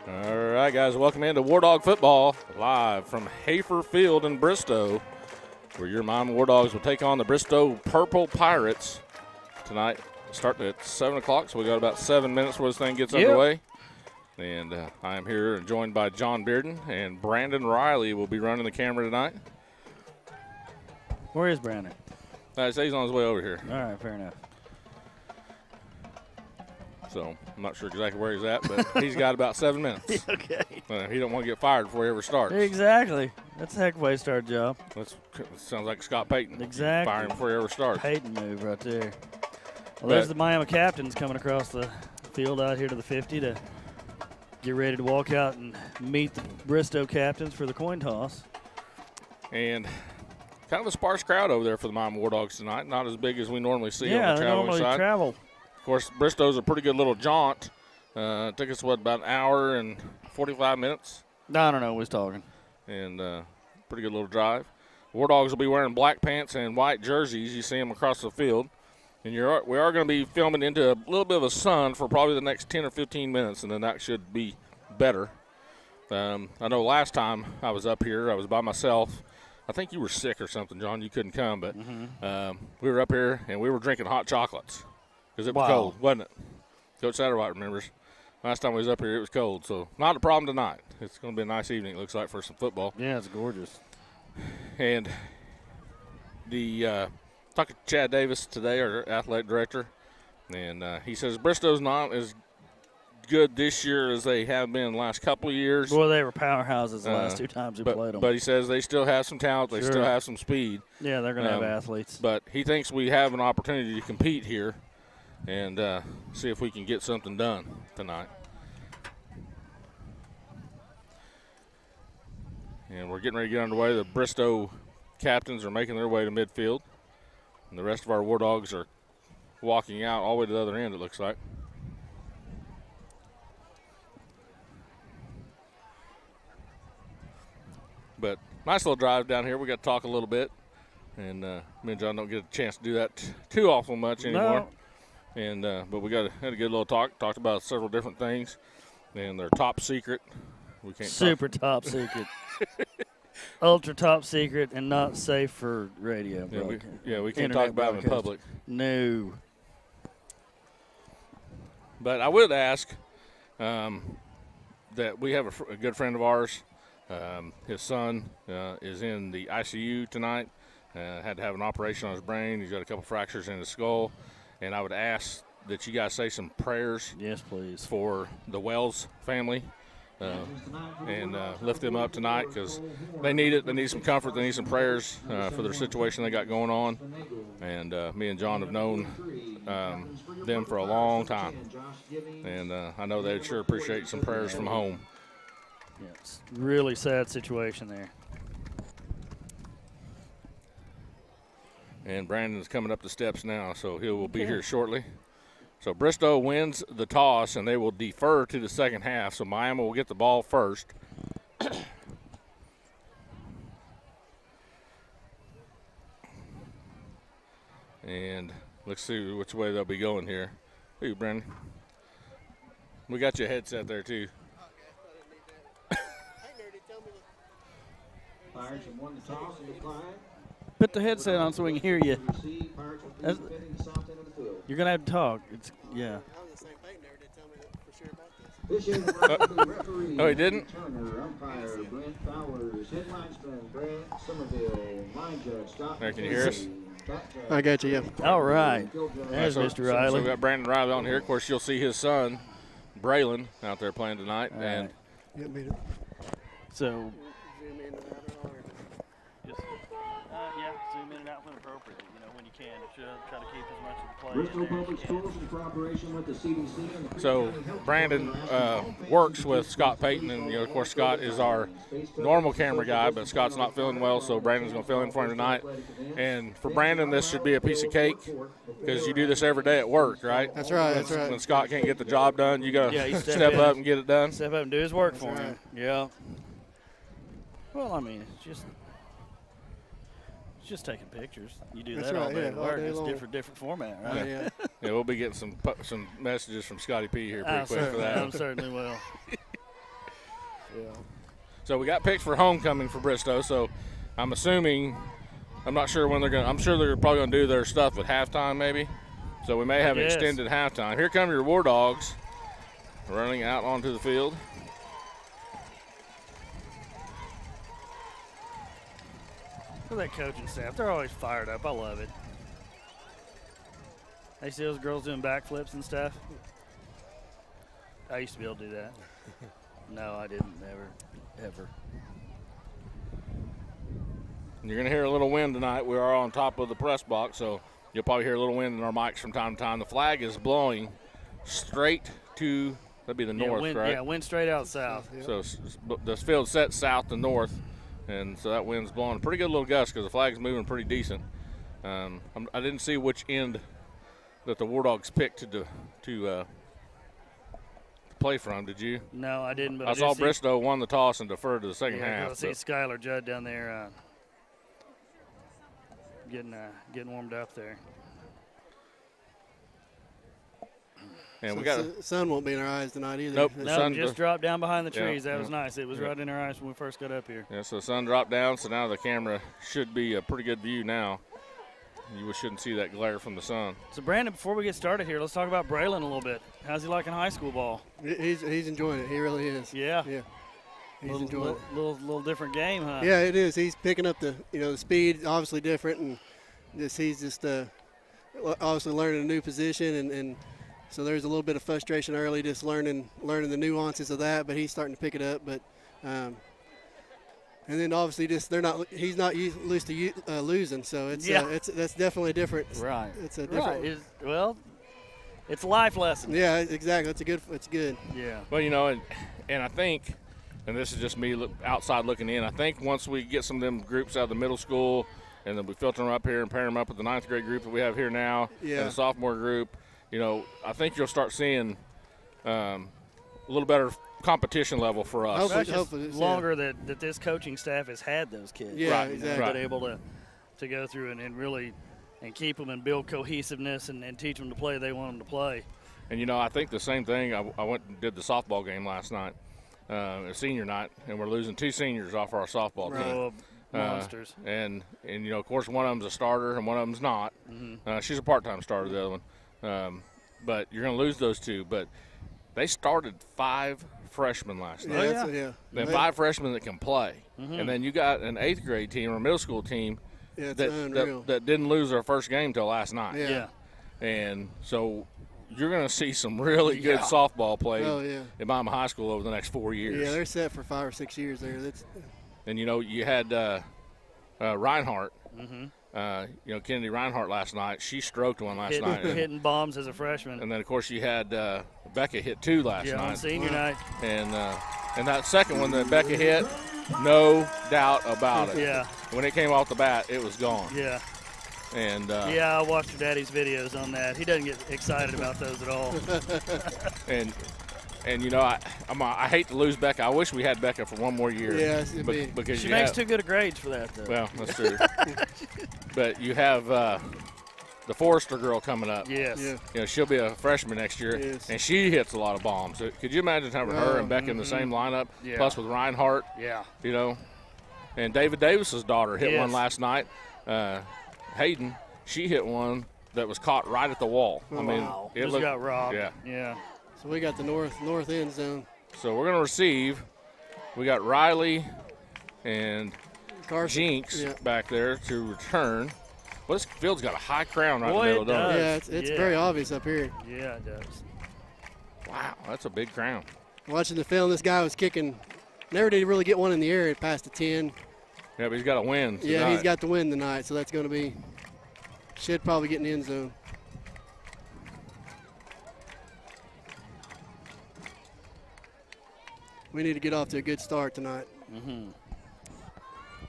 All right, guys, welcome into War Dog Football, live from Hafer Field in Bristow, where your Miami War Dogs will take on the Bristow Purple Pirates tonight. Starting at 7 o'clock, so we got about 7 minutes before this thing gets underway. And I am here and joined by John Bearden, and Brandon Riley will be running the camera tonight. Where is Brandon? I say he's on his way over here. All right, fair enough. So I'm not sure exactly where he's at, but he's got about 7 minutes. Okay. He don't want to get fired before he ever starts. Exactly. That's a heck of a way to start a job. That sounds like Scott Payton. Exactly. Fire him before he ever starts. Peyton move right there. Well, there's the Miami captains coming across the field out here to the 50 to get ready to walk out and meet the Bristow captains for the coin toss. And kind of a sparse crowd over there for the Miami War Dogs tonight. Not as big as we normally see on the they traveling normally side. travel. Of course, Bristow's a pretty good little jaunt. It took us, about an hour and 45 minutes? I don't know who was talking. And pretty good little drive. War Dogs will be wearing black pants and white jerseys. You see them across the field. And we are going to be filming into a little bit of a sun for probably the next 10 or 15 minutes, and then that should be better. I know last time I was up here, I was by myself. I think you were sick or something, John. You couldn't come, but we were up here, and we were drinking hot chocolates because it was cold, wasn't it? Coach Satterwhite remembers. Last time we was up here, it was cold, so not a problem tonight. It's going to be a nice evening, it looks like, for some football. Yeah, it's gorgeous. And talked to Chad Davis today, our athletic director, and he says Bristow's not as good this year as they have been the last couple of years. Well, they were powerhouses the last two times we played them. But he says they still have some talent. They still have some speed. Yeah, they're going to have athletes. But he thinks we have an opportunity to compete here and see if we can get something done tonight. And we're getting ready to get underway. The Bristow captains are making their way to midfield. And the rest of our War Dogs are walking out all the way to the other end, it looks like. But nice little drive down here. We got to talk a little bit. And me and John don't get a chance to do that too awful much anymore. No. And but we had a good little talk. Talked about several different things. And they're top secret. We can't Super top secret. Ultra top secret and not safe for radio. We can't talk about them in public. No. But I would ask that we have a good friend of ours. His son is in the ICU tonight. Had to have an operation on his brain. He's got a couple fractures in his skull. And I would ask that you guys say some prayers. Yes, please. For the Wells family. And lift them up tonight because they need it. They need some comfort. They need some prayers for their situation they got going on. And me and John have known them for a long time. And I know they'd sure appreciate some prayers from home. Yeah, it's a really sad situation there. And Brandon's coming up the steps now, so he will be here shortly. So Bristow wins the toss, and they will defer to the second half. So Miami will get the ball first. And let's see which way they'll be going here. Hey, Brandon. We got your headset there, too. Put the headset on so we can hear you. You're going to have to talk. Yeah. Oh, he didn't? There, can you hear us? I got you, yeah. All right. There's Mr. Riley. So we got Brandon Riley on here. Of course, you'll see his son, Braylon, out there playing tonight. All and right. So, zoom in and out when appropriate. When you can. Try to keep as much of the play. Bristol Public Schools in cooperation with the CDC and the so Brandon works with Scott Payton, and of course Scott is our normal camera guy, but Scott's not feeling well, so Brandon's going to fill in for him tonight. And for Brandon, this should be a piece of cake because you do this every day at work, right? That's right. That's right. When Scott can't get the job done, you got to step up and get it done. Step up and do his work for him. Yeah. Well, I mean, it's just taking pictures. You do that all day at work. It's different format, right? Yeah. Yeah, we'll be getting some messages from Scotty P here pretty quick for that. I certainly will. Yeah. So we got picks for homecoming for Bristow. So I'm assuming, I'm not sure when they're going to, I'm sure they're probably going to do their stuff at halftime maybe. So we may have an Yes. extended halftime. Here come your War Dogs running out onto the field. Look at that coaching staff. They're always fired up. I love it. I see those girls doing backflips and stuff. I used to be able to do that. No, I didn't. Never. Ever. You're going to hear a little wind tonight. We are on top of the press box, so you'll probably hear a little wind in our mics from time to time. The flag is blowing straight to, that'd be the north, wind, right? Yeah, wind straight out south. Yeah. So the field's set south to north, and so that wind's blowing a pretty good little gust because the flag's moving pretty decent. I didn't see which end that the War Dogs picked to play from. Did you? No, I didn't. But I did saw see- Bristow won the toss and deferred to the second Yeah, I half. see but- Skylar Judd down there getting warmed up there. and we So got the sun won't be in our eyes tonight either. Nope. That's- The No, sun just just- dropped down behind the Yeah, trees. That was yeah. nice. It was Yeah. right in our eyes when we first got up here. Yeah, so the sun dropped down, so now the camera should be a pretty good view now. You shouldn't see that glare from the sun. So, Brandon, before we get started here, let's talk about Braylon a little bit. How's he liking high school ball? He's enjoying it. He really is. Yeah. Yeah. He's enjoying it. Little different game, huh? Yeah, it is. He's picking up the speed, obviously different, and he's just obviously learning a new position, and so there's a little bit of frustration early, just learning the nuances of that. But he's starting to pick it up. But and then obviously he's not used to losing, so that's definitely different. Right. It's a different. Right. It's a life lesson. Yeah, exactly. It's good. Yeah. Well, and I think, and this is just me outside looking in, I think once we get some of them groups out of the middle school and then we filter them up here and pair them up with the 9th grade group that we have here now Yeah. and the sophomore group, I think you'll start seeing a little better competition level for us. Hopefully- It's just hopefully, yeah. longer that this coaching staff has had those kids. Yeah, Right, exactly. right. Been able to go through and really and keep them and build cohesiveness and teach them to play they want them to play. And, I think the same thing, I went and did the softball game last night, senior night, and we're losing 2 seniors off our softball Right. team. Oh, monsters. And of course, one of them's a starter and one of them's not. She's a part-time starter, the other one. But you're going to lose those 2. But they started 5 freshmen last night. Yeah, yeah. Then 5 freshmen that can play. And then you got an 8th grade team or middle school team Yeah, it's that, unreal. that didn't lose their first game till last night. Yeah. And so you're going to see some really good Yeah. softball played Oh, yeah. at Miami High School over the next 4 years. Yeah, they're set for 5 or 6 years there. And, you had Reinhardt, Kennedy Reinhardt last night. She stroked one last night. Hitting bombs as a freshman. And then, of course, you had Becca hit 2 last On night. senior night. And that second one that Becca hit, no doubt about it. Yeah. When it came off the bat, it was gone. Yeah. And Yeah, I watched your daddy's videos on that. He doesn't get excited about those at all. and I hate to lose Becca. I wish we had Becca for one more year. Yeah, it'd be- because She you makes have, too good of grades for that, though. Well, that's true. But you have the Forrester girl coming up. Yes. Yeah. She'll be a freshman next year, Yes. and she hits a lot of bombs. So could you imagine having her and Becca in the same lineup, Yeah. plus with Reinhardt, Yeah. And David Davis's daughter hit Yes. one last night. Hayden, she hit one that was caught right at the wall. I mean, Wow. it Just looked, got robbed. Yeah. Yeah. So we got the north end zone. So we're going to receive. We got Riley and Carson. Jinx Yeah. back there to return. Well, this field's got a high crown right Boy, in the it middle, don't it? does. Yeah, it's Yeah. very obvious up here. Yeah, it does. Wow, that's a big crown. Watching the film, this guy was kicking. Never did really get one in the air. It passed the 10. Yeah, but he's got to win tonight. Yeah, he's got the win tonight, so that's going to be. Should probably get in the end zone. We need to get off to a good start tonight.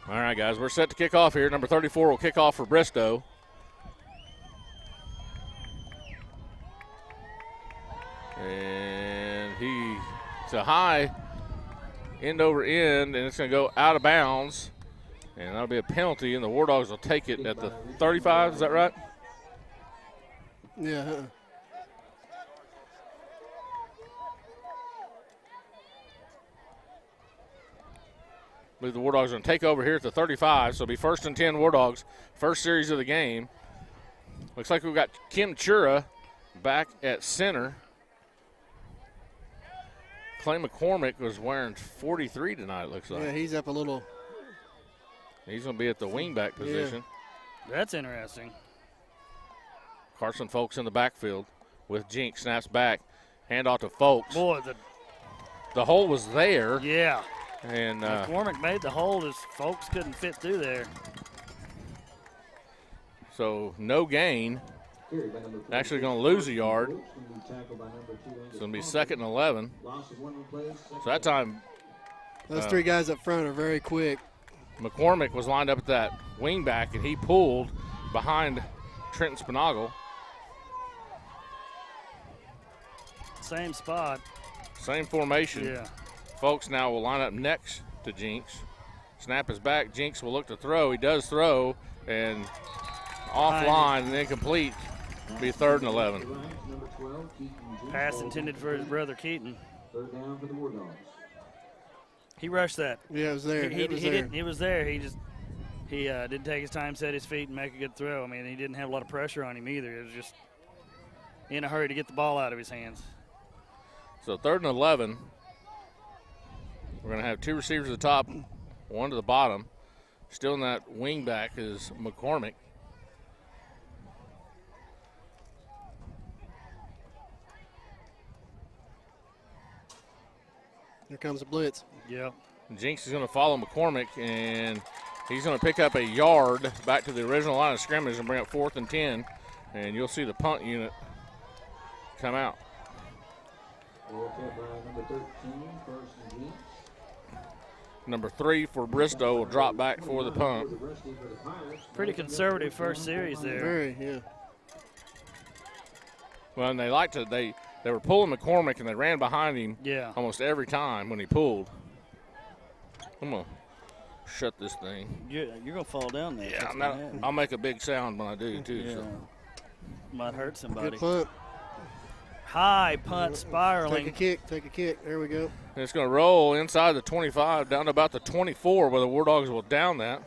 All right, guys, we're set to kick off here. Number 34 will kick off for Bristow. And it's a high end over end, and it's going to go out of bounds. And that'll be a penalty, and the War Dogs will take it at the 35. Is that right? Yeah. believe the War Dogs are going to take over here at the 35, so it'll be 1st and 10 War Dogs, first series of the game. Looks like we've got Kim Chura back at center. Clay McCormick was wearing 43 tonight, it looks like. Yeah, he's up a little. He's going to be at the wingback position. That's interesting. Carson Folks in the backfield with Jinx. Snaps back. Handoff to Folks. Boy, The hole was there. yeah. And McCormick made the hold as Folks couldn't fit through there. so no gain. Actually going to lose a yard. It's going to be 2nd and 11. So that time Those three guys up front are very quick. McCormick was lined up at that wing back, and he pulled behind Trenton Spinagle. Same spot. Same formation. Yeah. Folks now will line up next to Jinx. Snap is back. Jinx will look to throw. He does throw, and offline and incomplete. It'll be 3rd and 11. Pass intended for his brother Keaton. 3rd down for the War Dogs. He rushed that. Yeah, it was there. He it was didn't. He was there. He didn't take his time, set his feet, and make a good throw. I mean, he didn't have a lot of pressure on him either. It was just in a hurry to get the ball out of his hands. So 3rd and 11. We're going to have 2 receivers at the top, 1 to the bottom. Still in that wing back is McCormick. Here comes the blitz. Yep. Jinx is going to follow McCormick, and he's going to pick up a yard back to the original line of scrimmage and bring up 4th and 10. And you'll see the punt unit come out. Ball kept by number 13, 1st and Jinx. Number 3 for Bristow will drop back for the punt. Pretty conservative first series there. Very, yeah. Well, and they were pulling McCormick, and they ran behind him Yeah. almost every time when he pulled. I'm going to shut this thing. You're going to fall down there. Yeah, That's I'm gonna not, happen. I'll make a big sound when I do, too. Yeah. So. Might hurt somebody. Good punt. High punt Take a spiraling. kick. Take a kick. There we go. And it's going to roll inside the 25 down to about the 24 where the War Dogs will down that,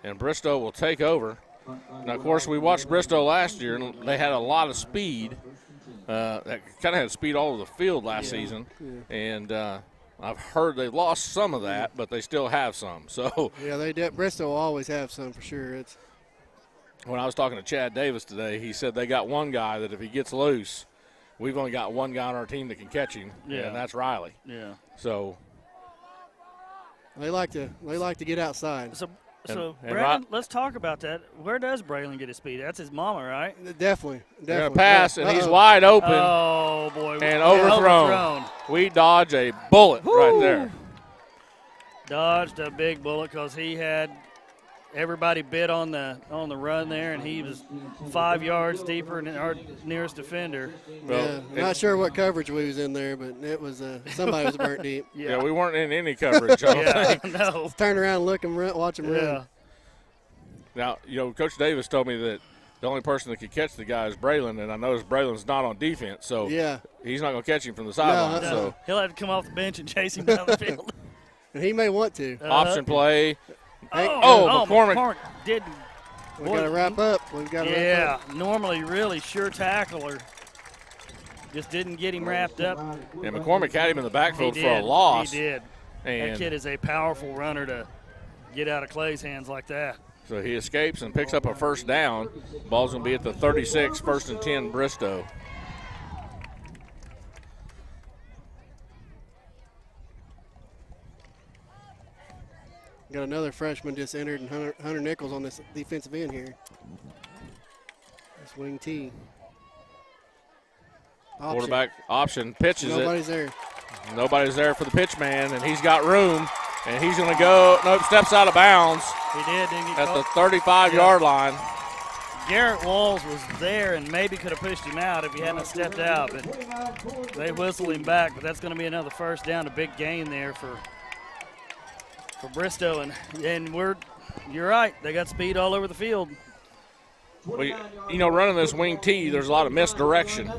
and Bristow will take over. Now, of course, we watched Bristow last year, and they had a lot of speed. That kind of had speed all over the field last season. And I've heard they lost some of that, but they still have some. So Yeah, Bristol will always have some for sure. It's when I was talking to Chad Davis today, he said they got one guy that if he gets loose, we've only got one guy on our team that can catch him, and that's Riley. Yeah. So they like to get outside. So, and Brandon, let's talk about that. Where does Braylon get his speed? That's his mama, right? Definitely. they're going to pass, and he's wide open Oh, boy. and overthrown. We dodge a bullet right there. Dodged a big bullet because he had everybody bit on the run there, and he was 5 yards deeper than our nearest defender. Yeah, I'm not sure what coverage we was in there, but it was somebody was burnt deep. Yeah, we weren't in any coverage. I don't think. No. Turn around, look and run, watch him Yeah. run. Now, Coach Davis told me that the only person that could catch the guy is Braylon, and I noticed Braylon's not on defense, so Yeah, he's not going to catch him from the sideline. No. So He'll have to come off the bench and chase him down the field. and he may want to. option play. Oh, McCormick. did. We got to wrap up. We've got to wrap Yeah, up. normally really sure tackler. Just didn't get him wrapped up. And McCormick had him in the He backfield for a did. loss. He did. That And kid is a powerful runner to get out of Clay's hands like that. so he escapes and picks up a first down. Ball's going to be at the 36, 1st and 10, Bristow. Got another freshman just entered, and Hunter Nichols on this defensive end here. This wing T. Option. Quarterback option pitches Nobody's there. it. Nobody's there for the pitch man, and he's got room, and he's going to go. Nope, steps out of bounds He did, didn't he? at the 35-yard line. Garrett Walls was there and maybe could have pushed him out if he hadn't stepped out, but they whistled him back. But that's going to be another first down, a big gain there for Bristow, and you're right, they got speed all over the field. Well, running this wing T, there's a lot of misdirection,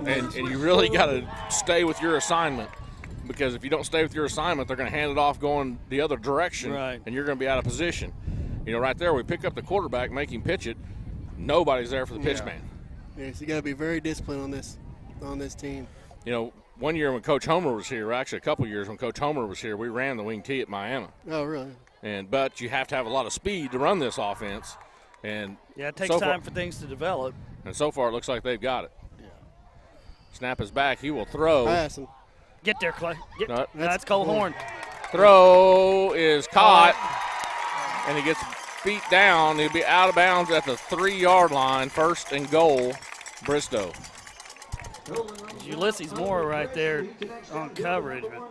and you really got to stay with your assignment. because if you don't stay with your assignment, they're going to hand it off going the other direction, Right. and you're going to be out of position. You know, right there, we pick up the quarterback, make him pitch it. Nobody's there for the pitch man. Yes, you got to be very disciplined on this team. You know, one year when Coach Homer was here, actually a couple years when Coach Homer was here, we ran the wing tee at Miami. Oh, really? But you have to have a lot of speed to run this offense. And Yeah, it takes time for things to develop. And so far, it looks like they've got it. Yeah. Snap is back. He will throw. Pass him. Get there, Clay. No, That's Cole Horn. Throw is caught, and he gets beat down. He'll be out of bounds at the 3-yard line. 1st and goal, Bristow. Ulysses Moore right there on coverage, but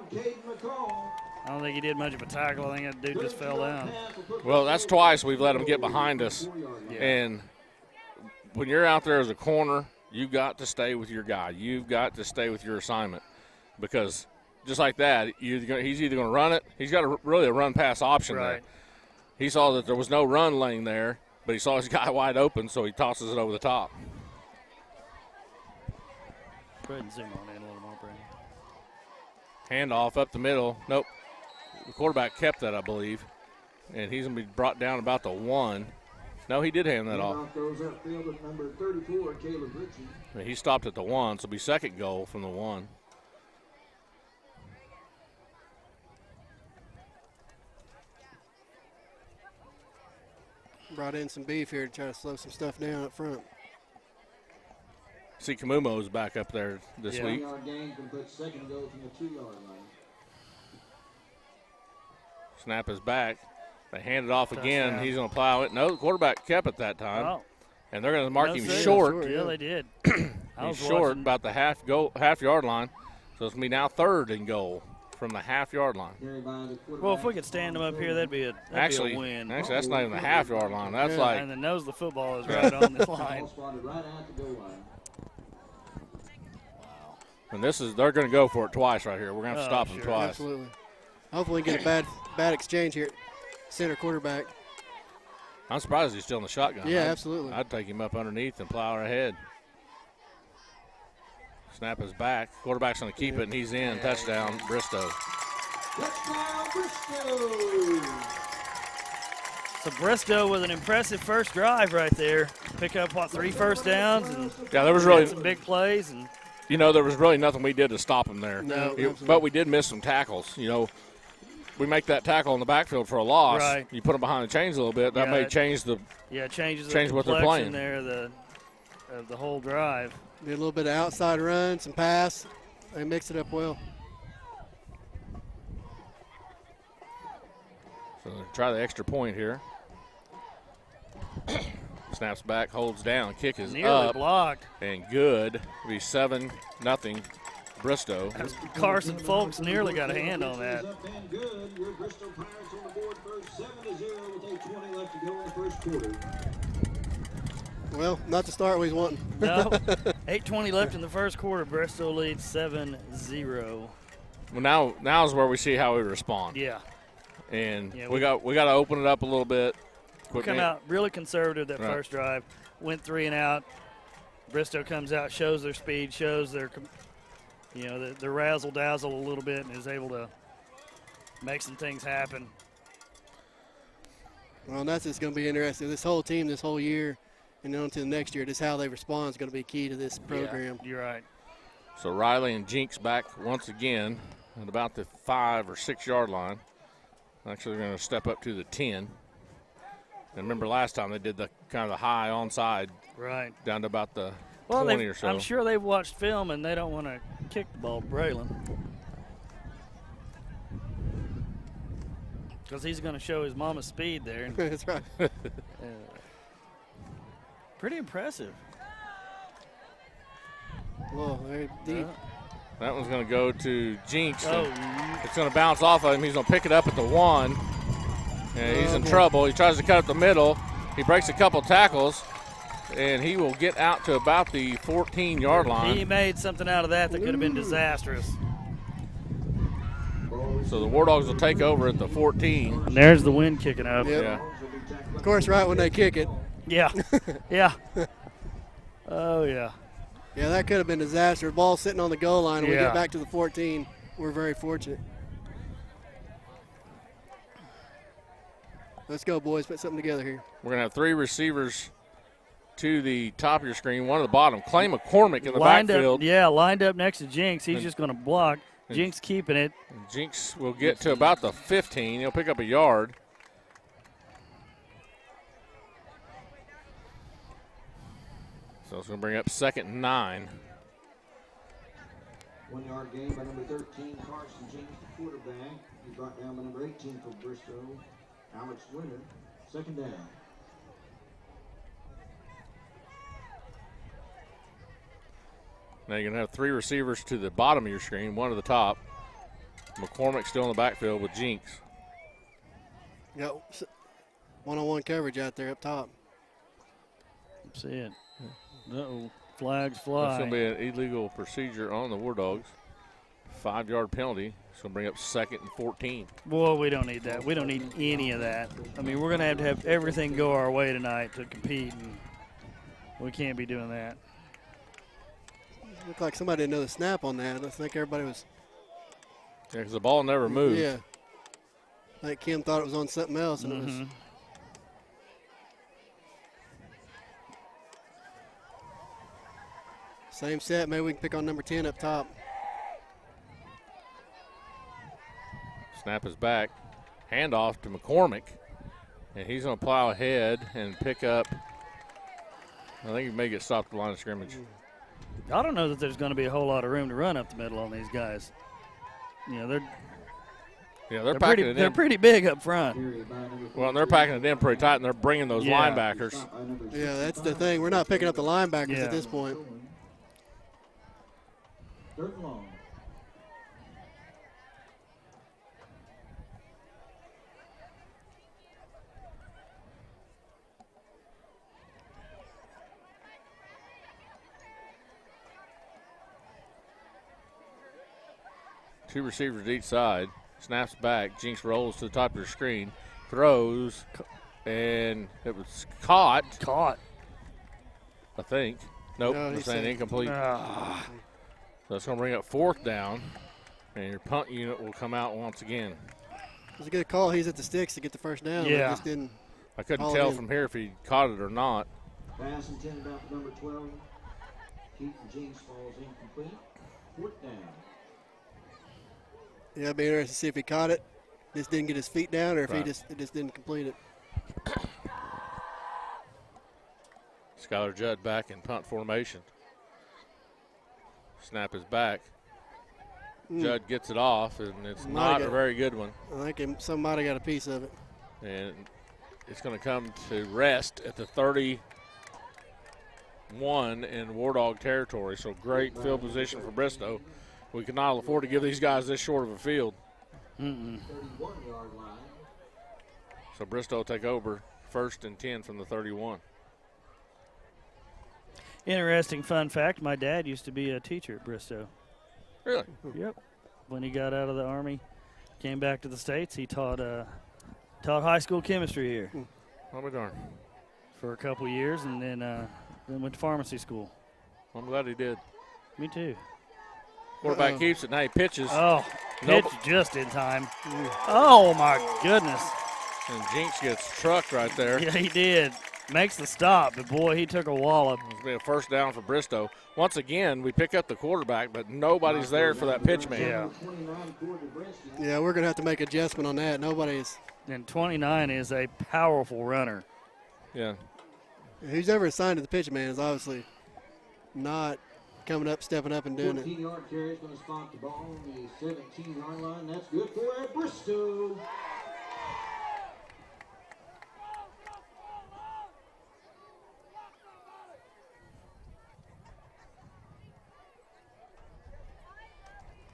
I don't think he did much of a tackle. I think that dude just fell down. Well, that's twice we've let him get behind us. Yeah. And when you're out there as a corner, you've got to stay with your guy. You've got to stay with your assignment, because just like that, he's either going to run it. He's got really a run-pass option there. He saw that there was no run lane there, but he saw his guy wide open, so he tosses it over the top. Go ahead and zoom on in a little more, Brandon. Handoff up the middle. Nope. The quarterback kept that, I believe. And he's going to be brought down about the 1. No, he did hand that off. Throws upfield at number 34, Caleb Ritchie. He stopped at the 1, so it'll be 2nd goal from the 1. Brought in some beef here to try to slow some stuff down up front. See, Kamumo's back up there this week. 1-yard gain can put 2nd goal from the 2-yard line. Snap is back. They hand it off again. Touchdown. He's going to plow it. No, the quarterback kept it that time. Oh, And they're going to mark no him save. short. Yeah, they did. I was He's short watching. about the half-yard line. So it's going to be now 3rd and goal from the half-yard line. Well, if we could stand them up here, that'd be a win. Actually, that's not even the half-yard line. That's Yeah. like And the nose of the football is right on this line. Ball spotted right at the goal line. And they're going to go for it twice right here. We're going to have to Oh, stop them sure. twice. Absolutely. Hopefully get a bad exchange here. Center quarterback. I'm surprised he's still in the shotgun. Yeah, absolutely. I'd take him up underneath and plow ahead. Snap is back. Quarterback's going to keep it, and he's in. Touchdown, Bristow. Touchdown, Bristow. So Bristow with an impressive first drive right there. Pick up, 3 first downs and Yeah, there was had really, some big plays. And there was really nothing we did to stop him there. No, But we did miss some tackles. We make that tackle in the backfield for a loss. Right. You put them behind the chains a little bit. That Yeah, may it- change the changes Change the what they're complexion playing. there of the whole drive. Did a little bit of outside run, some pass. They mixed it up well. So try the extra point here. Snaps back, holds down, kick is Nearly up, blocked. and good. It'll be 7-0 Bristow. Carson Folks nearly got a hand on that. Up and good. Your Bristol Pirates on the board first, 7-0 with 8:20 left to go in the first quarter. Well, not the start we was wanting. No, 8:20 left in the first quarter. Bristow leads 7-0. Well, now is where we see how we respond. Yeah, And Yeah, we got to open it up a little bit. we come out really conservative that Right. first drive. Went 3 and out. Bristow comes out, shows their speed, shows their their razzle dazzle a little bit, and is able to make some things happen. Well, and that's just going to be interesting. This whole team, this whole year, and on to the next year, just how they respond is going to be key to this program. Yeah, you're right. So Riley and Jinx back once again at about the 5 or 6 yard line. Actually, they're going to step up to the 10. And remember last time they did the kind of the high onside Right. down to about the Well, 20 or so. I'm sure they've watched film and they don't want to kick the ball to Braylon. Because he's going to show his mama's speed there. That's right. Pretty impressive. Whoa, very deep. That one's going to go to Jinx. Oh, It's going to bounce off of him. He's going to pick it up at the 1. And he's in boy. trouble. He tries to cut up the middle. He breaks a couple tackles. And he will get out to about the 14-yard he line. made something out of that could have been disastrous. So the War Dogs will take over at the 14. And there's the wind kicking up. Yep. Yeah. Of course, right when they kick it. Yeah. Yeah. Oh, yeah. Yeah, that could have been disaster. Ball sitting on the goal line, and we Yeah. get back to the 14. we're very fortunate. Let's go, boys. Put something together here. We're going to have 3 receivers to the top of your screen, one at the bottom. Clay McCormick in the backfield. Lined up next to Jinx. He's just going to block. Jinx keeping it. Jinx will get to about the 15. He'll pick up a yard. So it's going to bring up 2nd and 9. 1 yard gain by number 13, Carson James, the quarterback. He brought down by number 18 for Bristow, Alex Winter. 2nd down. Now you're going to have 3 receivers to the bottom of your screen, 1 to the top. McCormick still in the backfield with Jinx. Got one-on-one coverage out there up top. See it. Uh-oh. Flags That's fly. going to be an illegal procedure on the War Dogs. 5-yard penalty. It's going to bring up 2nd and 14. Boy, we don't need that. We don't need any of that. I mean, we're going to have everything go our way tonight to compete, and we can't be doing that. Looked like somebody didn't know the snap on that. I think everybody was. Yeah, because the ball never moved. Yeah. I think Kim thought it was on something else, and it was. Same set. Maybe we can pick on number 10 up top. Snap is back. Handoff to McCormick. And he's going to plow ahead and pick up. I think he may get stopped at the line of scrimmage. I don't know that there's going to be a whole lot of room to run up the middle on these guys. You know, they're packing it in. They're pretty big up front. Well, and they're packing it in pretty tight, and they're bringing those linebackers. Yeah, that's the thing. We're not picking up the linebackers at this point. 3rd and long. Two receivers each side. Snaps back. Jinx rolls to the top of your screen. Throws. And it was caught. I think. Nope. No, They're he saying said- incomplete. So it's going to bring up 4th down. And your punt unit will come out once again. It was a good call. He's at the sticks to get the first down. Yeah. But just didn't. I couldn't All tell in. from here if he caught it or not. Pass intended out for number 12. Keaton James falls incomplete. 4th down. Yeah, it'd be interesting to see if he caught it. Just didn't get his feet down, or if Right. he just didn't complete it. Skylar Judd back in punt formation. Snap is back. Judd gets it off, and it's Might not have a very good one. I think some might have got a piece of it. And it's going to come to rest at the 31 in War Dog territory. So great field position for Bristow. We cannot afford to give these guys this short of a field. 31-yard line. So Bristow will take over 1st and 10 from the 31. Interesting fun fact, my dad used to be a teacher at Bristow. Really? Yep. When he got out of the Army, came back to the States, he taught high school chemistry here I'll be darned. for a couple years, and then went to pharmacy school. I'm glad he did. Me too. Quarterback keeps it. Now he pitches. Oh, Nope. pitch just in time. Oh, my goodness. And Jinx gets trucked right there. Yeah, he did. Makes the stop, but boy, he took a wallop. It's been a 1st down for Bristow. Once again, we pick up the quarterback, but nobody's there for that pitch man. Yeah. 29, Gordon Bresky. Yeah, we're gonna have to make adjustment on that. Nobody's. And 29 is a powerful runner. Yeah. Who's ever assigned to the pitch man is obviously not coming up, stepping up, and doing it. 14-yard carry is going to spot the ball on the 17-yard line. That's good for Bristow.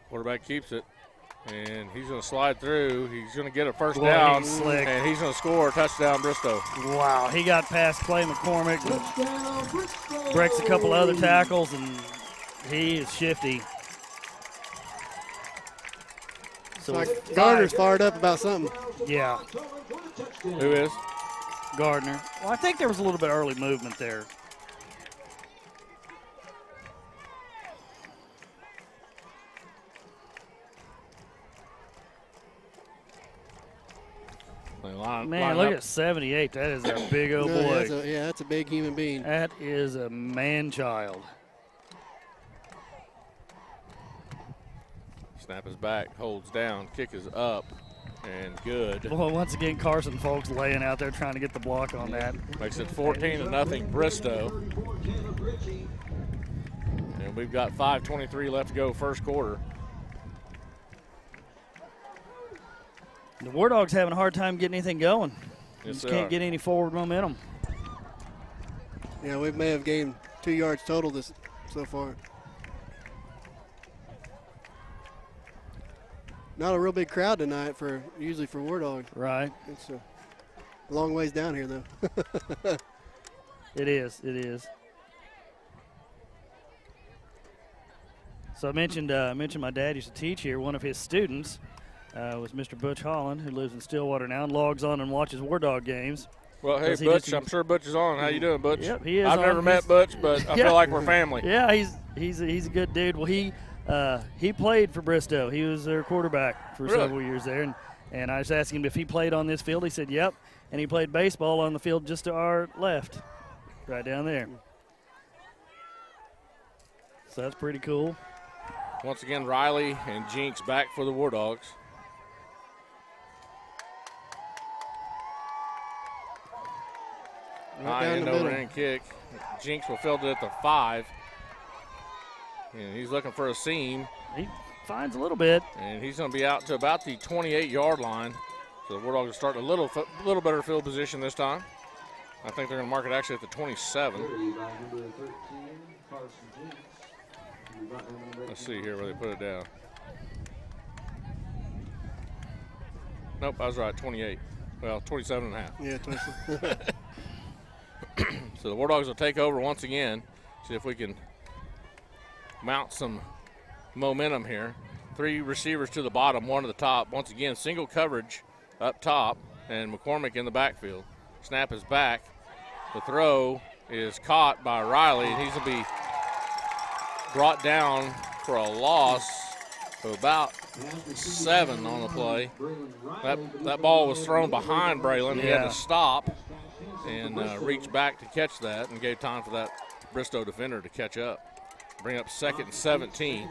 Quarterback keeps it, and he's going to slide through. He's going to get a 1st Boy, down, he's slick. and he's going to score a touchdown, Bristow. Wow, he got past Clay McCormick, Touchdown, Bristow. breaks a couple other tackles, and he is shifty. So Like it's Gardner's five- fired up about something. Yeah, Who is? Gardner. Well, I think there was a little bit early movement there. Man, look at 78. That is a big old No, boy. that's a big human being. That is a man-child. Snap is back, holds down, kick is up, and good. Well, once again, Carson Folks laying out there trying to get the block on that. Makes it 14-0 Bristow. And we've got 5:23 left to go first quarter. The War Dogs having a hard time getting anything going. Yes, Just they can't are. get any forward momentum. Yeah, we may have gained 2 yards total this so far. Not a real big crowd tonight usually for War Dogs. Right. It's a long ways down here though. It is. It is. So I mentioned my dad used to teach here. One of his students was Mr. Butch Holland, who lives in Stillwater now and logs on and watches War Dog games. Well, hey, Does he Butch, just- I'm sure Butch is on. How you doing, Butch? Yep, he is I've on. never met He's- Butch, but I Yeah. feel like we're family. Yeah, he's a good dude. Well, he played for Bristow. He was their quarterback for Really? several years there, and I just asked him if he played on this field. He said, "Yep," and he played baseball on the field just to our left, right down there. So that's pretty cool. Once again, Riley and Jinx back for the War Dogs. Right High down end the middle. overhand kick. Jinx will field it at the 5. And he's looking for a seam. He finds a little bit. And he's going to be out to about the 28-yard line. So the War Dogs are starting a little better field position this time. I think they're going to mark it actually at the 27. Carry by number 13, Carson Jinks. You got number Let's see here where they put it down. Nope, I was right, 28. Well, 27 and a half. Yeah, 20. So the War Dogs will take over once again. See if we can mount some momentum here. 3 receivers to the bottom, 1 to the top. Once again, single coverage up top, and McCormick in the backfield. Snap is back. The throw is caught by Riley, and he's going to be brought down for a loss of about 7 on the play. That ball was thrown behind Braylon. He had Yeah. to stop and reach back to catch that, and gave time for that Bristow defender to catch up. Bring up 2nd and 17.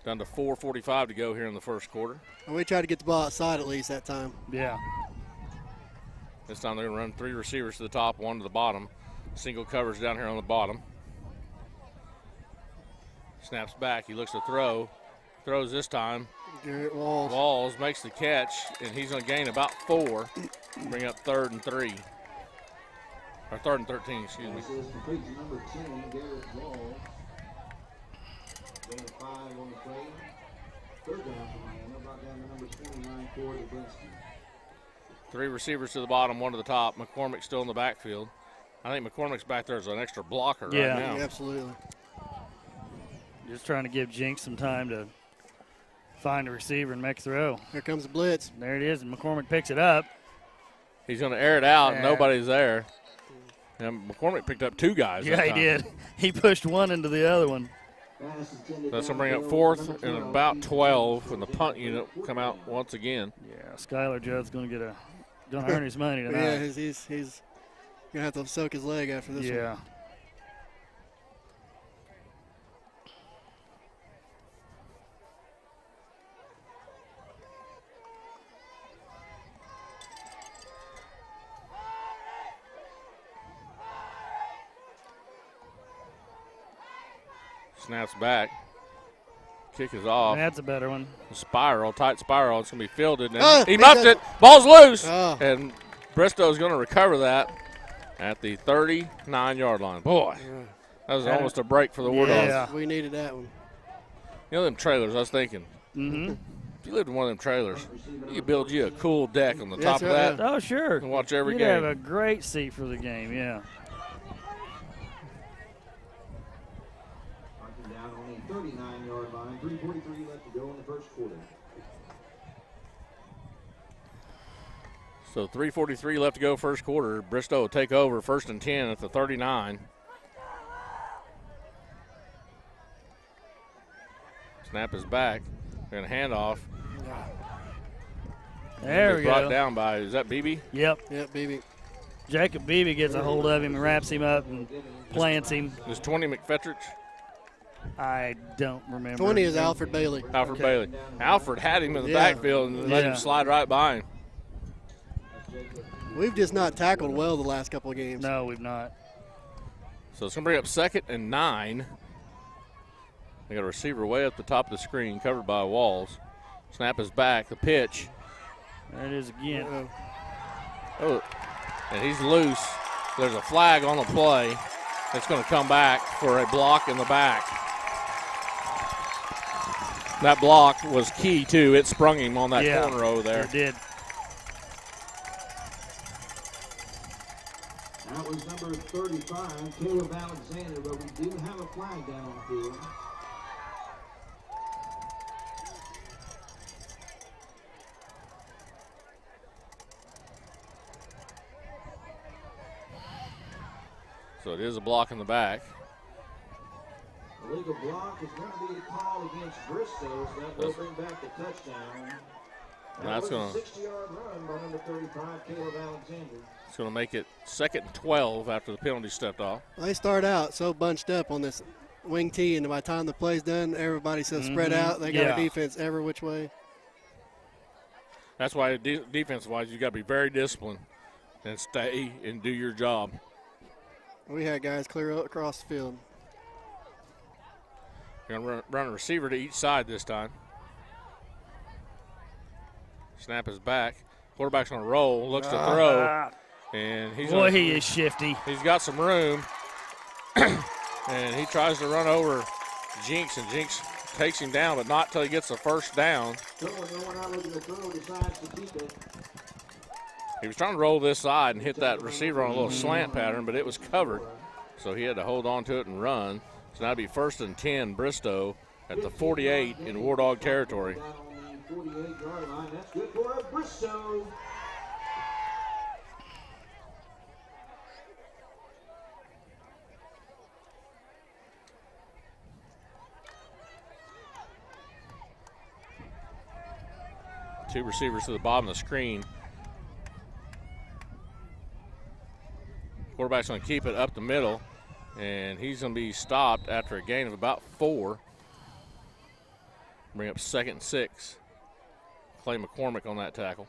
Down to 4:45 to go here in the first quarter. And we tried to get the ball outside at least that time. Yeah. This time they're going to run 3 receivers to the top, 1 to the bottom. Single coverage down here on the bottom. Snaps back. He looks to throw. Throws this time. Garrett Walls. Walls makes the catch, and he's going to gain about 4. Bring up 3rd and 3. Or 3rd and 13, excuse me. This is complete to number 10, Garrett Wall. Gain of 5 on the play. 3rd down for Miami. Brought down to number 29, Corey Dubinsky. 3 receivers to the bottom, 1 to the top. McCormick still in the backfield. I think McCormick's back there as an extra blocker Yeah. right now. Yeah, absolutely. Just trying to give Jinx some time to find a receiver and make a throw. Here comes the blitz. There it is, and McCormick picks it up. He's going to air it out, and Yeah. nobody's there. And McCormick picked up 2 guys. Yeah, that he time. did. He pushed one into the other one. Pass intended That's going to bring up downfield, 4th number and 12, about 12, and the punt unit will come out once again. Yeah, Skylar Judd's gonna earn his money Yeah, tonight. he's gonna have to soak his leg after this one. Yeah. Snaps back. Kick is off. That's a better one. Spiral, tight spiral. It's going to be fielded. And Oh, he he muffed does- it. Ball's loose. Oh. And Bristow's going to recover that at the 39-yard line. Boy, that was almost a break for the War Dogs. Yeah. We needed that one. You know them trailers, I was thinking, Mm-hmm. if you lived in one of them trailers, you could build you a cool deck on the Yes, top of right, that Oh, sure. and watch every You'd game. have a great seat for the game, yeah. Marking down on the 39-yard line. 3:43 left to go in the first quarter. So 3:43 left to go first quarter. Bristow will take over 1st and 10 at the 39. Snap is back. They're going to hand off. There we Brought go. down by, is that BB? Yep. Yep, Beebe. Jacob Beebe gets a hold of him and wraps him up and plants him. Is 20 McFetrich? I don't remember. 20 is Alfred Bailey. Alfred Okay. Bailey. Alfred had him in the Yeah. backfield and let him Yeah. slide right by him. We've just not tackled well the last couple of games. No, we've not. So it's going to bring up 2nd and 9. They got a receiver way up the top of the screen, covered by walls. Snap is back. The pitch. There it is again. Uh-oh. Oh, and he's loose. There's a flag on the play. It's going to come back for a block in the back. That block was key, too. It sprung him on that Yeah, corner over there. It did. That was number 35, Caleb Alexander, but we do have a flag down on the field. So it is a block in the back. Illegal block is going to be the call against Bristow, so that will bring back the touchdown. That That's was gonna- a 60-yard run by number 35, Caleb Alexander. It's going to make it 2nd and 12 after the penalty stepped off. They start out so bunched up on this wing tee, and by the time the play's done, everybody's so spread out. They got Yeah. a defense every which way. That's why defense-wise, you got to be very disciplined and stay and do your job. We had guys clear out across the field. You're going to run a receiver to each side this time. Snap is back. Quarterback's going to roll, looks to throw, and he's Boy, gonna, he is shifty. he's got some room, and he tries to run over Jinx, and Jinx takes him down, but not till he gets the first down. Throwing, no one out looking to throw, decides to keep it. He was trying to roll this side and hit that receiver on a little slant pattern, but it was covered, so he had to hold on to it and run. So now it'd be 1st and 10, Bristow at the 48 in War Dog territory. Down on the 48-yard line. That's good for Bristow. Two receivers to the bottom of the screen. Quarterback's going to keep it up the middle, and he's going to be stopped after a gain of about 4. Bring up 2nd and 6. Clay McCormick on that tackle.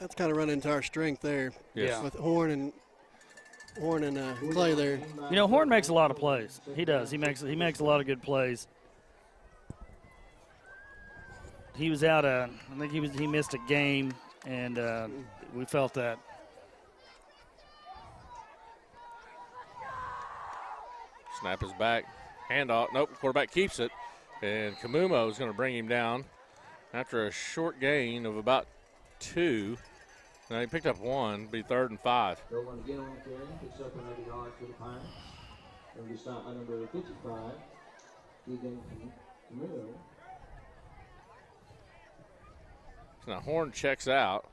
That's kind of running into our strength there Yes. with Horn and Clay there. You know, Horn makes a lot of plays. He does. He makes a lot of good plays. He was out. I think he missed a game, and we felt that. Snap is back. Handoff. Nope, quarterback keeps it. And Kamumo is going to bring him down after a short gain of about 2. Now he picked up 1, be 3rd and 5. They'll run again on the carry. Picks up another yard for the Pirates. They'll be stopped by number 55, Keegan Camilo. So now Horn checks out.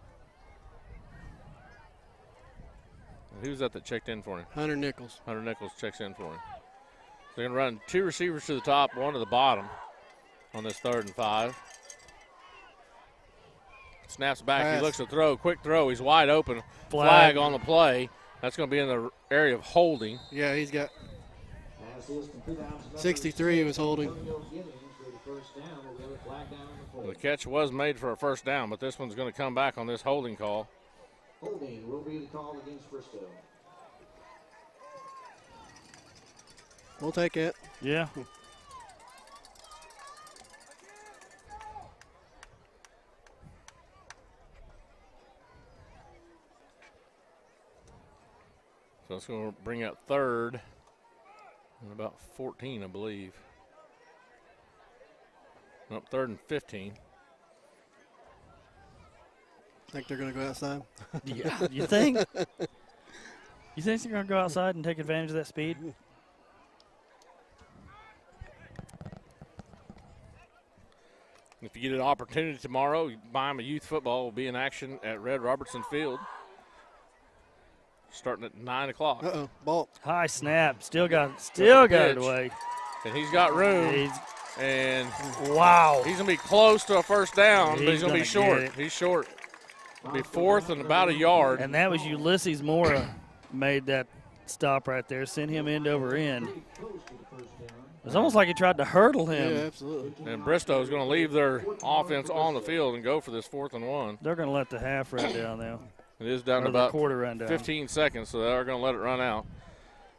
And who's that checked in for him? Hunter Nichols. Hunter Nichols checks in for him. They're going to run 2 receivers to the top, 1 to the bottom on this 3rd and 5. Snaps back. Pass. He looks to throw. Quick throw. He's wide open. Flag. Flag on the play. That's going to be in the area of holding. Yeah, he's got Pass is complete out to number 63 was holding. Antonio Giddings for the first down. We'll get a flag down on the The play. catch was made for a first down, but this one's going to come back on this holding call. Holding will be the call against Bristow. We'll take it. Yeah. So it's going to bring up 3rd and about 14, I believe. Nope, 3rd and 15. Think they're going to go outside? Yeah. You think? You think they're going to go outside and take advantage of that speed? If you get an opportunity tomorrow, Miami Youth Football will be in action at Red Robertson Field starting at 9 o'clock. Uh-oh, ball. High snap. Still got it Pitch. away. And he's got room. He's And Wow. he's going to be close to a first down, but he's going to be gonna short. get it. He's short. It'll be 4th and about a yard. And that was Ulysses Mora made that stop right there, sent him end over end. It was almost like he tried to hurdle him. Yeah, absolutely. And Bristow's going to leave their offense on the field and go for this 4th and 1. They're going to let the half run down now. It is down to Or the about quarter run down. 15 seconds, so they are going to let it run out.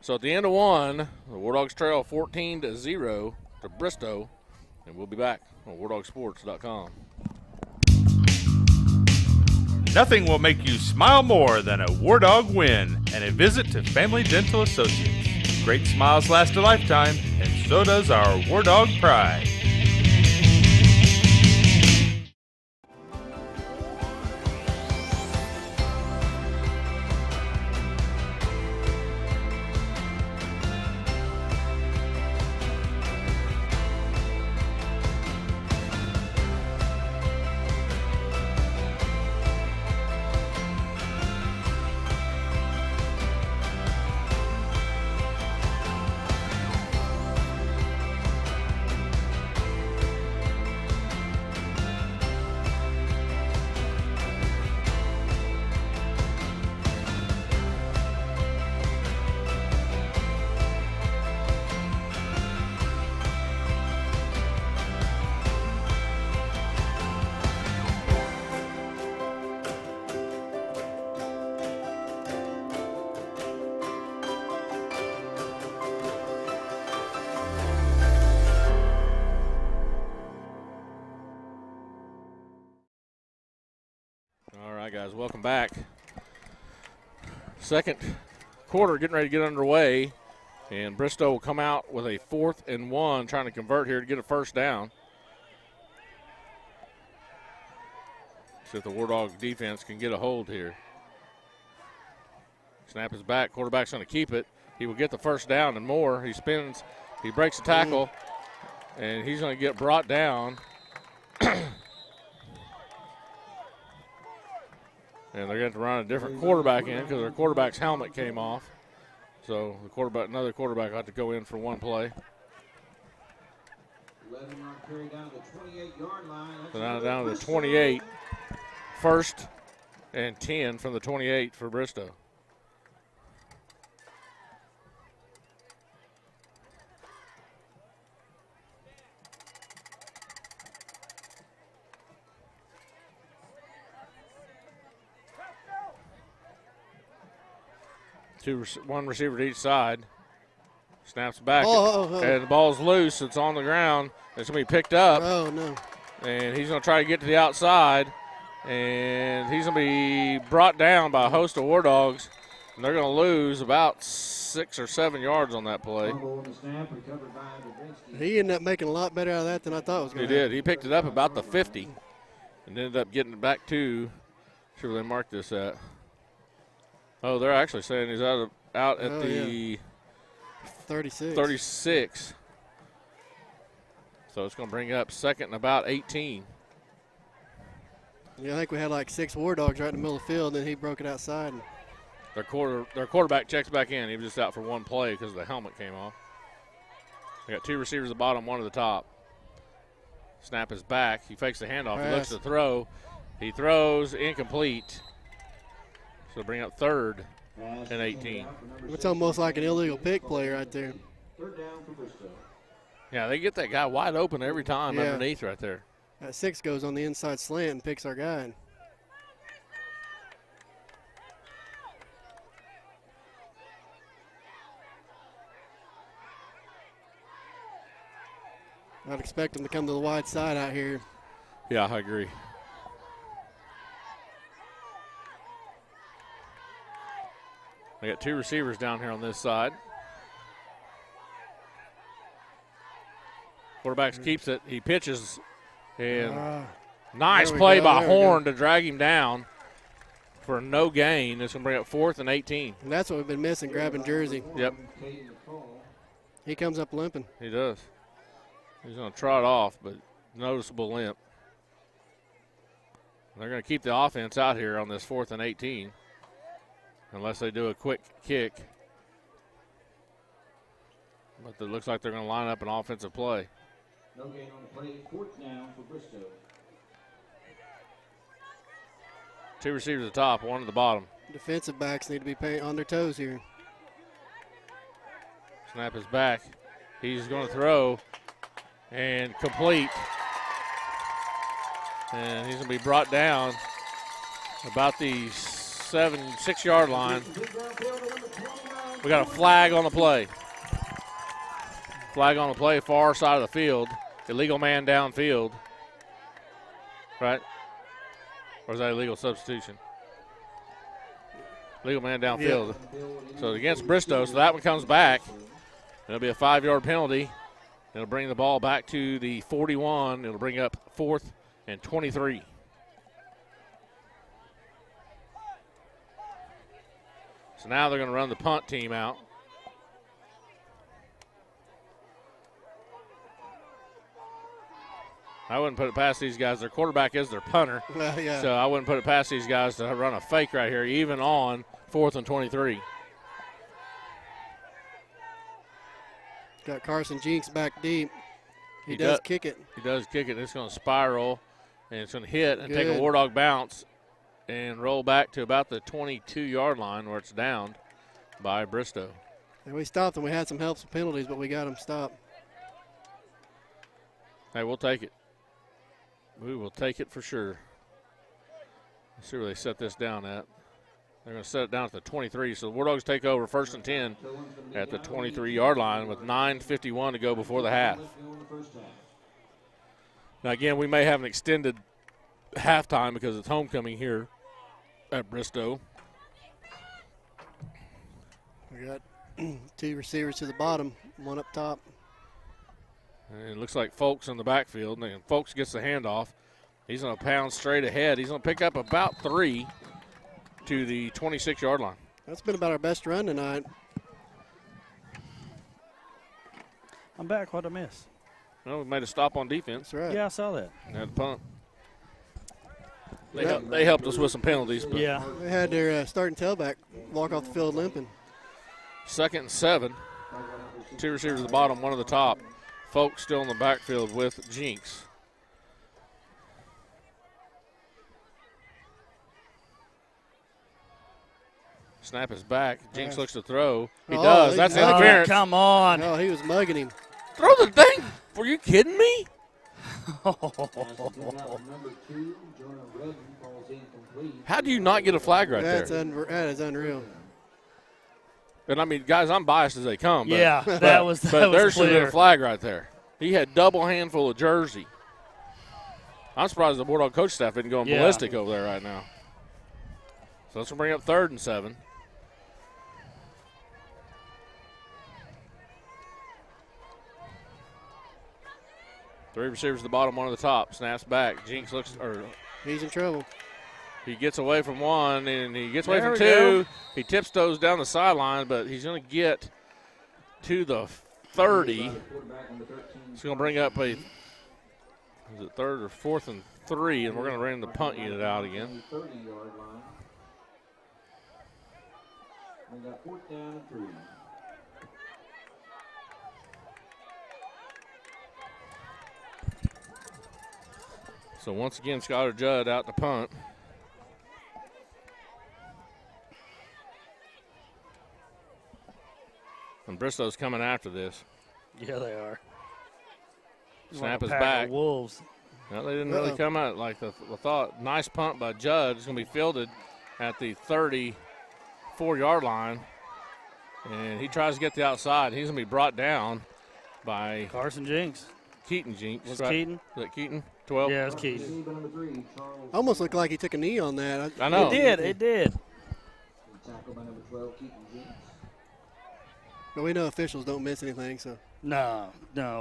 So at the end of 1, the War Dogs trail 14-0 to Bristow, and we'll be back on WarDogSports.com. Nothing will make you smile more than a War Dog win and a visit to Family Dental Associates. Great smiles last a lifetime, and so does our War Dog pride. All right, guys, welcome back. Second quarter getting ready to get underway, and Bristow will come out with a 4th and 1, trying to convert here to get a first down. See if the War Dog defense can get a hold here. Snap is back. Quarterback's going to keep it. He will get the first down and more. He spins. He breaks the tackle, and he's going to get brought down. And they're going to run a different quarterback in because their quarterback's helmet came off. So the quarterback, another quarterback, will have to go in for one play. 11-yard carry down to the 28-yard line. So now down to the 28. 1st and 10 from the 28 for Bristow. One receiver to each side. Snaps back, and the ball's loose. It's on the ground. It's going to be picked up. Oh, no. And he's going to try to get to the outside. And he's going to be brought down by a host of War Dogs. And they're going to lose about 6 or 7 yards on that play. He ended up making a lot better out of that than I thought it was going He to. did. He picked it up about the 50 and ended up getting it back to, sure where they marked this at. Oh, they're actually saying he's out at the 36. 36. So it's going to bring up 2nd and about 18. Yeah, I think we had like 6 War Dogs right in the middle of the field, and then he broke it outside. And Their quarterback checks back in. He was just out for one play because the helmet came off. They got 2 receivers at the bottom, 1 at the top. Snap is back. He fakes the handoff. He looks to throw. He throws incomplete. So bring up 3rd and 18. It's almost like an illegal pick play right there. 3rd down for Bristow. Yeah, they get that guy wide open every time Yeah. underneath right there. That 6 goes on the inside slant and picks our guy. I'd expect him to come to the wide side out here. Yeah, I agree. They got 2 receivers down here on this side. Quarterback keeps it. He pitches, and nice play by Horn to drag him down for no gain. It's going to bring up 4th and 18. And that's what we've been missing, grabbing Jersey. Yep, He comes up limping. he does. He's going to trot off, but noticeable limp. They're going to keep the offense out here on this 4th and 18 unless they do a quick kick. But it looks like they're going to line up an offensive play. No gain on the play. 4th down for Bristow. 2 receivers at the top, 1 at the bottom. Defensive backs need to be on their toes here. Snap is back. He's going to throw and complete. And he's going to be brought down about the 6-yard line. We got a flag on the play. Flag on the play, far side of the field. Illegal man downfield. Right? Or is that illegal substitution? Legal man downfield. Yeah. So against Bristow, so that one comes back. It'll be a 5-yard penalty. It'll bring the ball back to the 41. It'll bring up 4th and 23. So now they're going to run the punt team out. I wouldn't put it past these guys. Their quarterback is their punter. Well, yeah. So I wouldn't put it past these guys to run a fake right here, even on 4th and 23. Got Carson Jinks back deep. He does kick it. He does kick it. It's going to spiral, and it's going to hit and take a Good. War Dog bounce and roll back to about the 22-yard line where it's downed by Bristow. And we stopped them. We had some helpful penalties, but we got them stopped. Hey, we'll take it. We will take it for sure. Let's see where they set this down at. They're going to set it down at the 23. So the War Dogs take over 1st and 10 at the 23-yard line with 9:51 to go before the half. Now, again, we may have an extended halftime because it's homecoming here at Bristow. We got 2 receivers to the bottom, 1 up top. And it looks like Folks in the backfield. And Folks gets the handoff. He's going to pound straight ahead. He's going to pick up about 3 to the 26-yard line. That's been about our best run tonight. I'm back. What'd I miss? Well, we made a stop on defense. That's right. Yeah, I saw that. And had a punt. They helped us with some penalties. But Yeah. They had their starting tailback walk off the field limping. 2nd and 7. 2 receivers at the bottom, 1 at the top. Folks still in the backfield with Jinks. Snap is back. Jinks looks to throw. He does. he- That's oh, interference. Come on. No, he was mugging him. Throw the thing. Were you kidding me? Number 2, Jonah Redden falls incomplete. How do you not get a flag right That there? is unreal. And I mean, guys, I'm biased as they come. But, Yeah, that was but there should have been clear. a flag right there. He had double handful of jersey. I'm surprised the Bulldog coach staff isn't going ballistic over there right now. So let's bring up 3rd and 7. Three receivers at the bottom, 1 at the top. Snaps back. Jinks looks, or He's in trouble. he gets away from 1 and he gets away There from we 2. go. He tiptoes down the sideline, but he's going to get to the 30. It's going to bring up a, is it 3rd or 4th and 3, and we're going to bring the punt unit out again. 30-yard line. We got 4th down and 3. So once again, Skylar Judd out to punt. And Bristow's coming after this. Yeah, they are. Snap Like a is pack of back. Wolves. No, they didn't really come out like the thought. Nice punt by Judd. It's going to be fielded at the 34-yard line. And he tries to get the outside. He's going to be brought down by Carson Jinks. Keaton Jinks. Was right? Keaton? Is that Keaton? 12? Yeah, it's Keaton. Receiver number 3, Charles. Almost looked like he took a knee on that. I know. It did. It did. Tackled by number 12, Keaton Jinks. But we know officials don't miss anything, so. No,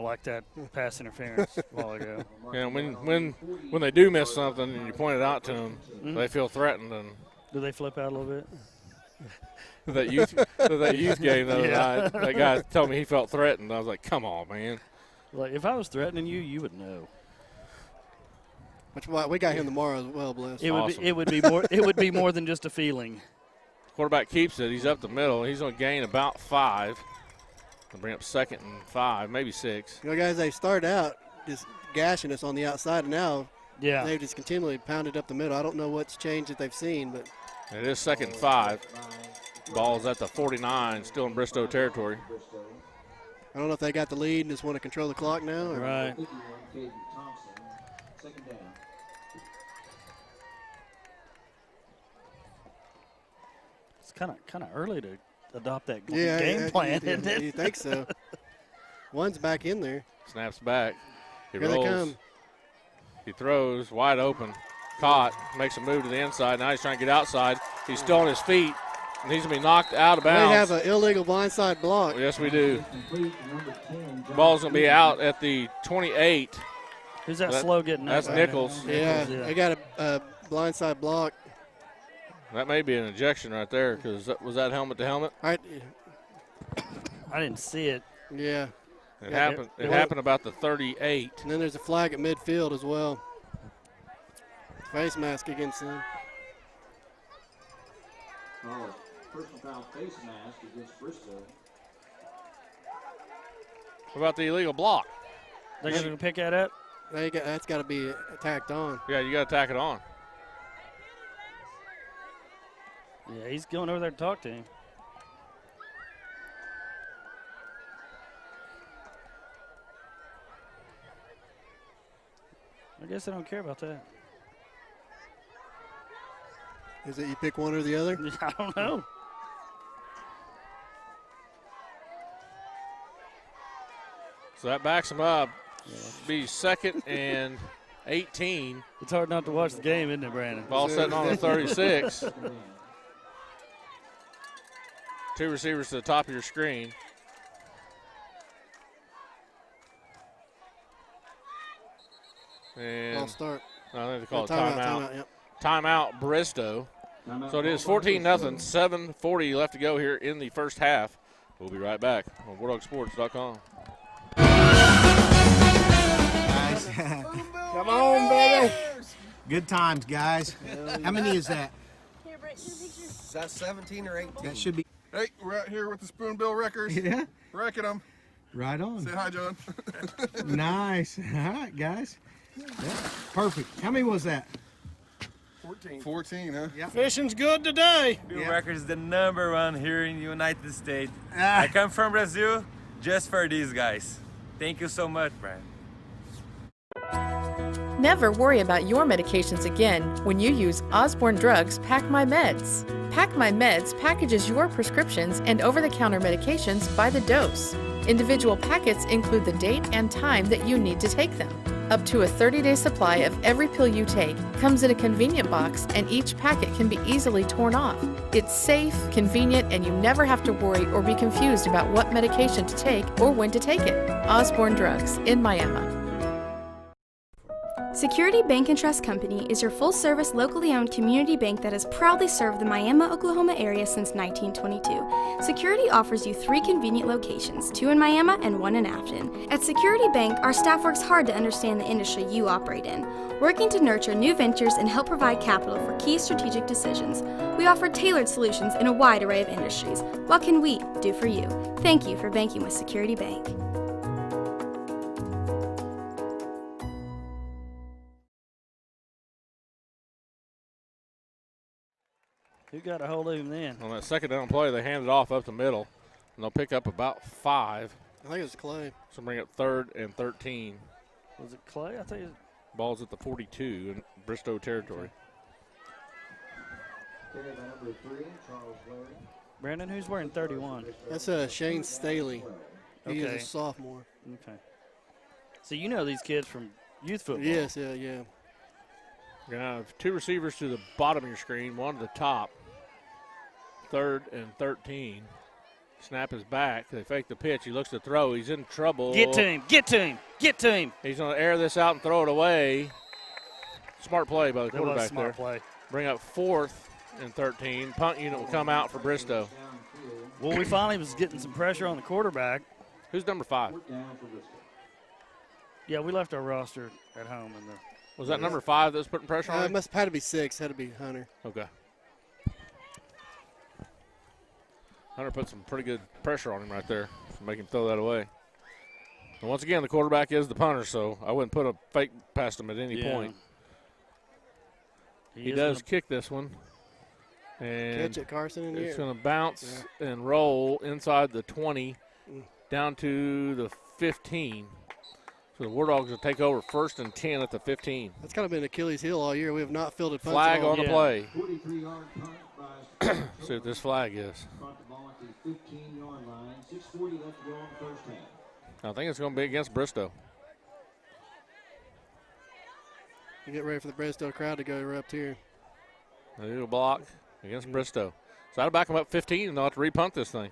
like that pass interference a while ago. Yeah, when they do miss something and you point it out to them, they feel threatened. And Do they flip out a little bit? that youth game the other Yeah. night, that guy told me he felt threatened. I was like, come on, man. Like, if I was threatening you, you would know. Which why we got him tomorrow as well, bless. It Awesome. would be more. It would be more than just a feeling. Quarterback keeps it. He's up the middle. He's going to gain about 5. They'll bring up 2nd and 5, maybe 6. You know, guys, they start out just gashing us on the outside. And now Yeah. they've just continually pounded up the middle. I don't know what's changed that they've seen, but It is 2nd and 5. Ball's at the 49, still in Bristow territory. I don't know if they got the lead and just want to control the clock now. Or Right. Caden Thompson, second down. It's kind of early to adopt that Yeah, game plan, you, isn't it? you think so? One's back in there. Snaps back. He Here they rolls. come. He throws wide open. Caught. Makes a move to the inside. Now he's trying to get outside. He's still on his feet. And he's going to be knocked out of We bounds. have an illegal blindside block. Yes, we do. Complete to number 10. John Ball's going to be out at the 28. Who's that That- slow getting that's up right Nichols. now? Yeah, Nichols, they got a blindside block. That may be an ejection right there because was that helmet to helmet? I didn't see it. yeah. It Yeah, happened. It happened about the 38. And then there's a flag at midfield as well. Face mask against them. Oh, personal foul face mask against Bristow. What about the illegal block? They're going to pick that up? That's got to be tacked on. Yeah, you got to tack it on. Yeah, he's going over there to talk to him. I guess I don't care about that. Is it you pick one or the other? I don't know. So that backs him up. Be 2nd and 18. It's hard not to watch the game, isn't it, Brandon? Ball sitting on the 36. Two receivers to the top of your screen. And False start. I think they call it Timeout, timeout. yep. Timeout, Bristow. So it is 14-0, 7:40 left to go here in the first half. We'll be right back on WarDogSports.com. Guys. Come on, baby. Good times, guys. How many is that? Is that 17 or 18? That should be. Hey, we're out here with the Spoonbill Wreckers, Yeah. wrecking them. Right on. Say hi, John. Nice. All right, guys. Yeah. Perfect. How many was that? 14, huh? Yeah. Fishing's good today. Bill Yeah. Records is the #1 here in the United States. Ah. I come from Brazil just for these guys. Thank you so much, Brian. Never worry about your medications again when you use Osborne Drugs Pack My Meds. Pack My Meds packages your prescriptions and over-the-counter medications by the dose. Individual packets include the date and time that you need to take them. Up to a 30-day supply of every pill you take comes in a convenient box, and each packet can be easily torn off. It's safe, convenient, and you never have to worry or be confused about what medication to take or when to take it. Osborne Drugs in Miami. Security Bank and Trust Company is your full-service, locally owned community bank that has proudly served the Miami, Oklahoma area since 1922. Security offers you 3 convenient locations, 2 in Miami and 1 in Afton. At Security Bank, our staff works hard to understand the industry you operate in, working to nurture new ventures and help provide capital for key strategic decisions. We offer tailored solutions in a wide array of industries. What can we do for you? Thank you for banking with Security Bank. Who got a hold of him then? On that second down play, they hand it off up the middle, and they'll pick up about 5. I think it was Clay. So bring up 3rd and 13. Was it Clay? I think it was. Ball's at the 42 in Bristow territory. Carried by number 3, Charles Larry. Brandon, who's wearing 31? That's Shane Staley. He Okay. is a sophomore. Okay. So you know these kids from youth football. Yes, yeah. You're going to have 2 receivers to the bottom of your screen, 1 to the top. 3rd and 13. Snap is back. They fake the pitch. He looks to throw. He's in trouble. Get to him. Get to him. Get to him. He's going to air this out and throw it away. Smart play by the That was quarterback a smart there. play. Bring up 4th and 13. Punt unit will come out for Bristow. Well, we finally was getting some pressure on the quarterback. Who's number 5? Down for Bristow. Yeah, we left our roster at home in the. Was that number 5 that was putting pressure on It him? must have had to be 6. Had to be Hunter. Okay. Hunter put some pretty good pressure on him right there to make him throw that away. And once again, the quarterback is the punter, so I wouldn't put a fake past him at any Yeah. point. He is does gonna- kick this one. And Catch it, Carson, in the it's air. going to bounce and roll inside the 20 down to the 15. So the War Dogs will take over 1st and 10 at the 15. That's kind of been Achilles' heel all year. We have not fielded punts Flag at all. on the Yeah. play. 43-yard punt by See what this flag is. caught the ball at the 15-yard line. 6:40 left to go in the first half. I think it's going to be against Bristow. We get ready for the Bristow crowd to go erupt here. A little block against Bristow. So that'll back them up 15, and they'll have to repunt this thing.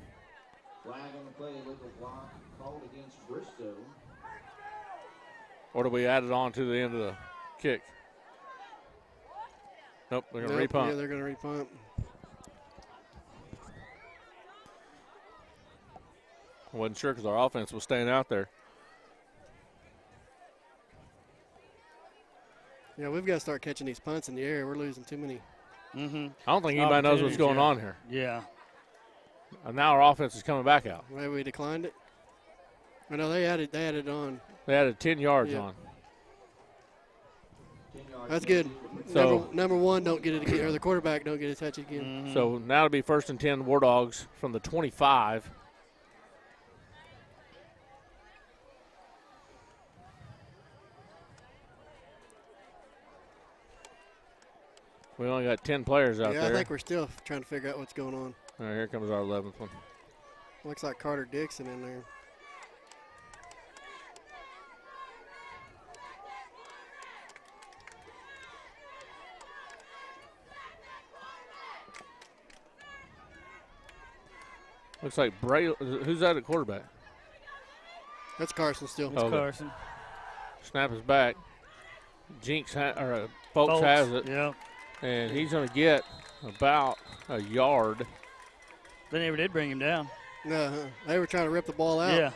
Flag on the play, legal block called against Bristow. Or do we add it on to the end of the kick? Nope, they're going to repunt. Yeah, they're going to repunt. I wasn't sure because our offense was staying out there. Yeah, we've got to start catching these punts in the air. We're losing too many. Mm-hmm. I don't think anybody knows what's going on here. Yeah. And now our offense is coming back out. Maybe we declined it. I know they added on. They added 10 yards Yeah. on. 10 yards. That's good. So- number one, don't get it again, or the quarterback don't get a touch again. Mm-hmm. So now it'll be 1st and 10 War Dogs from the 25. We only got 10 players out Yeah, there. I think we're still trying to figure out what's going on. All right, here comes our 11th one. Looks like Carter Dixon in there. Looks like Bray. Who's that at quarterback? That's Carson still. It's Okay. Carson. Snap is back. Jinx Folks has it, Yeah. and he's going to get about a yard. They never did bring him down. No, they were trying to rip the ball out. Yeah.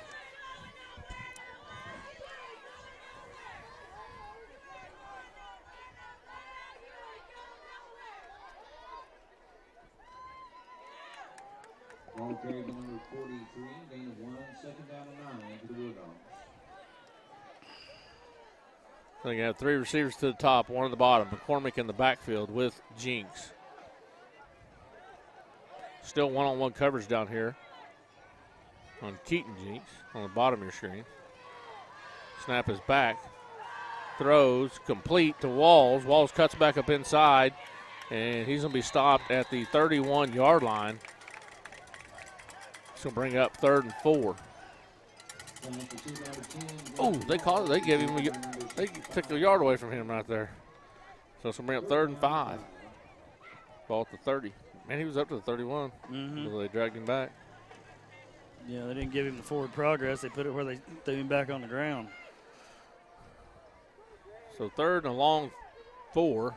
Ball carried by number 43, gain of 1, second down and 9 to the War Dogs. So you have 3 receivers to the top, 1 at the bottom. McCormick in the backfield with Jinx. Still one-on-one coverage down here on Keaton Jinx on the bottom of your screen. Snap is back. Throws complete to Walls. Walls cuts back up inside, and he's going to be stopped at the 31-yard line. It's going to bring up 3rd and 4. Oh, they caught it. They gave him. They took a yard away from him right there. So it's going to bring up 3rd and 5. Ball at the 30. Man, he was up to the 31. Mm-hmm. So they dragged him back. Yeah, they didn't give him the forward progress. They put it where they threw him back on the ground. So 3rd and a long 4.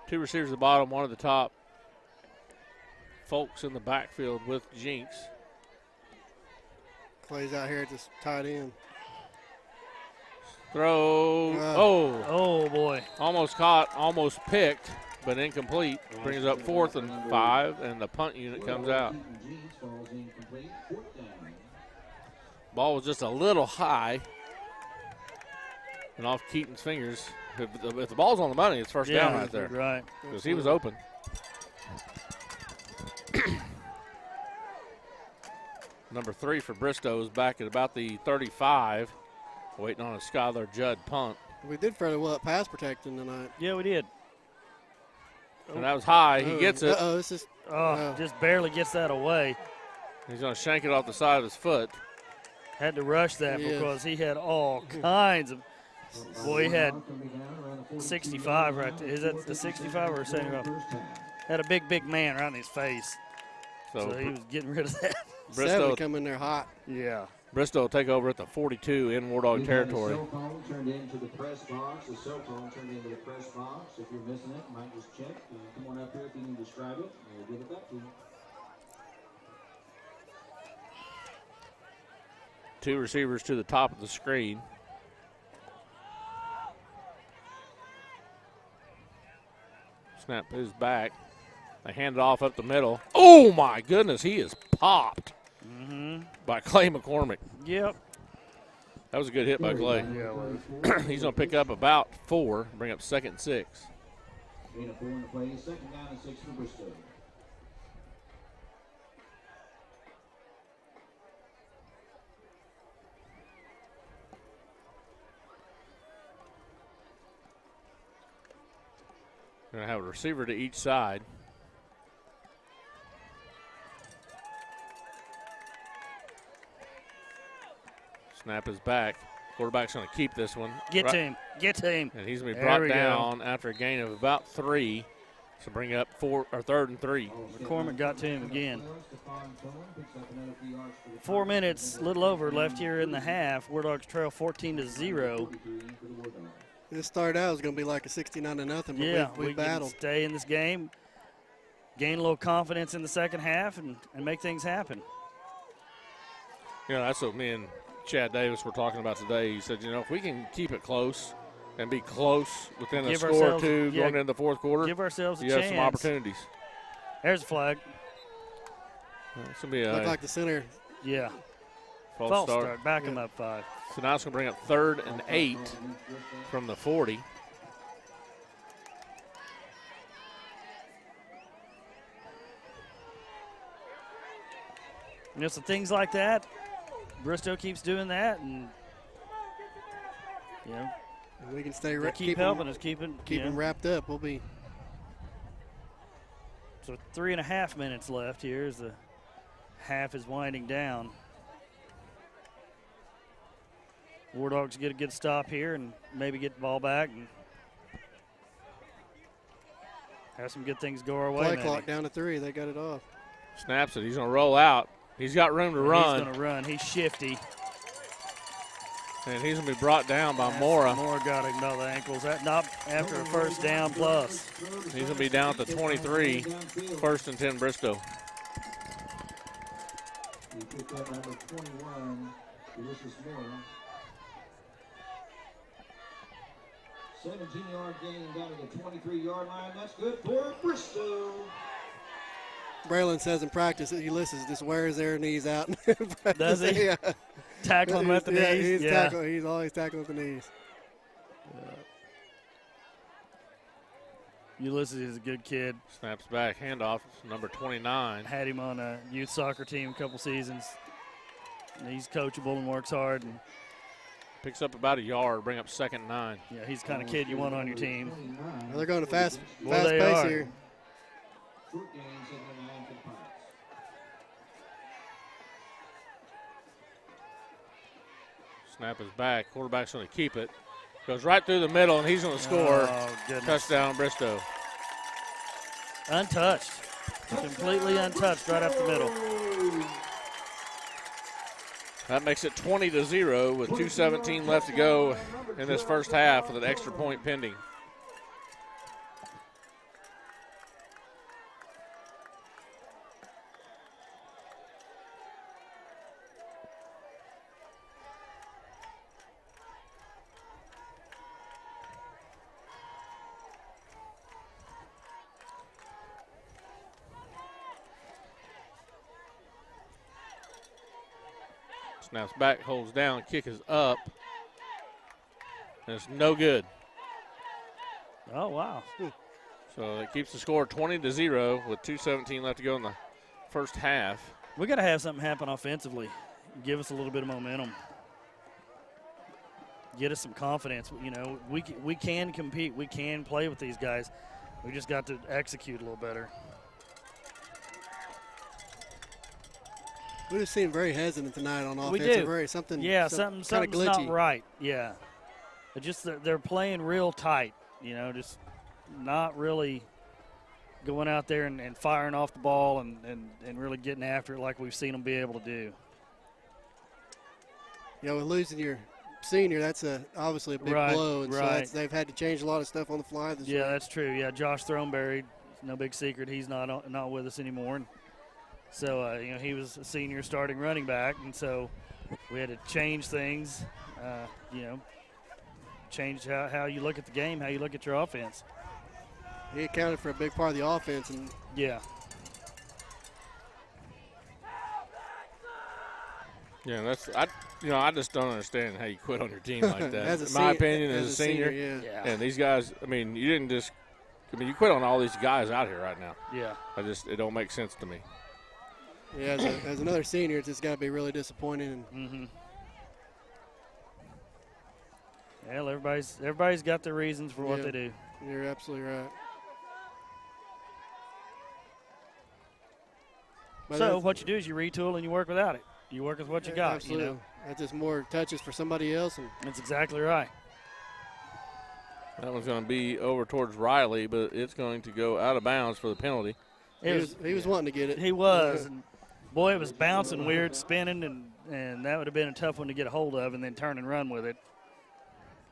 2 receivers at the bottom, 1 at the top. Folks in the backfield with Jinx. Clay's out here at this tight end. Throw. Oh. Oh, boy. Almost caught, almost picked, but incomplete. Brings up 4th and 5, and the punt unit comes out. Ball was just a little high and off Keaton's fingers. If the ball's on the money, it's first down right there. Right. Because he was open. Number 3 for Bristow is back at about the 35, waiting on a Skylar Judd punt. We did fairly well at pass protecting tonight. Yeah, we did. And that was high. He gets it. Uh-oh, this is Just barely gets that away. He's going to shank it off the side of his foot. Had to rush that Yeah. because he had all kinds of. Boy, he had 65 right there. Is that the 65 or 75? Had a big man right in his face. So he was getting rid of that. Bristow 7 come in there hot. Yeah. Bristow will take over at the 42 in War Dog territory. The cell phone turned into the press box. The cell phone turned into the press box. If you're missing it, you might just check. Come on up here if you can describe it. We'll give it back to you. 2 receivers to the top of the screen. Snap is back. They hand it off up the middle. Oh, my goodness. He is popped by Clay McCormick. Yep. That was a good hit by Clay. Yeah, it was. He's going to pick up about 4, bring up 2nd and 6. 8 of 4 in the play. 2nd down and 6 for Bristow. Going to have a receiver to each side. Snap is back. Quarterback's going to keep this one. Get to him. Get to him. And he's going to be There brought we go. down after a gain of about 3. So bring up 3rd and 3. McCormick got to him again. 4 minutes, little over, left here in the half. War Dogs trail 14-0. This started out was going to be like a 69-0, but Yeah, we can battled. stay in this game, gain a little confidence in the second half, and make things happen. You know, that's what me and Chad Davis were talking about today. He said, you know, if we can keep it close and be close within a Give score or ourselves- 2 yeah, going into the 4th quarter, Give ourselves a you chance. have some opportunities. There's a flag. It's going to be Looked a like the center. Yeah. false start. Back him up 5. So now it's going to bring up 3rd and 8 from the 40. You know, some things like that. Bristow keeps doing that, and you know, And we can stay they keep helping us, keep them wrapped up. We'll be. So 3.5 minutes left here as the half is winding down. War Dogs get a good stop here and maybe get the ball back and have some good things go our way. Play maybe. clock down to 3. They got it off. Snaps it. He's going to roll out. He's got room to run. He's going to run. He's shifty. And he's going to be brought down by Mora. Mora got him by the ankles. That not after a first down plus. He's going to be down to 23. 1st and 10 Bristow. He picked up number 21, Ulysses Moore. 17-yard gain down to the 23-yard line. That's good for Bristow. Braylon says in practice that Ulysses just wears their knees out. Does he? Yeah. Tackling him at the knees? He's always tackling at the knees. Ulysses is a good kid. Snaps back. Handoff. Number 29. Had him on a youth soccer team a couple seasons. And he's coachable and works hard. And Picks up about a yard. Bring up 2nd and 9. yeah, he's the kind of kid you want on your team. Well, they're going to fast Well, they pace are. here. Short gain, 7 and 9 for the Pirates. Snap is back. Quarterback's going to keep it. Goes right through the middle, and he's going to score. Oh, goodness. Touchdown, Bristow. Untouched. Completely untouched right up the middle. That makes it 20-0 with 2:17 left to go in this first half with an extra point pending. Snaps back, holds down, kick is up. And it's no good. Oh, wow. So it keeps the score 20-0 with 2:17 left to go in the first half. We got to have something happen offensively. Give us a little bit of momentum. Get us some confidence. You know, we can compete. We can play with these guys. We just got to execute a little better. We just seem very hesitant tonight on offense. We do. Something's something's glitchy. not right. Yeah. It just they're playing real tight, you know, just not really going out there and firing off the ball and really getting after it like we've seen them be able to do. You know, with losing your senior, that's obviously a big blow. And right. so they've had to change a lot of stuff on the fly this week. Yeah, that's true. Yeah, Josh Throneberry, no big secret, he's not with us anymore. And so, you know, he was a senior starting running back, and so we had to change things, you know, change how you look at the game, how you look at your offense. He accounted for a big part of the offense. And yeah. Yeah, I just don't understand how you quit on your team like that. As a In my opinion, as as a senior, yeah. and these guys, I mean, you didn't just, you quit on all these guys out here right now. Yeah. It don't make sense to me. Yeah, as another senior, it's just got to be really disappointing. And Well, everybody's got their reasons for what Yeah. they do. You're absolutely right. But So that's- what you do is you retool and you work without it. You work with what you got. Absolutely. You know, That's just more touches for somebody else. And that's exactly right. That one's going to be over towards Riley, but it's going to go out of bounds for the penalty. he was wanting to get it. He was. And boy, it was bouncing weird, spinning, and that would have been a tough one to get a hold of and then turn and run with it.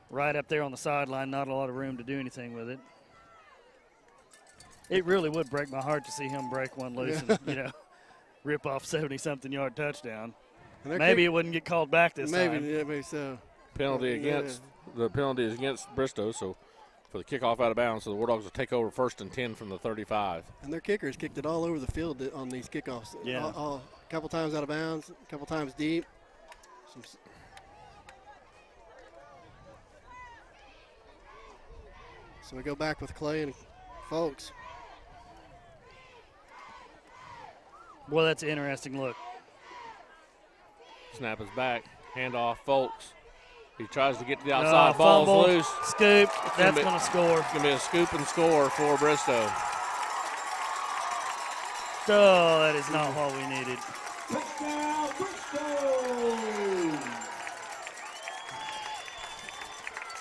Right up there on the sideline, not a lot of room to do anything with it. It really would break my heart to see him break one loose and, rip off 70-something yard touchdown. Maybe it wouldn't get called back this time. Yeah, maybe so. Penalty against the penalty is against Bristow, so for the kickoff out of bounds, so the War Dogs will take over 1st and 10 from the 35. And their kickers kicked it all over the field on these kickoffs. Yeah. A couple times out of bounds, a couple times deep. So we go back with Clay and Folks. Boy, that's an interesting look. Snap is back. Handoff, Folks. He tries to get to the outside. Fumble, Ball's loose. Scoop. That's be- going to score. It's going to be a scoop and score for Bristow. Oh, that is not what we needed. Touchdown, Bristow!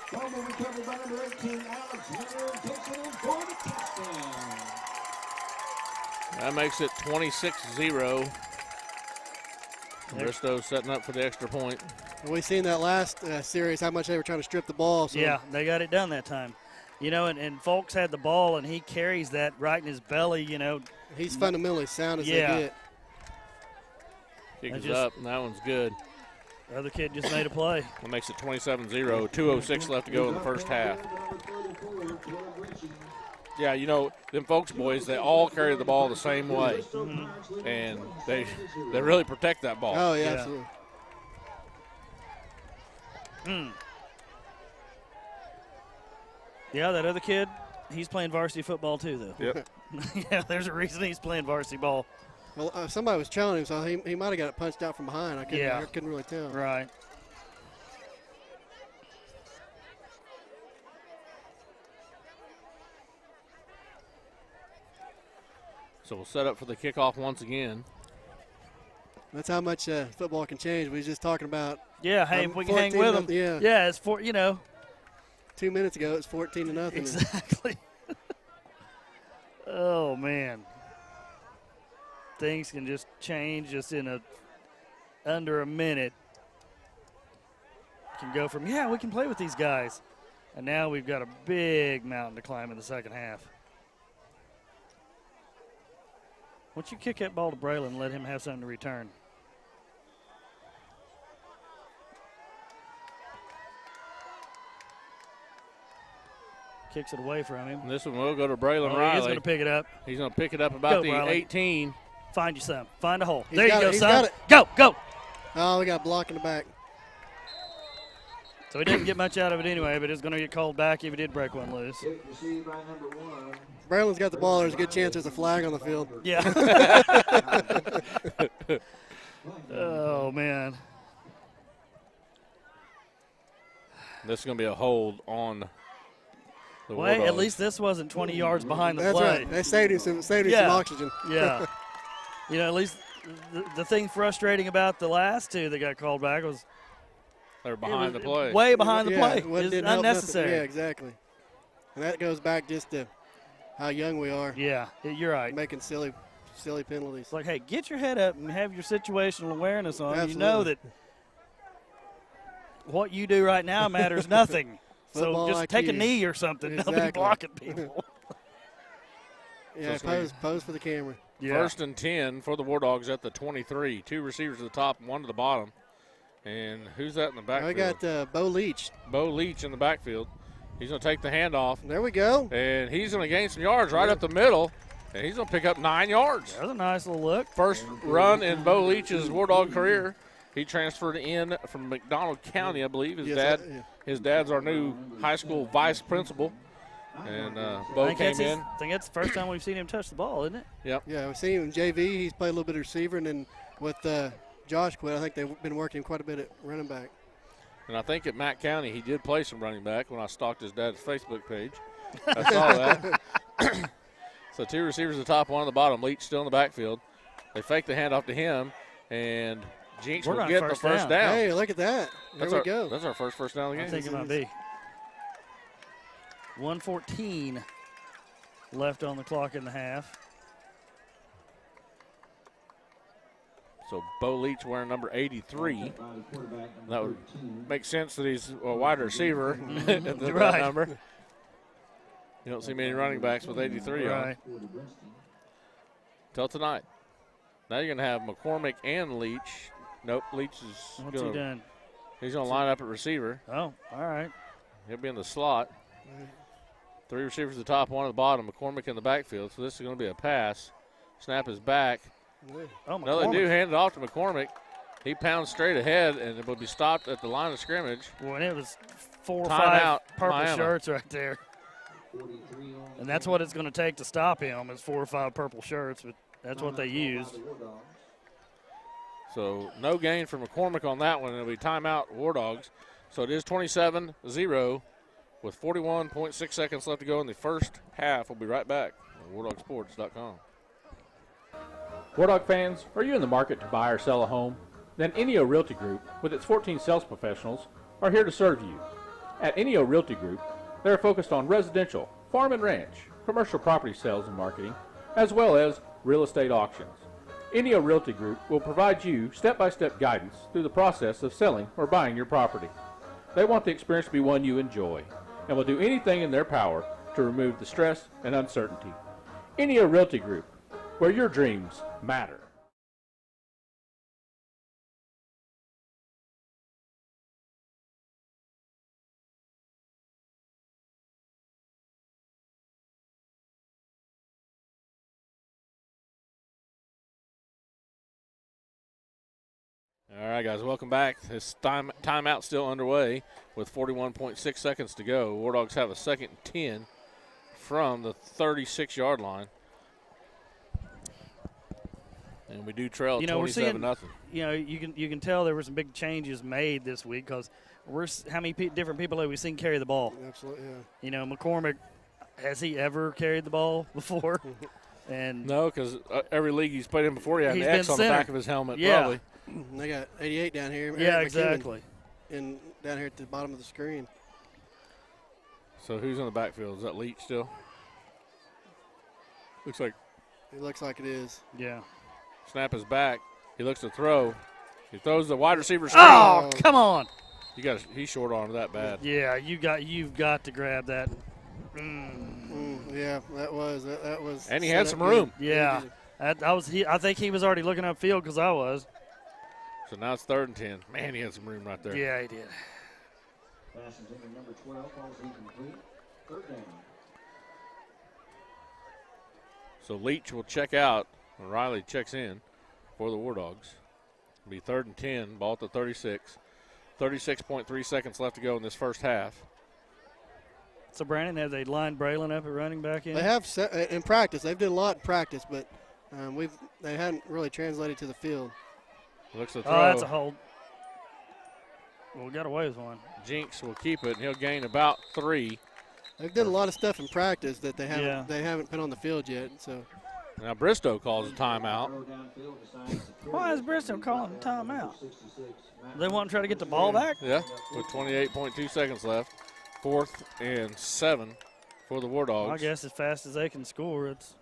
Fumble recovered by number 18, Alex Leonard, takes it in for the touchdown. That makes it 26-0. Bristow setting up for the extra point. We seen that last series how much they were trying to strip the ball. So Yeah, they got it done that time. And Folks had the ball, and he carries that right in his belly, he's fundamentally sound as they get. Kicks up, and that one's good. The other kid just made a play. That makes it 27-0. 2:06 left to go in the first half. Yeah, them Folks boys, they all carry the ball the same way. And they really protect that ball. Oh, yeah, absolutely. Yeah, that other kid, he's playing varsity football too, though. Yep. Yeah, there's a reason he's playing varsity ball. Well, somebody was challenging him, so he might have got it punched out from behind. I couldn't really tell. Right. So we'll set up for the kickoff once again. That's how much football can change. We was just talking about. Yeah, hey, if we can hang with them. Yeah, it's 2 minutes ago, it's 14-0. Exactly. Oh, man. Things can just change just in under a minute. Can go from, we can play with these guys. And now we've got a big mountain to climb in the second half. Once you kick that ball to Braylon, let him have something to return. Kicks it away from him. And this one will go to Braylon Riley. He's going to pick it up. He's going to pick it up about the Riley. 18. Find you some. Find a hole. He's there you got go, it. He's son. got it. Go. Oh, we got a block in the back. So he didn't get much out of it anyway, but it's going to get called back if he did break one loose. Received by number 1. Braylon's got the ball. There's a good chance there's a flag on the field. Yeah. Oh, man. This is going to be a hold on the War Well, at Dogs. least this wasn't 20 yards behind the That's play. right. They saved him some oxygen. Yeah. At least the thing frustrating about the last two that got called back was they're behind the play. Way behind the play. It It's didn't help nothing. unnecessary. Yeah, exactly. And that goes back just to how young we are. Yeah, you're right. Making silly penalties. It's like, hey, get your head up and have your situational awareness on. Absolutely. You know that what you do right now matters nothing. So Football just IQ. take a knee or something. Don't be Exactly. blocking people. Yeah, pose for the camera. Yeah. 1st and 10 for the War Dogs at the 23. 2 receivers at the top and 1 to the bottom. And who's that in the backfield? I got Bo Leach. Bo Leach in the backfield. He's going to take the handoff. There we go. And he's going to gain some yards right up the middle. And he's going to pick up 9 yards. That was a nice little look. First run in Bo Leach's War Dog career. He transferred in from McDonald County, I believe. His dad's our new high school vice principal. And Bo came in. I think that's the first time we've seen him touch the ball, isn't it? Yep. Yeah, we've seen him in JV. He's played a little bit of receiver, and then with Josh quit, I think they've been working quite a bit at running back. And I think at Mack County he did play some running back when I stalked his dad's Facebook page. I saw that. So 2 receivers at the top, 1 on the bottom. Leach still in the backfield. They fake the handoff to him, and Jinx will get the first down. Hey, look at that. There we go. That's our first down of the game. I think it might be. 1:14 left on the clock in the half. So Bo Leach wearing number 83. That would make sense that he's a wide receiver at that number. You don't see many running backs with 83 on. Till tonight. Now you're going to have McCormick and Leach. Nope, Leach is What's he done? He's going to line up at receiver. Oh, all right. He'll be in the slot. 3 receivers at the top, 1 at the bottom. McCormick in the backfield. So this is going to be a pass. Snap is back. Oh, no, they do hand it off to McCormick. He pounds straight ahead, and it will be stopped at the line of scrimmage. Well, and it was 4 or Timeout, 5 purple Miami. shirts right there. And that's what it's going to take to stop him is 4 or 5 purple shirts, but that's what they used. So no gain for McCormick on that one. It'll be timeout, War Dogs. So it is 27-0 with 41.6 seconds left to go in the first half. We'll be right back on WarDogSports.com. War Dog fans, are you in the market to buy or sell a home? Then Enio Realty Group, with its 14 sales professionals, are here to serve you. At Enio Realty Group, they are focused on residential, farm and ranch, commercial property sales and marketing, as well as real estate auctions. Enio Realty Group will provide you step-by-step guidance through the process of selling or buying your property. They want the experience to be one you enjoy and will do anything in their power to remove the stress and uncertainty. Enio Realty Group, where your dreams matter. All right, guys, welcome back. This timeout still underway with 41.6 seconds to go. War Dogs have a 2nd and 10 from the 36-yard line. And we do trail 27-0. You know, you can tell there were some big changes made this week because how many different people have we seen carry the ball? Absolutely, yeah. You know, McCormick, has he ever carried the ball before? And no, because every league he's played in before, he had an he's X been on the back of his helmet, yeah. probably. They got 88 down here. Yeah, exactly. And down here at the bottom of the screen. So who's in the backfield? Is that Leach still? Looks like. It looks like it is. Yeah. Snap is back. He looks to throw. He throws the wide receiver screen. Oh, come on! He's short armed that bad. Yeah, you've got to grab that. Yeah, that was. And he had some room. Yeah, I think he was already looking upfield because I was. So now it's 3rd and 10. Man, he had some room right there. Yeah, he did. Passes into number 12, falls incomplete. 3rd down. So Leach will check out, and Riley checks in for the War Dogs. It'll be 3rd and 10, ball at the 36. 36.3 seconds left to go in this first half. So, Brandon, have they lined Braylon up at running back in? They have in practice. They've done a lot in practice, but they hadn't really translated to the field. Looks to throw. Oh, that's a hold. Well, we got away with one. Jinx will keep it, and he'll gain about 3. They've done a lot of stuff in practice that they haven't put on the field yet. So now Bristow calls a timeout. Why is Bristow calling a timeout? They want to try to get the ball back? Yeah, with 28.2 seconds left. 4th and 7 for the War Dogs. I guess as fast as they can score, it's.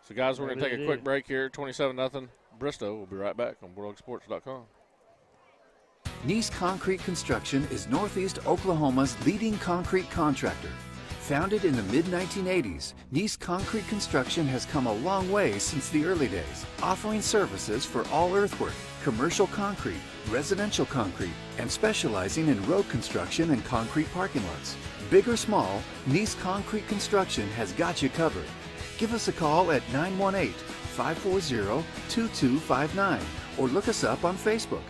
So, guys, we're going to take a quick break here. 27-0. Bristow. We'll be right back on WarDogSports.com. Nice Concrete Construction is Northeast Oklahoma's leading concrete contractor. Founded in the mid-1980s, Nice Concrete Construction has come a long way since the early days, offering services for all earthwork, commercial concrete, residential concrete, and specializing in road construction and concrete parking lots. Big or small, Nice Concrete Construction has got you covered. Give us a call at 918-540-2259 or look us up on Facebook.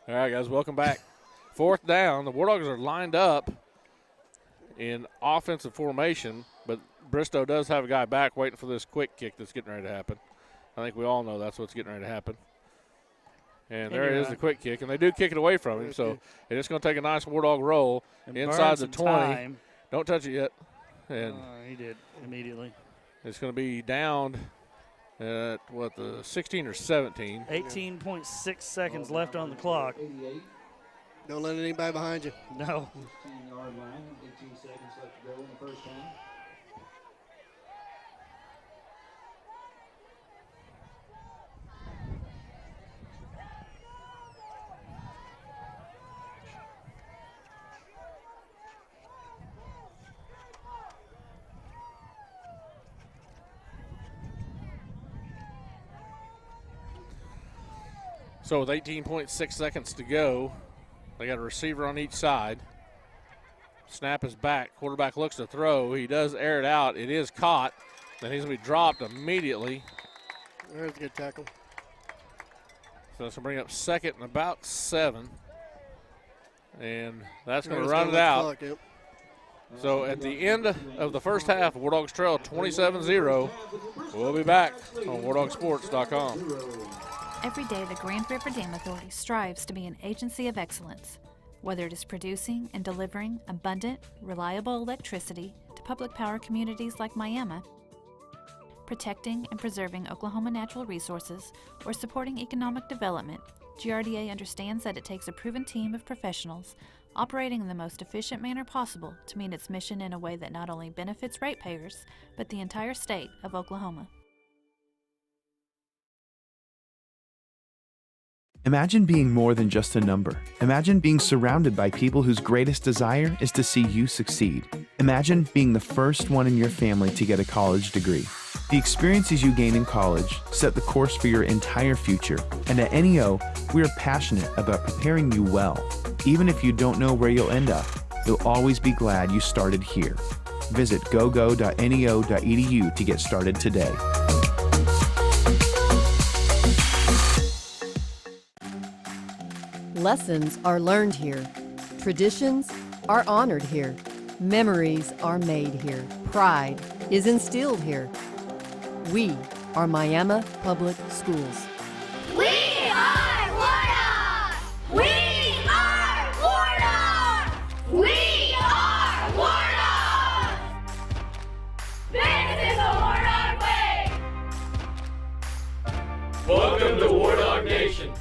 All right, guys, welcome back. 4th down. The War Dogs are lined up in offensive formation, but Bristow does have a guy back waiting for this quick kick that's getting ready to happen. I think we all know that's what's getting ready to happen. And there it is, the quick kick, and they do kick it away from him, so it's just going to take a nice War Dog roll and inside the 20. Time. Don't touch it yet. And he did immediately. It's going to be down at, the 16 or 17. 18.6 seconds left on the clock. Don't let anybody behind you. No. 15-yard line, 18 seconds left to go in the first half. So with 18.6 seconds to go, they got a receiver on each side. Snap is back. Quarterback looks to throw. He does air it out. It is caught. Then he's going to be dropped immediately. There's a good tackle. So it's going to bring up 2nd and about 7. And that's going to run it out. Clock, yep. So at the end of the first half, War Dogs trail 27-0. We'll be back on WarDogSports.com. Every day, the Grand River Dam Authority strives to be an agency of excellence, whether it is producing and delivering abundant, reliable electricity to public power communities like Miami, protecting and preserving Oklahoma natural resources, or supporting economic development. GRDA understands that it takes a proven team of professionals operating in the most efficient manner possible to meet its mission in a way that not only benefits ratepayers, but the entire state of Oklahoma. Imagine being more than just a number. Imagine being surrounded by people whose greatest desire is to see you succeed. Imagine being the first one in your family to get a college degree. The experiences you gain in college set the course for your entire future, and at NEO, we are passionate about preparing you well. Even if you don't know where you'll end up, you'll always be glad you started here. Visit gogo.neo.edu to get started today. Lessons are learned here. Traditions are honored here. Memories are made here. Pride is instilled here. We are Miami Public Schools. We are War Dogs! We are War Dogs! We are War Dogs! This is the War Dog way! Welcome to War Dog Nation.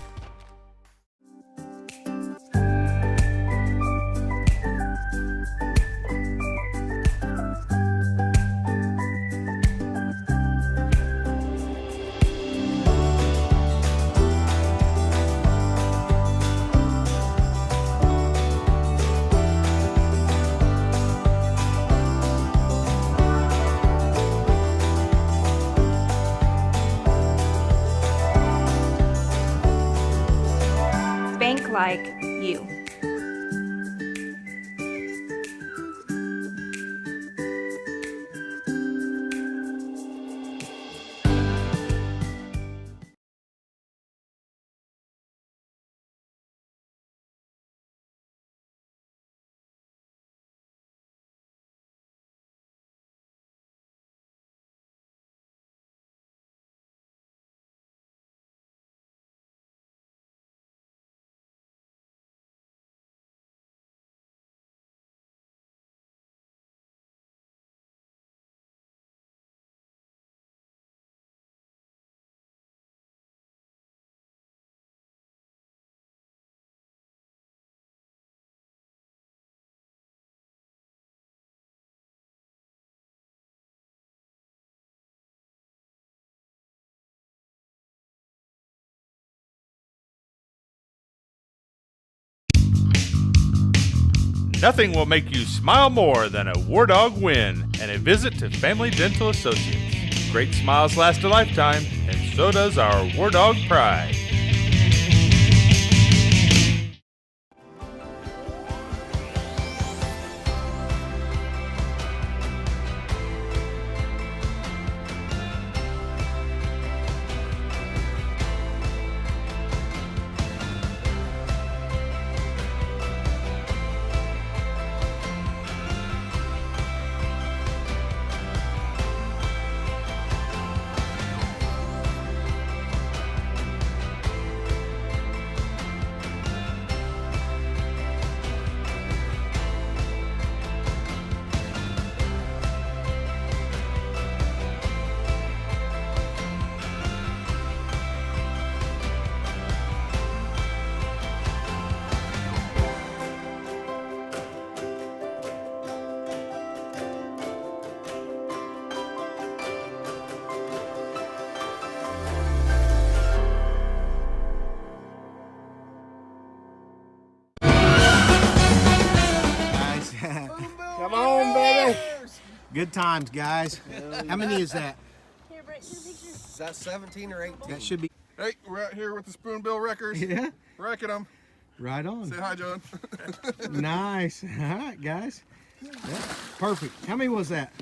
Like you. Nothing will make you smile more than a War Dog win and a visit to Family Dental Associates. Great smiles last a lifetime, and so does our War Dog pride. Good times, guys. How many is that? Is that 17 or 18? That should be. Hey, we're out here with the Spoonbill Wreckers. Yeah. Wrecking them. Right on. Say hi, John. Nice. All right, guys. Yeah. Perfect. How many was that?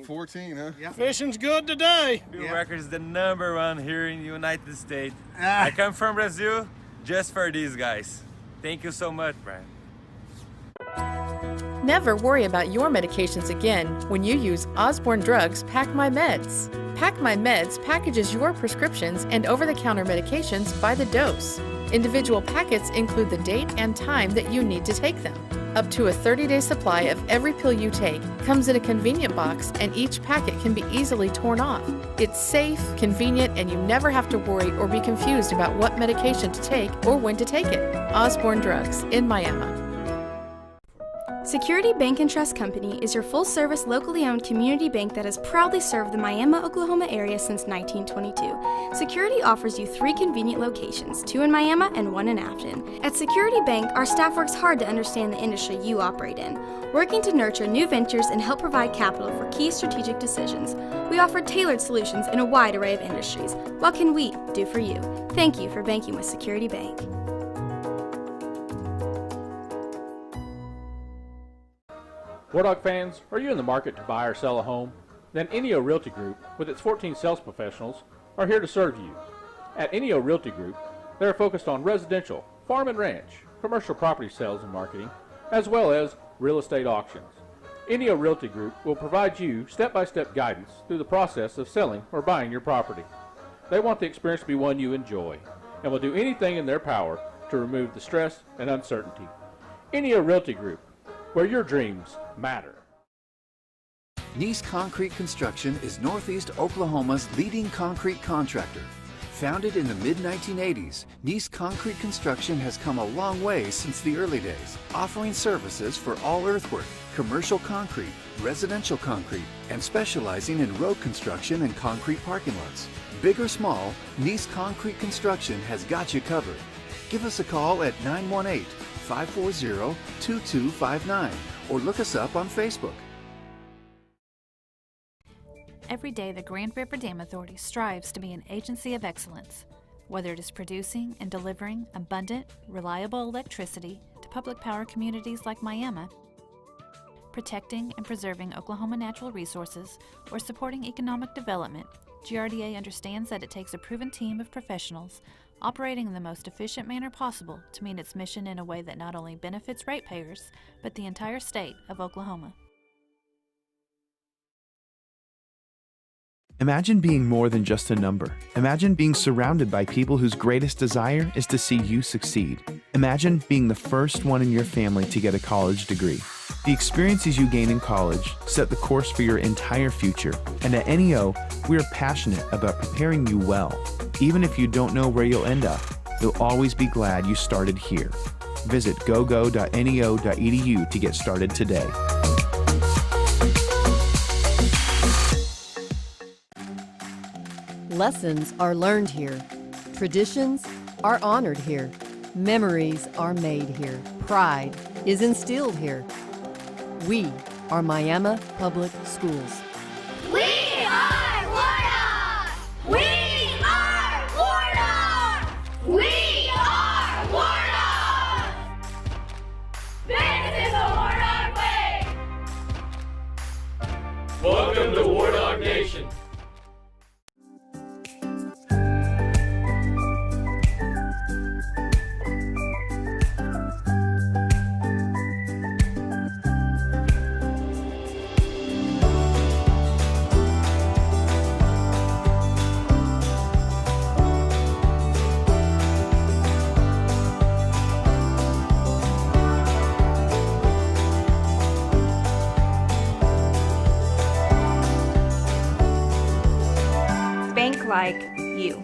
14, huh? Yeah. Fishing's good today. Bill Records is the #1 here in the United States. I come from Brazil just for these guys. Thank you so much, Brian. Never worry about your medications again when you use Osborne Drugs Pack My Meds. Pack My Meds packages your prescriptions and over-the-counter medications by the dose. Individual packets include the date and time that you need to take them. Up to a 30-day supply of every pill you take comes in a convenient box, and each packet can be easily torn off. It's safe, convenient, and you never have to worry or be confused about what medication to take or when to take it. Osborne Drugs in Miami. Security Bank and Trust Company is your full-service, locally owned community bank that has proudly served the Miami, Oklahoma area since 1922. Security offers you 3 convenient locations, 2 in Miami and 1 in Afton. At Security Bank, our staff works hard to understand the industry you operate in, working to nurture new ventures and help provide capital for key strategic decisions. We offer tailored solutions in a wide array of industries. What can we do for you? Thank you for banking with Security Bank. War Dog fans, are you in the market to buy or sell a home? Then Enio Realty Group, with its 14 sales professionals, are here to serve you. At Enio Realty Group, they are focused on residential, farm and ranch, commercial property sales and marketing, as well as real estate auctions. Enio Realty Group will provide you step-by-step guidance through the process of selling or buying your property. They want the experience to be one you enjoy, and will do anything in their power to remove the stress and uncertainty. Enio Realty Group, where your dreams matter. Nice Concrete Construction is Northeast Oklahoma's leading concrete contractor. Founded in the mid-1980s, Nice Concrete Construction has come a long way since the early days, offering services for all earthwork, commercial concrete, residential concrete, and specializing in road construction and concrete parking lots. Big or small, Nice Concrete Construction has got you covered. Give us a call at 918-540-2259 or look us up on Facebook. Every day, the Grand River Dam Authority strives to be an agency of excellence, whether it is producing and delivering abundant, reliable electricity to public power communities like Miami, protecting and preserving Oklahoma natural resources, or supporting economic development. GRDA understands that it takes a proven team of professionals operating in the most efficient manner possible to meet its mission in a way that not only benefits ratepayers, but the entire state of Oklahoma. Imagine being more than just a number. Imagine being surrounded by people whose greatest desire is to see you succeed. Imagine being the first one in your family to get a college degree. The experiences you gain in college set the course for your entire future, and at NEO, we are passionate about preparing you well. Even if you don't know where you'll end up, you'll always be glad you started here. Visit gogo.neo.edu to get started today. Lessons are learned here. Traditions are honored here. Memories are made here. Pride is instilled here. We are Miami Public Schools. We are Wardogs! We are Wardogs! We are Wardogs! This is the Wardog way! Welcome to War Dog Nation. Bank like you.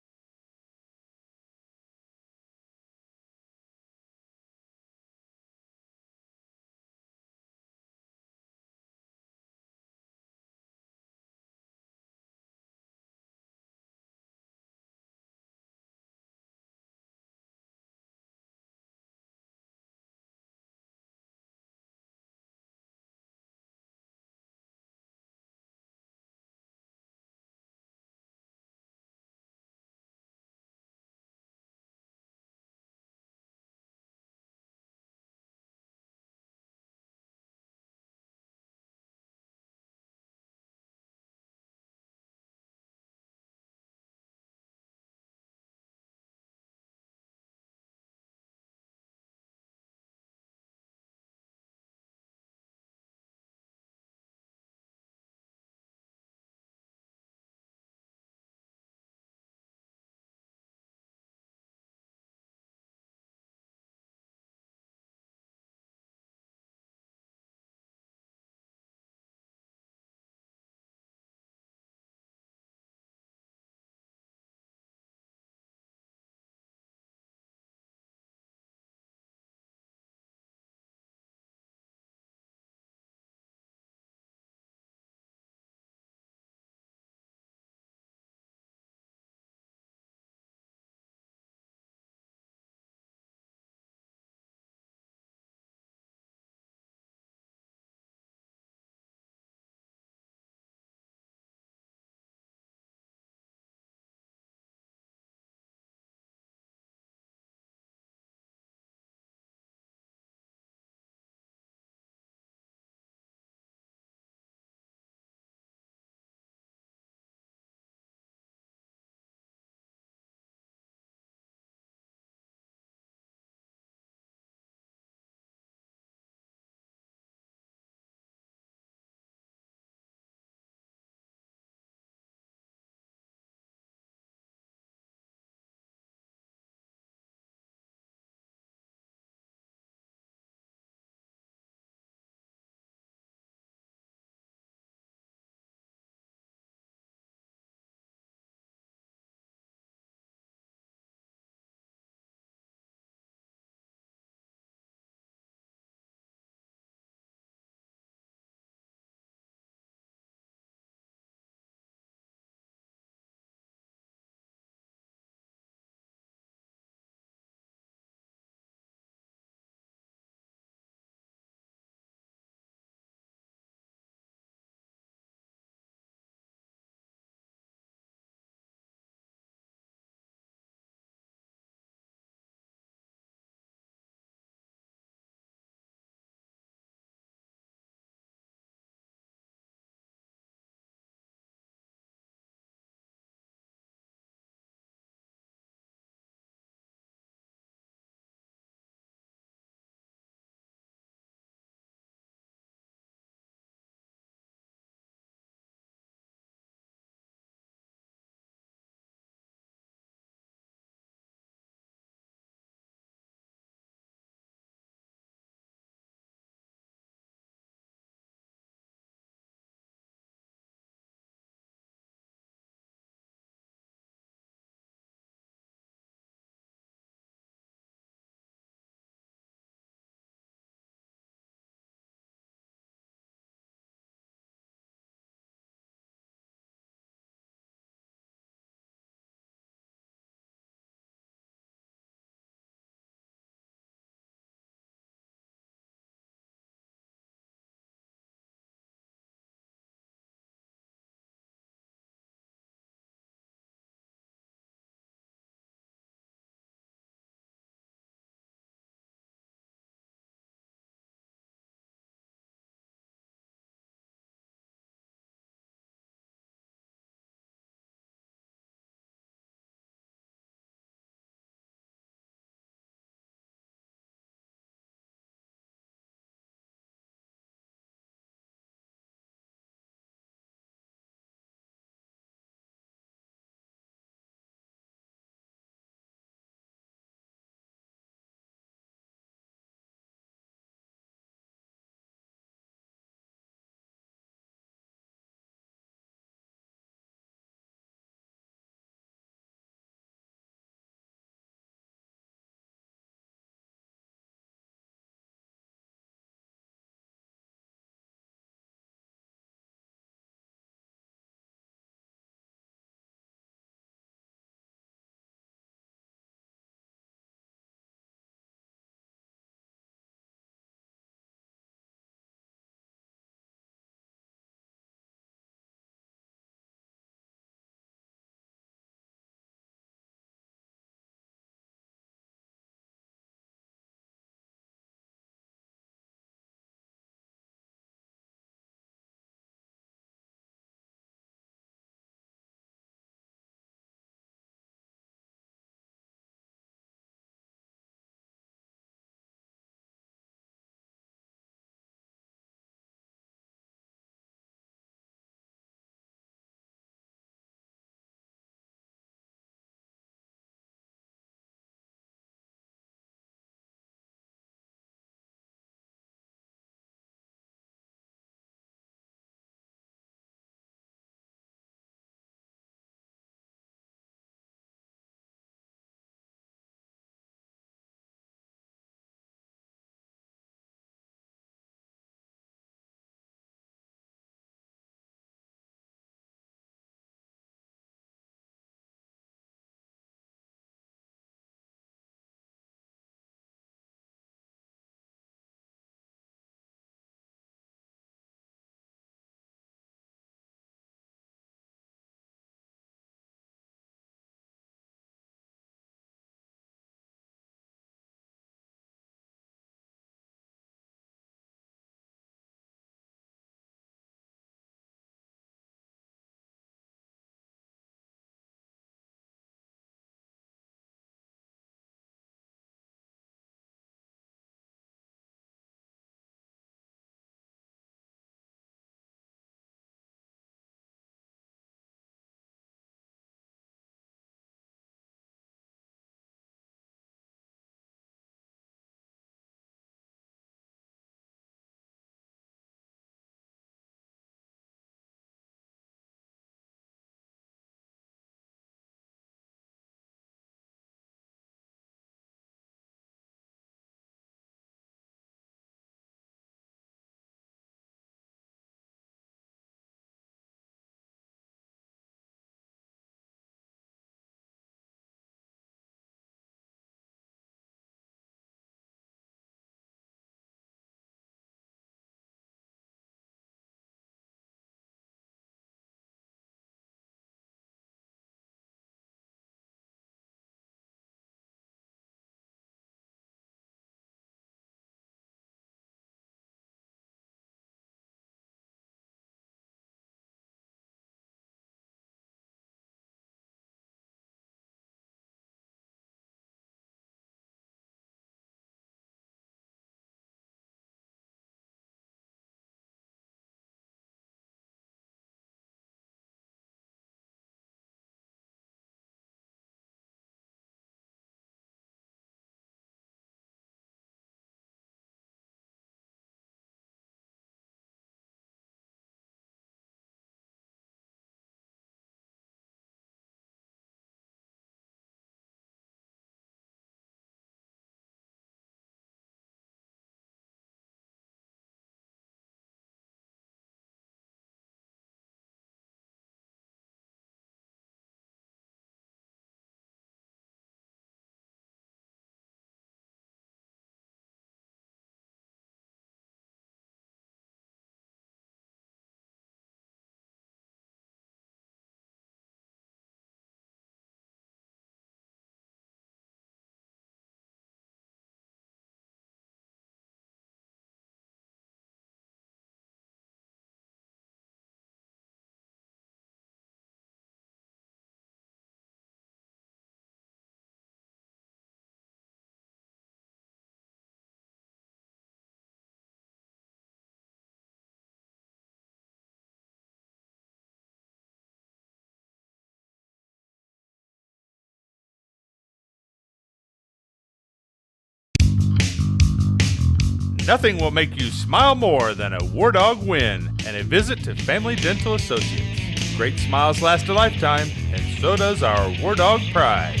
Nothing will make you smile more than a War Dog win and a visit to Family Dental Associates. Great smiles last a lifetime, and so does our War Dog pride.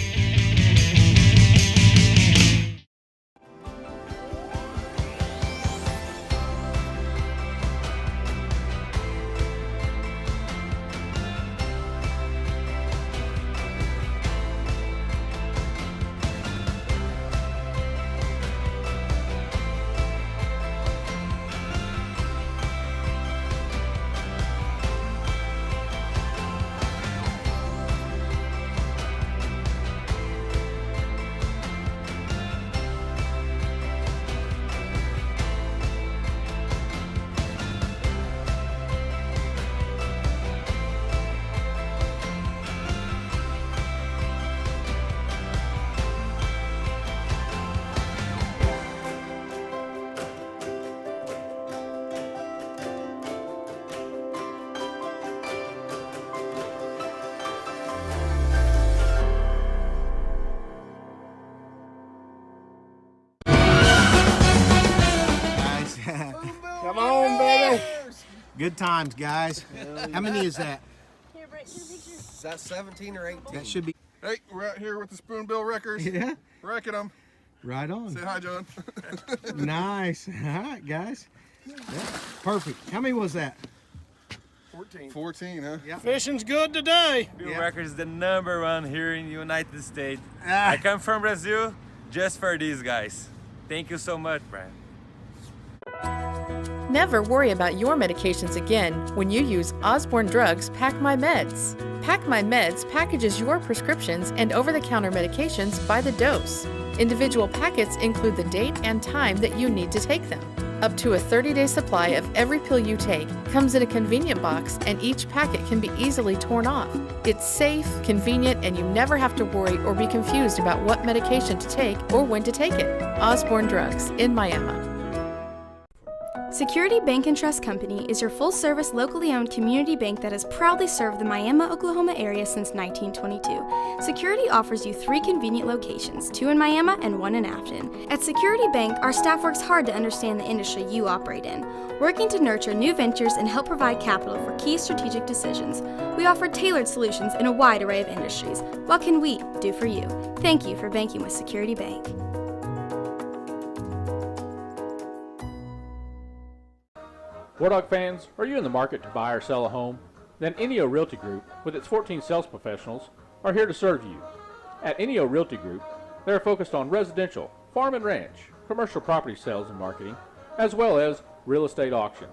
Come on, baby. Good times, guys. How many is that? Is that 17 or 18? That should be. Hey, we're out here with the Spoonbill Wreckers. Yeah. Wrecking them. Right on. Say hi, John. Nice. All right, guys. Yeah. Perfect. How many was that? 14, huh? Yeah. Fishing's good today. Bill Wreckers is the #1 here in the United States. I come from Brazil just for these guys. Thank you so much, Brian. Never worry about your medications again when you use Osborne Drugs Pack My Meds. Pack My Meds packages your prescriptions and over-the-counter medications by the dose. Individual packets include the date and time that you need to take them. Up to a 30-day supply of every pill you take comes in a convenient box, and each packet can be easily torn off. It's safe, convenient, and you never have to worry or be confused about what medication to take or when to take it. Osborne Drugs in Miami. Security Bank and Trust Company is your full-service, locally owned community bank that has proudly served the Miami, Oklahoma area since 1922. Security offers you 3 convenient locations, 2 in Miami and 1 in Afton. At Security Bank, our staff works hard to understand the industry you operate in, working to nurture new ventures and help provide capital for key strategic decisions. We offer tailored solutions in a wide array of industries. What can we do for you? Thank you for banking with Security Bank. War Dog fans, are you in the market to buy or sell a home? Then Enio Realty Group, with its 14 sales professionals, are here to serve you. At Enio Realty Group, they are focused on residential, farm and ranch, commercial property sales and marketing, as well as real estate auctions.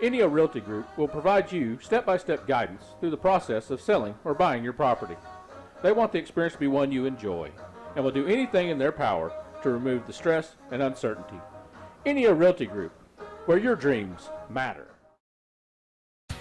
Enio Realty Group will provide you step-by-step guidance through the process of selling or buying your property. They want the experience to be one you enjoy, and will do anything in their power to remove the stress and uncertainty. Enio Realty Group, where your dreams matter.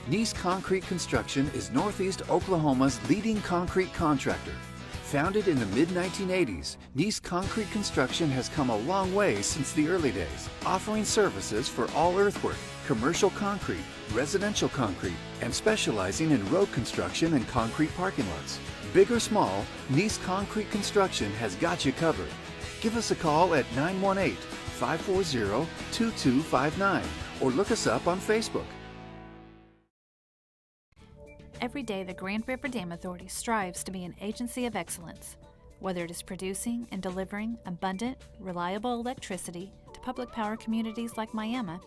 Nice Concrete Construction is Northeast Oklahoma's leading concrete contractor. Founded in the mid-1980s, Nice Concrete Construction has come a long way since the early days, offering services for all earthwork, commercial concrete, residential concrete, and specializing in road construction and concrete parking lots. Big or small, Nice Concrete Construction has got you covered. Give us a call at 918-540-2259 or look us up on Facebook. Every day, the Grand River Dam Authority strives to be an agency of excellence, whether it is producing and delivering abundant, reliable electricity to public power communities like Miami,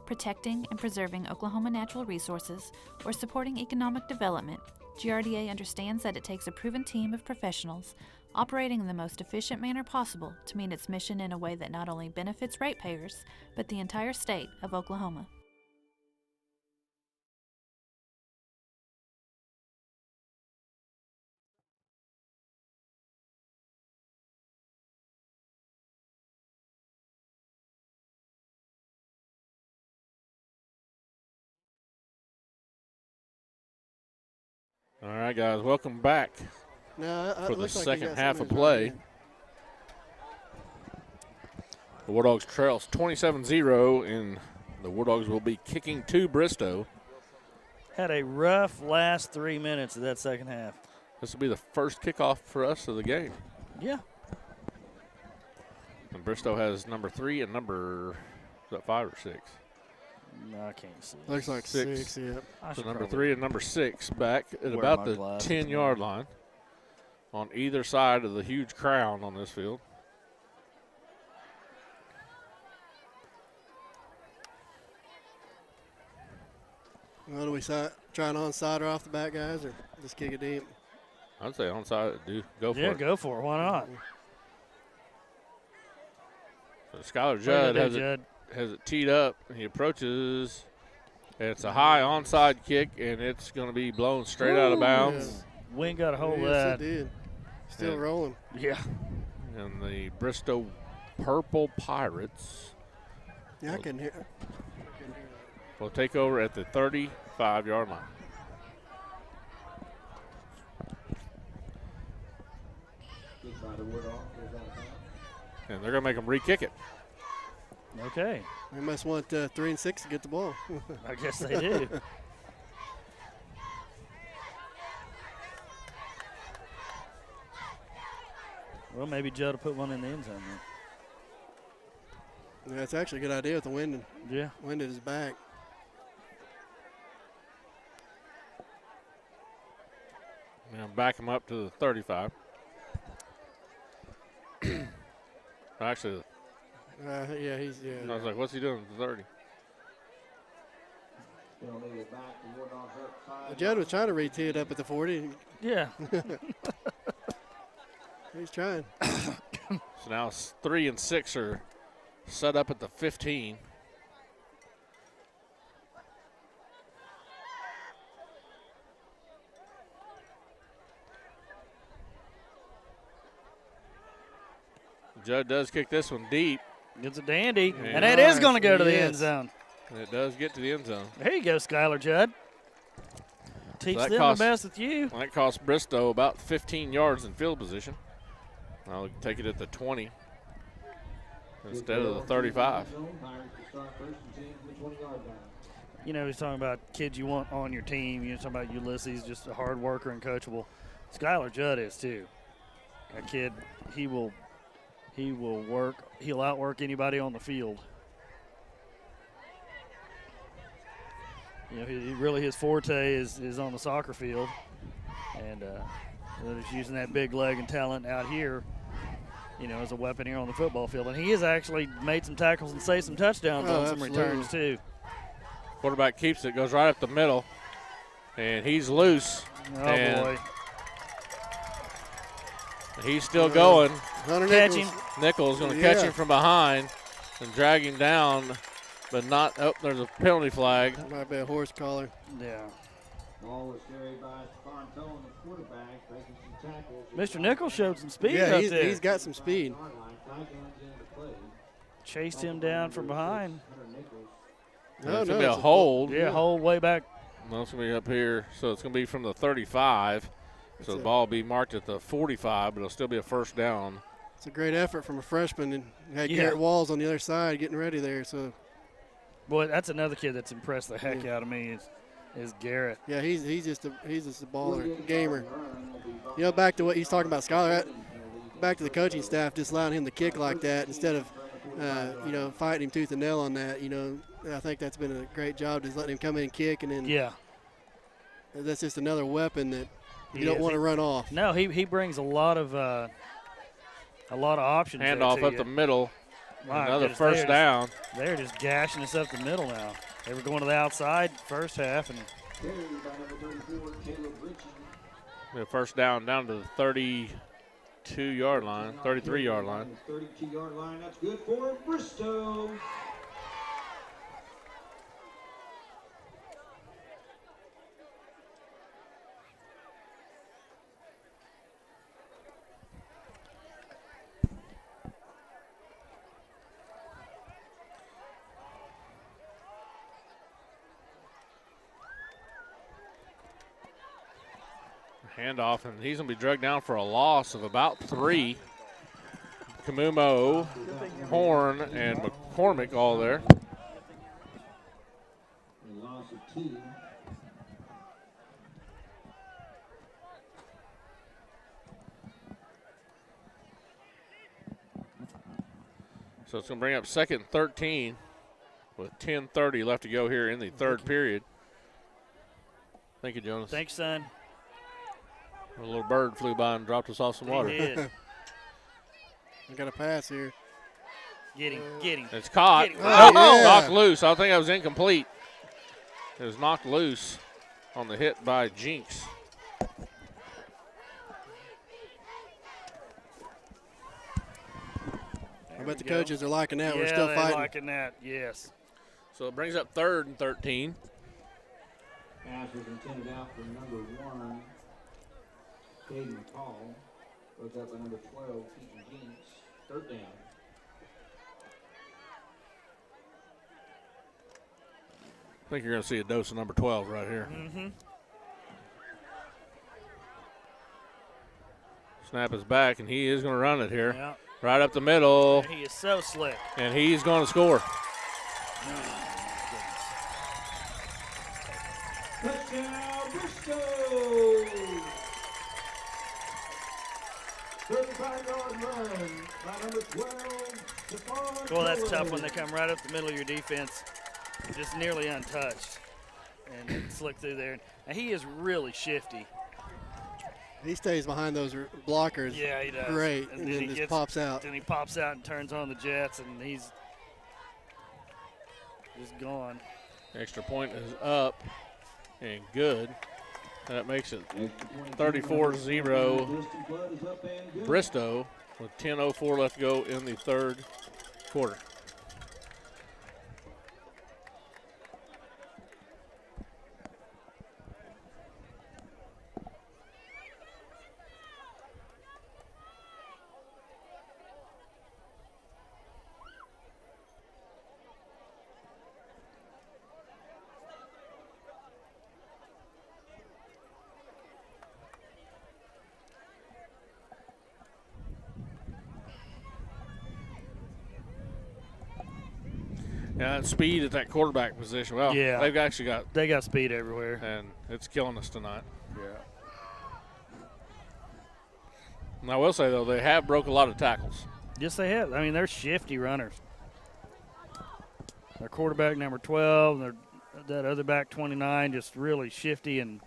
protecting and preserving Oklahoma natural resources, or supporting economic development. GRDA understands that it takes a proven team of professionals operating in the most efficient manner possible to meet its mission in a way that not only benefits ratepayers, but the entire state of Oklahoma. All right, guys, welcome back for the second half of play. The War Dogs trails 27-0, and the War Dogs will be kicking to Bristow. Had a rough last 3 minutes of that second half. This will be the first kickoff for us of the game. Yeah. And Bristow has number 3 and number, is that 5 or 6? No, I can't see. Looks like 6, yep. So number 3 and number 6 back at wear about my the glasses 10-yard line on either side of the huge crown on this field. Well, do we try an onside or off the bat, guys, or just kick it deep? I'd say onside. Go for it. Yeah, go for it. Why not? So Skylar Judd has it teed up. He approaches. And it's a high onside kick, and it's going to be blown straight out of bounds. Wing got a hold of Yes, that. it did. Still And- rolling. Yeah. And the Bristow Purple Pirates Yeah, I can hear. will take over at the 35-yard line. And they're going to make them re-kick it. Okay. They must want 3 and 6 to get the ball. I guess they do. Well, maybe Judd will put one in the end zone then. Yeah, it's actually a good idea with the wind. Yeah. Wind at his back. Now back him up to the 35. Actually, Yeah, he's I was like, what's he doing at the 30? Judd was trying to re-tee it up at the 40. Yeah. He's trying. So now 3 and 6 are set up at the 15. Judd does kick this one deep. Gets a dandy. And that is going to go to the end zone. And it does get to the end zone. There you go, Skylar Judd. Teach that them cost- the best with you. That cost Bristow about 15 yards in field position. I'll take it at the 20 instead of the 35. You know, he's talking about kids you want on your team. You're talking about Ulysses, just a hard worker and coachable. Skylar Judd is too. That kid, he will work. He'll outwork anybody on the field. You know, he really his forte is on the soccer field, and he's using that big leg and talent out here, you know, as a weapon here on the football field. And he has actually made some tackles and saved some touchdowns on some returns too. Quarterback keeps it, goes right up the middle, and he's loose. Oh and boy! He's still going. Catch him. Nichols going to catch him from behind and drag him down, but not. Oh, there's a penalty flag. Might be a horse collar. Yeah. Ball was carried by Fonto and the quarterback, making some tackles. Mr. Nichols showed some speed Yeah, up there. he's got some speed. Chased him down from behind. It's going to be a hold. Yeah, hold way back. No, it's going to be up here. So it's going to be from the 35. So the ball will be marked at the 45, but it'll still be a first down. It's a great effort from a freshman, and had Garrett Walls on the other side getting ready there. So, boy, that's another kid that's impressed the heck out of me is Garrett. yeah, he's just a baller, gamer. You know, back to what he's talking about, Skylar. Back to the coaching staff, just allowing him to kick like that instead of, fighting him tooth and nail on that. You know, I think that's been a great job, just letting him come in and kick, and then that's just another weapon that you don't want to run off. No, he brings a lot of options. Handoff up the middle. Another first down. They're just gashing us up the middle now. They were going to the outside first half, and The first down to the 32-yard line, 33-yard line. 32-yard line, that's good for Bristow. Handoff, and he's going to be dragged down for a loss of about 3. Kamumo, Horn, and McCormick all there. A loss of 2. So it's going to bring up second and 13 with 10:30 left to go here in the third period. Thank you, Jonas. Thanks, son. A little bird flew by and dropped us off some water. He did. I got a pass here. Get him, get him. It's caught. Get him. Oh, yeah. Knocked loose. I think that was incomplete. It was knocked loose on the hit by Jinx. I bet the coaches are liking that. Yeah, We're still they're fighting. liking that, yes. So it brings up third and 13. Pass was intended out for number 1, Caden McCall. Goes up by number 12, Keaton Jinx. Third down. I think you're going to see a dose of number 12 right here. Mm-hmm. Snap is back, and he is going to run it here. Yeah. Right up the middle. He is so slick. And he's going to score. Touchdown, Bristol! 35-yard run by number 12, Well, that's tough when they come right up the middle of your defense, just nearly untouched, and slick through there. And he is really shifty. He stays behind those blockers. Yeah, he does. Great, And and then then he just gets- pops out. Then he pops out and turns on the Jets, and he's just gone. Extra point is up and good. That makes it 34-0 Bristow with 10:04 left to go in the third quarter. Yeah, that speed at that quarterback position. Well, Yeah. they've actually got They got speed everywhere. and it's killing us tonight. Yeah. And I will say though, they have broke a lot of tackles. Yes, they have. I mean, they're shifty runners. Their quarterback number 12, and that other back 29, just really shifty and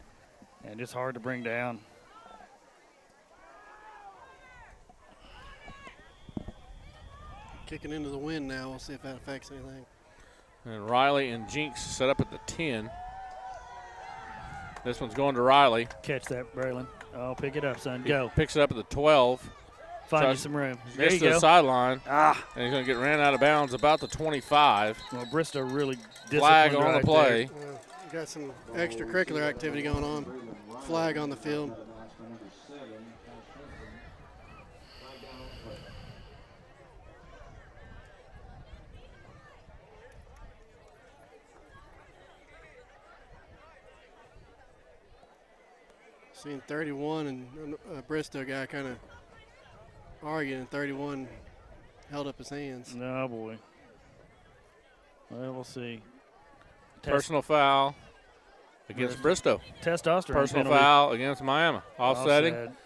just hard to bring down. Kicking into the wind now. We'll see if that affects anything. And Riley and Jinx set up at the 10. This one's going to Riley. Catch that, Braylon. Oh, pick it up, son. He Go. picks it up at the 12. Find you Tries- some room. Gets There you to the go. sideline. Ah. And he's going to get ran out of bounds about the 25. Well, Bristow really Flag disciplined on the right play. there. We got some extracurricular activity going on. Flag on the field. Seen 31 and Bristow guy kind of arguing. 31 held up his hands. No, boy. Well, we'll see. Personal foul against Bristow. Testosterone Personal penalty. foul against Miami. Offsetting. Offside.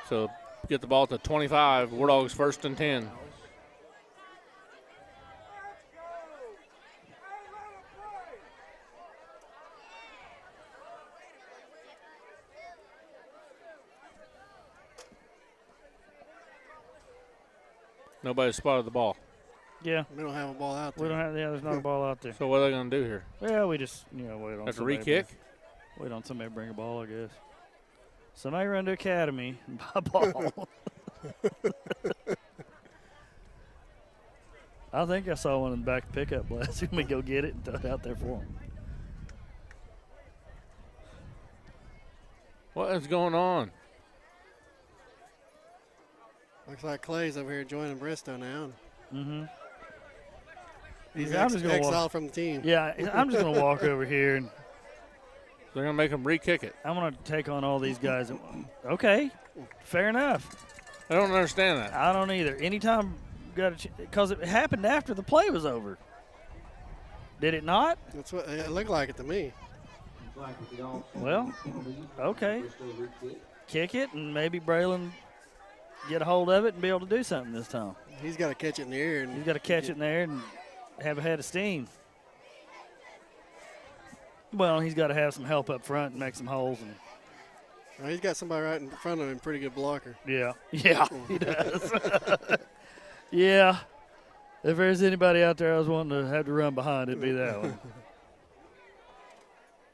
So get the ball at the 25. War Dogs first and 10. Nobody spotted the ball. Yeah. We don't have a ball out there. We don't have. Yeah, there's not a ball out there. So what are they going to do here? Well, we just wait on. Have to somebody re-kick? Wait on somebody to bring a ball, I guess. Somebody run to academy and buy a ball. I think I saw one in the back pickup last. Let me go get it and throw it out there for him. What is going on? Looks like Clay's over here joining Bristow now. Mm-hmm. He's I'm just gonna exiled walk from the team. Yeah, I'm just going to walk over here and They're going to make them re-kick it. I'm going to take on all these guys. Okay, fair enough. I don't understand that. I don't either. Anytime got a because it happened after the play was over. Did it not? That's what it looked like it to me. Well, okay. Kick it, and maybe Braylon get a hold of it and be able to do something this time. He's got to catch it in the air. And He's got to catch it in the air and have a head of steam. Well, he's got to have some help up front and make some holes. And well, he's got somebody right in front of him, pretty good blocker. yeah, he does. Yeah. If there's anybody out there I was wanting to have to run behind, it'd be that one.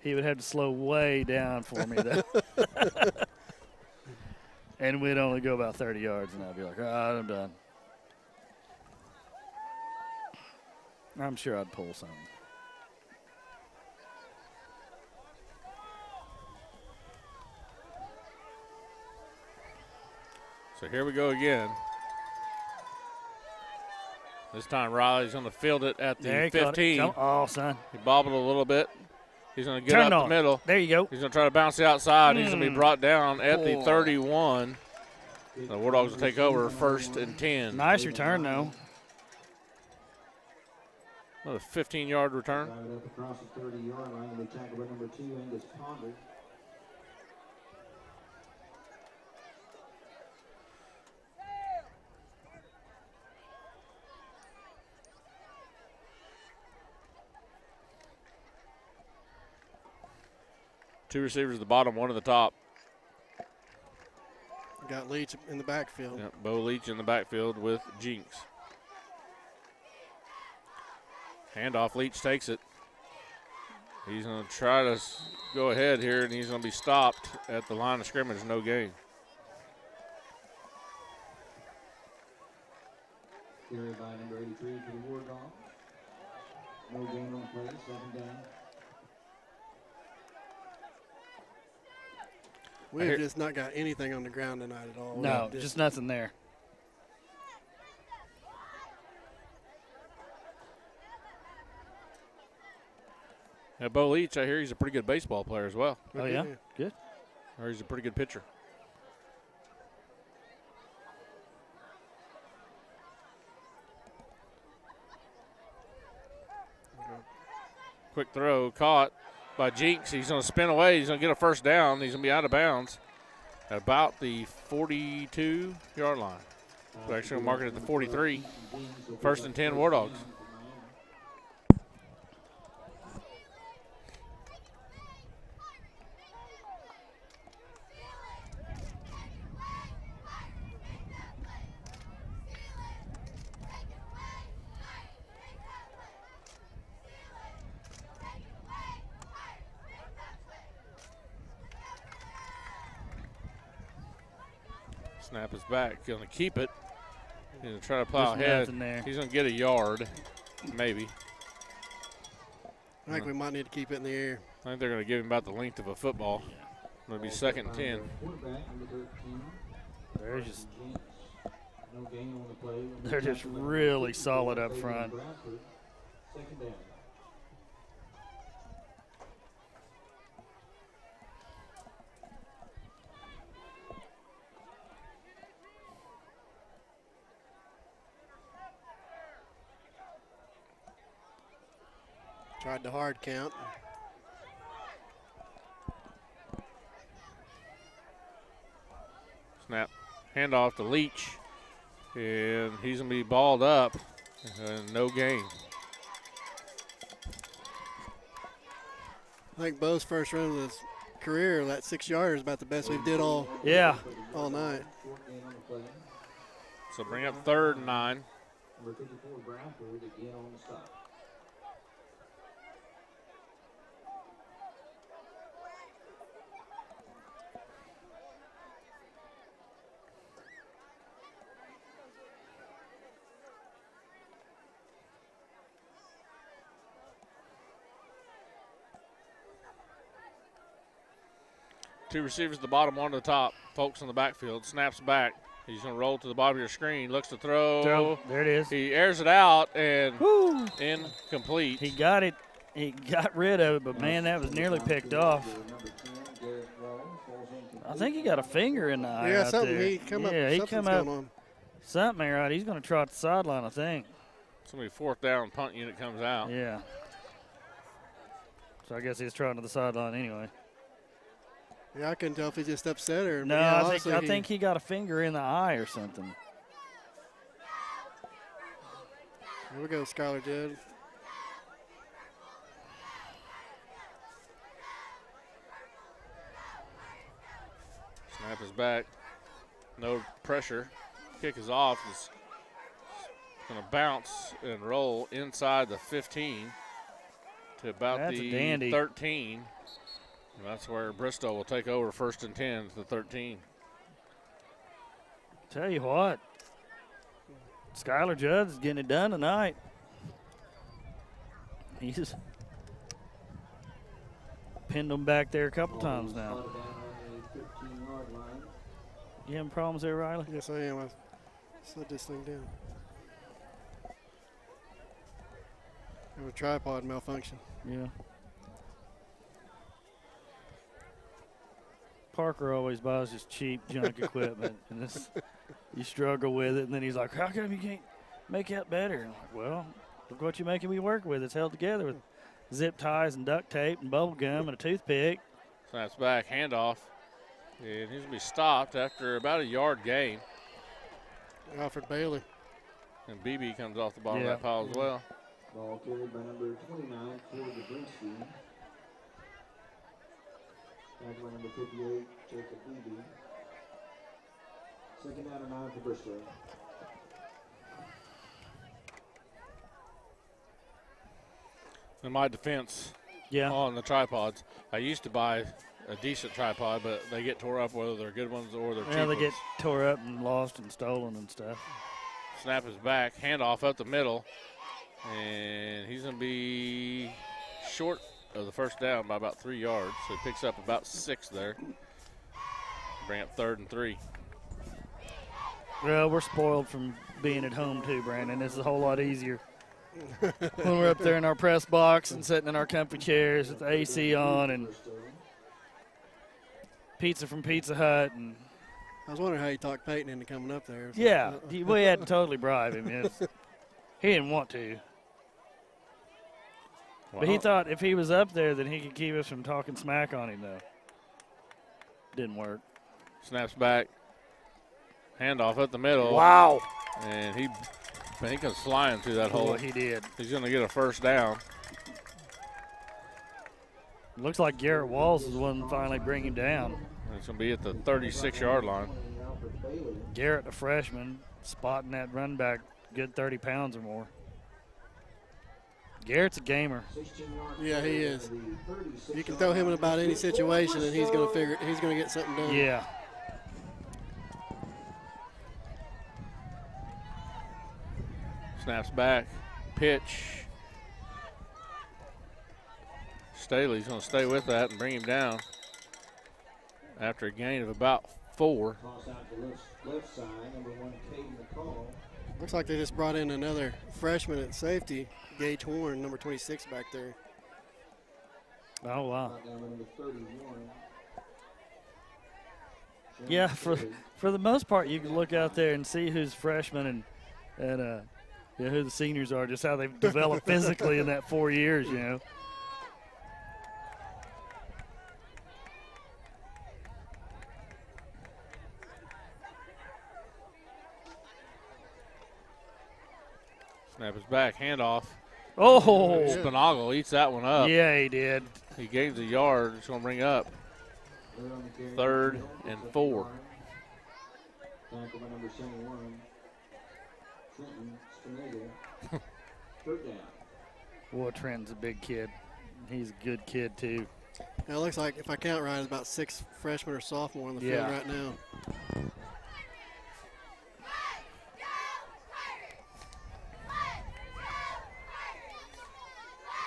He would have to slow way down for me, though. And we'd only go about 30 yards, and I'd be like, all right, I'm done. I'm sure I'd pull something. So here we go again. This time Riley's going to field it at the There he caught it. 15. Oh, son. He bobbled a little bit. He's going to get Turn up on. the middle. There you go. He's going to try to bounce the outside. He's going to be brought down at the 31. The War Dogs will take over 1st and 10. Nice return, though. Another 15-yard return. Drive it up across the 30-yard line. They tackle by number 2, Angus Ponder. Two receivers at the bottom, one at the top. Got Leach in the backfield. Yep, Bo Leach in the backfield with Jinx. Handoff, Leach takes it. He's going to try to go ahead here, and he's going to be stopped at the line of scrimmage, no gain. Carried by number 83 for the War Dogs. No gain on play, 2nd down. We've just not got anything on the ground tonight at all. No, just nothing there. Now, Bo Leach, I hear he's a pretty good baseball player as well. Oh, yeah? Good. Or he's a pretty good pitcher. Quick throw, caught by Jinx. He's going to spin away. He's going to get a 1st down. He's going to be out of bounds at about the 42-yard line. We're actually going to mark it at the 43. 1st and 10 War Dogs. Snap is back. Going to keep it. He's going to try to plow There's ahead. nothing there. He's going to get a yard, maybe. I think we might need to keep it in the air. I think they're going to give him about the length of a football. It'll be 2nd and 10. They're just really solid up front. 2nd down. Tried the hard count. Snap. Handoff to Leach. And he's going to be balled up. And no gain. I think Bo's first run of his career, that 6-yarder, is about the best we've did all night. So bring up 3rd and 9. Number 54, Bradford, again on the stop. Two receivers at the bottom, one at the top. Folks in the backfield. Snaps back. He's going to roll to the bottom of your screen. Looks to throw. There it is. He airs it out and incomplete. He got it. He got rid of it, but, man, that was nearly picked off. I think he got a finger in the eye Yeah, out something. there. He come up. Yeah, he Something's come up. going on. Something ain't right. He's going to trot the sideline, I think. Somebody 4th down punt unit comes out. Yeah. So I guess he's trotting to the sideline anyway. Yeah, I couldn't tell if he's just upset or. No, yeah, I think he got a finger in the eye or something. Here we go, Skylar Judd. Snap is back. No pressure. Kick is off. It's going to bounce and roll inside the 15 to about That's a the dandy. 13. And that's where Bristow will take over 1st and 10 to the 13. Tell you what, Skylar Judd is getting it done tonight. He's pinned them back there a couple times now. You having problems there, Riley? Yes, I am. I slid this thing down. Have a tripod malfunction. Yeah. Parker always buys just cheap junk equipment, and this, you struggle with it, and then he's like, how come you can't make it better? I'm like, well, look what you're making me work with. It's held together with zip ties and duct tape and bubble gum and a toothpick. Snaps back, handoff. And he's going to be stopped after about a yard gain. Alfred Bailey. And BB comes off the bottom Yeah. of that pile as well. Ball carried by number 29, Caleb Zabriskie. Back by number 58, Jacob Beebe. 2nd down and 9 for Bristow. In my defense, Yeah. on the tripods, I used to buy a decent tripod, but they get tore up whether they're good ones or they're cheap Yeah, they ones. get tore up and lost and stolen and stuff. Snap is back, handoff up the middle, and he's going to be short of the 1st down by about 3 yards, so he picks up about 6 there. Bring up 3rd and 3. Well, we're spoiled from being at home too, Brandon. This is a whole lot easier. When we're up there in our press box and sitting in our comfy chairs with the AC on and pizza from Pizza Hut. And I was wondering how you talked Peyton into coming up there. yeah, we had to totally bribe him. Yes. He didn't want to. But he thought if he was up there, then he could keep us from talking smack on him, though. Didn't work. Snaps back, handoff up the middle. Wow. And he comes flying through that hole. Boy, he did. He's going to get a 1st down. Looks like Garrett Walls is the one to finally bring him down. And it's going to be at the 36-yard line. Garrett, the freshman, spotting that run back good 30 pounds or more. Garrett's a gamer. Yeah, he is. You can throw him in about any situation, and he's going to get something done. Yeah. Snaps back, pitch. Staley's going to stay with that and bring him down after a gain of about 4. Toss out the left side, number 1, Caden McCall. Looks like they just brought in another freshman at safety, Gage Horn, number 26 back there. Oh, wow. Number 31. Yeah, for the most part, you can look out there and see who's freshmen and who the seniors are, just how they've developed physically in that 4 years, you know. Snap is back, handoff. Oh! Spinagle eats that one up. Yeah, he did. He gains a yard. It's going to bring up 3rd and 4. Tackle by number 71, Trenton Spinagle. 3rd down. Boy, Trenton's a big kid. He's a good kid, too. Now, it looks like, if I count right, it's about 6 freshmen or sophomore on the field right now.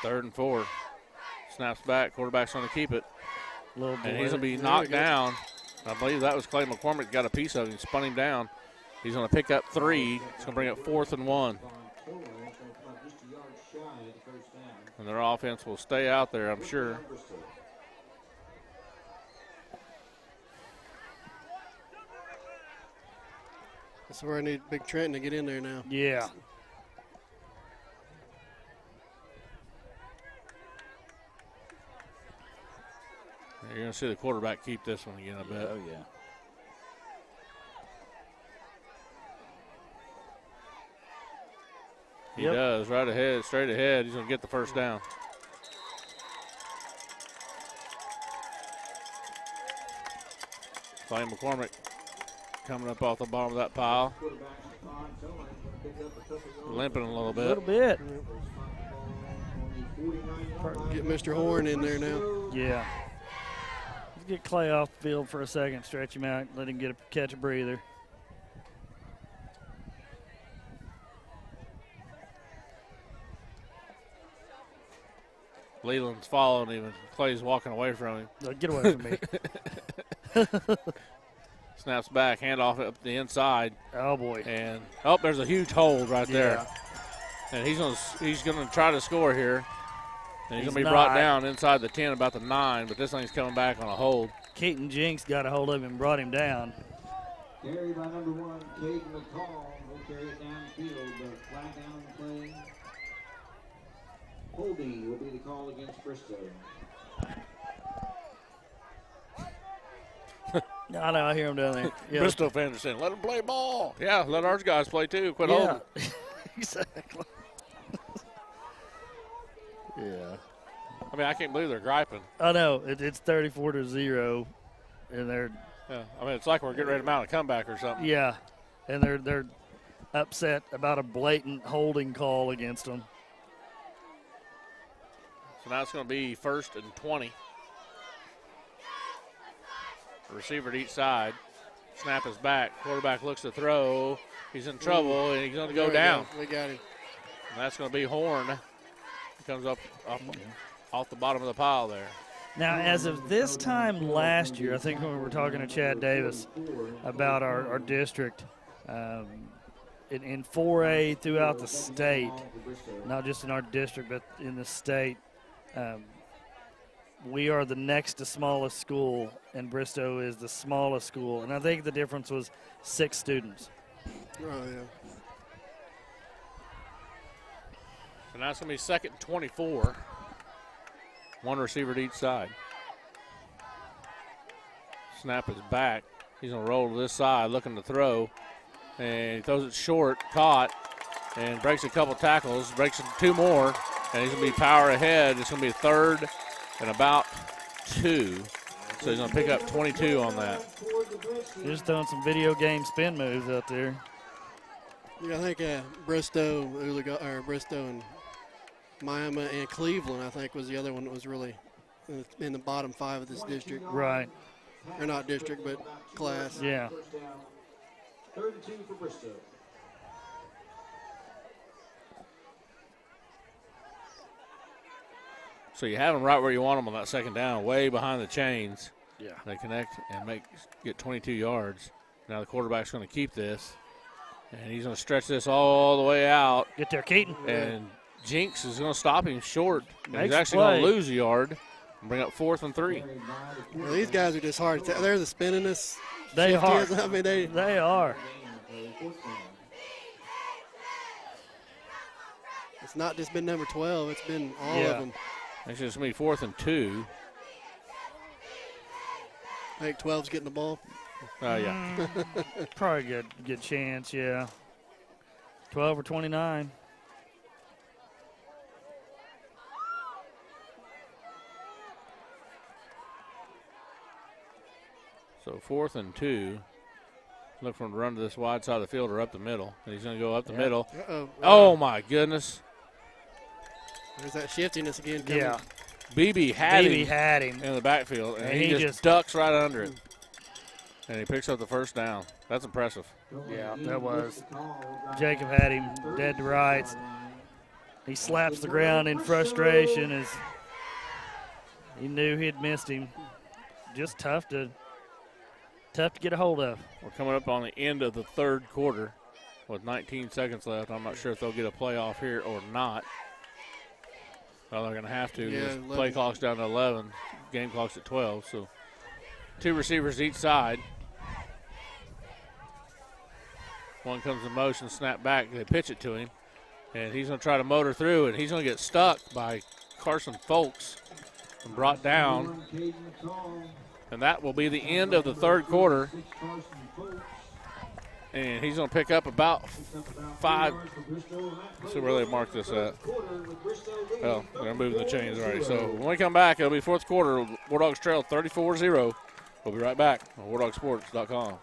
3rd and 4. Snaps back. Quarterback's going to keep it. Little boy. And he's going to be knocked down. I believe that was Clay McCormick got a piece of him. Spun him down. He's going to pick up 3. It's going to bring up 4th and 1. And their offense will stay out there, I'm sure. That's where I need Big Trenton to get in there now. Yeah. You're going to see the quarterback keep this one again, I bet. Oh, yeah. He does, right ahead, straight ahead. He's going to get the first down. Clay McCormick coming up off the bottom of that pile. Limping a little bit. A little bit. Get Mr. Horn in there now. Yeah. Let's get Clay off the field for a second, stretch him out, let him catch a breather. Leland's following him, and Clay's walking away from him. No, get away from me. Snaps back, handoff up the inside. Oh, boy. And, there's a huge hold right there. And he's gonna try to score here. And he's going to be brought down inside the 10, about the 9, but this thing's coming back on a hold. Keaton Jinks got a hold of him and brought him down. Carried by number 1, Caden McCall. Will carry it downfield, but flag down play. Holding will be the call against Bristow. I know, I hear him down there. Yeah. Bristow fans are saying, let them play ball. Yeah, let our guys play too. Quit holding. Exactly. Yeah. I mean, I can't believe they're griping. I know. It's 34-0, and they're. Yeah. I mean, it's like we're getting ready to mount a comeback or something. Yeah, and they're upset about a blatant holding call against them. So now it's going to be 1st and 20. The receiver at each side. Snap is back. Quarterback looks to throw. He's in trouble, and he's going to go down. We got him. And that's going to be Horn. He comes up off the bottom of the pile there. Now, as of this time last year, I think when we were talking to Chad Davis about our district, in 4A throughout the state, not just in our district, but in the state, we are the next to smallest school, and Bristow is the smallest school. And I think the difference was 6 students. Oh, yeah. So now it's going to be 2nd and 24. 1 receiver to each side. Snap is back. He's going to roll to this side, looking to throw. And he throws it short, caught, and breaks a couple tackles, breaks 2 more, and he's going to be power ahead. It's going to be 3rd and about 2. So he's going to pick up 22 on that. Just throwing some video game spin moves out there. Yeah, I think Bristow and Miami and Cleveland, I think, was the other one that was really in the bottom 5 of this district. Right. Or not district, but class. Yeah. 3rd and 2 for Bristow. So you have them right where you want them on that 2nd down, way behind the chains. Yeah. They connect and get 22 yards. Now the quarterback's going to keep this, and he's going to stretch this all the way out. Get there, Keaton. And Jinks is going to stop him short. And he's Makes actually play. going to lose a yard and bring up 4th and 3. Well, these guys are just hard. They're the spinniness. They are. I mean, they are. It's not just been number 12. It's been all of them. Actually, it's going to be 4th and 2. I think 12's getting the ball. Oh, yeah. Probably a good chance, yeah. 12 or 29. So 4th and 2. Look for him to run to this wide side of the field or up the middle. And he's going to go up the middle. Uh-oh. Oh, my goodness. There's that shiftiness again coming. Yeah. BB had him in the backfield, and he just ducks right under it. And he picks up the first down. That's impressive. Yeah, that was. Jacob had him dead to rights. He slaps the ground in frustration as he knew he'd missed him. Just tough to get a hold of. We're coming up on the end of the 3rd quarter with 19 seconds left. I'm not sure if they'll get a playoff here or not. Well, they're going to have to. Yeah, because play clock's down to 11. Game clock's at 12. So 2 receivers each side. One comes in motion, snap back. They pitch it to him. And he's going to try to motor through, and he's going to get stuck by Carson Folks. and brought down. And that will be the end of the third quarter. And he's going to pick up about 5. Let's see where they mark this at. Well, they're moving the chains already. So when we come back, it'll be fourth quarter. War Dogs trail 34-0. We'll be right back on WarDogSports.com.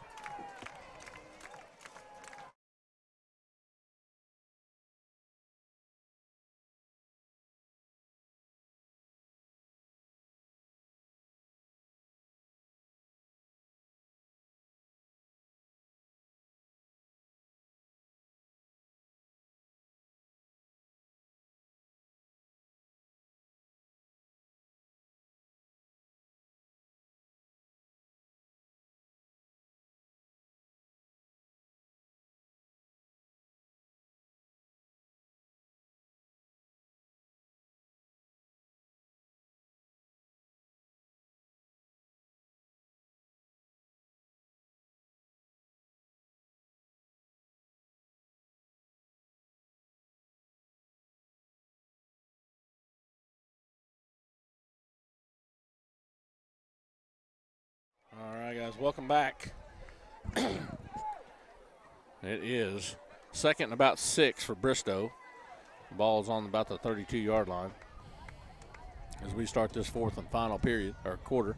All right, guys, welcome back. It is second and about 6 for Bristow. The ball's on about the 32-yard line as we start this fourth and final period, or quarter.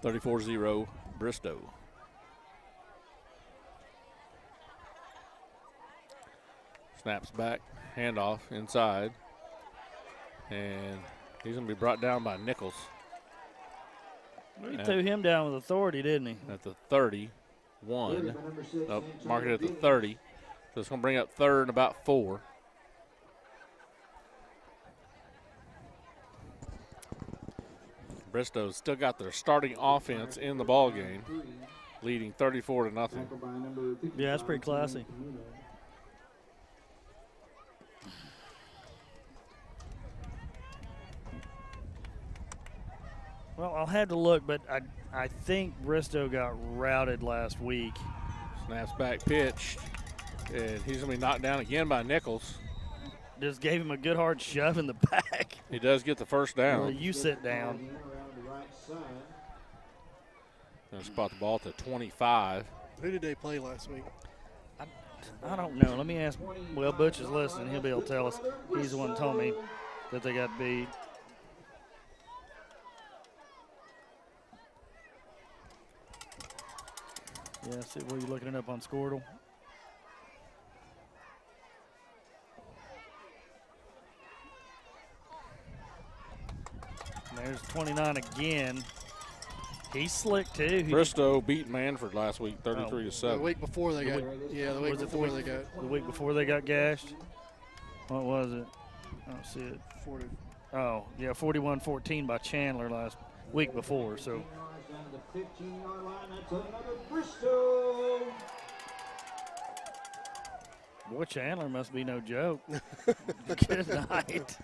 34-0 Bristow. Snaps back, handoff inside, and he's going to be brought down by Nichols. He threw him down with authority, didn't he? At the 31. Nope, mark it at the 30. So it's going to bring up third and about 4. Bristow's still got their starting offense in the ball game, leading 34-0. Yeah, that's pretty classy. Well, I'll have to look, but I think Bristow got routed last week. Snaps back pitch, and he's going to be knocked down again by Nichols. Just gave him a good hard shove in the back. He does get the first down. Well, you sit down. Going to spot the ball to 25. Who did they play last week? I don't know. Let me ask. Well, Butch is listening. He'll be able to tell us. He's the one who told me that they got beat. Yeah, see, were you looking it up on Squirtle? There's 29 again. He's slick too. Bristow beat Manford last week, 33-7. The week before they got. Yeah, the week before they got. The week before they got gashed. What was it? I don't see it. 40. Oh, yeah, 41-14 by Chandler last week before. So. The 15-yard line, that's another Bristow. Boy, Chandler must be no joke. Good night.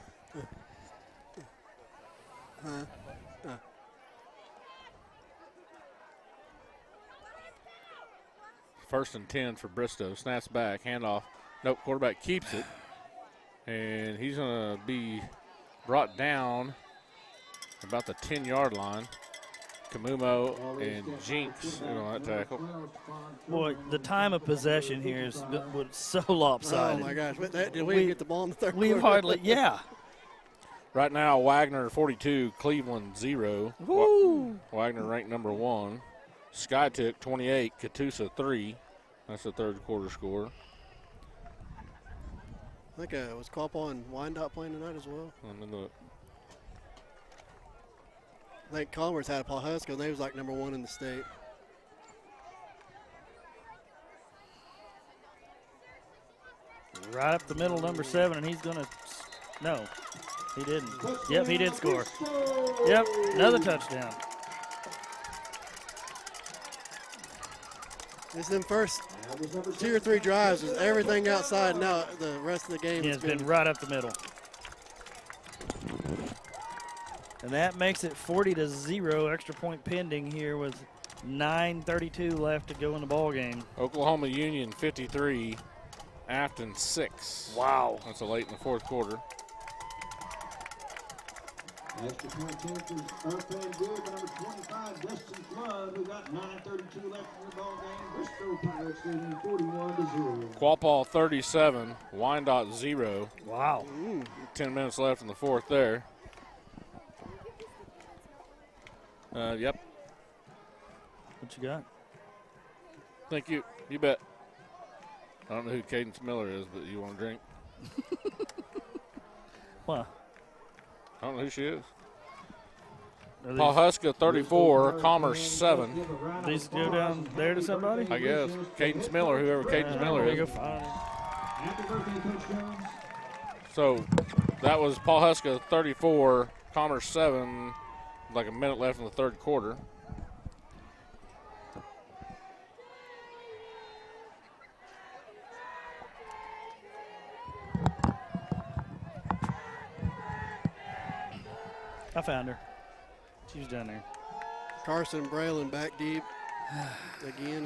First and 10 for Bristow. Snaps back, handoff. Nope, quarterback keeps it. And he's going to be brought down about the 10-yard line. Kamumo and Jinx on that tackle. Boy, the time of possession here is so lopsided. Oh, my gosh. Did we get the ball in the third quarter? We hardly, yeah. Right now, Wagner 42, Cleveland 0. Woo. Wagner ranked number 1. Skytook 28, Catoosa 3. That's the third quarter score. I think was Quapaw and Wyandotte playing tonight as well? I think Commerce had a Pawhuska, and they was like number 1 in the state. Right up the middle, number 7, and he's going to – no, he didn't. Yep, he did score. Yep, another touchdown. It's them first 2 or 3 drives was everything outside. Now the rest of the game has been right up the middle. And that makes it 40-0, extra point pending here with 9:32 left to go in the ball game. Oklahoma Union 53, Afton 6. Wow. That's a late in the fourth quarter. Extra point chance is Earthland good by number 25, Dustin Flood, who got 9:32 left in the ball game. Bristol Pirates leading 41-0. Qualpaugh 37, Wyandotte 0. Wow. 10 minutes left in the fourth there. Yep. What you got? Thank you. You bet. I don't know who Cadence Miller is, but you want a drink? What? I don't know who she is. Are Paul Huska 34, Commerce 7. These go down there to somebody? I guess. Cadence Miller, whoever Cadence Miller There you is. go find him. So that was Paul Huska 34, Commerce 7, like a minute left in the third quarter. I found her. She was down there. Carson and Braylon back deep again.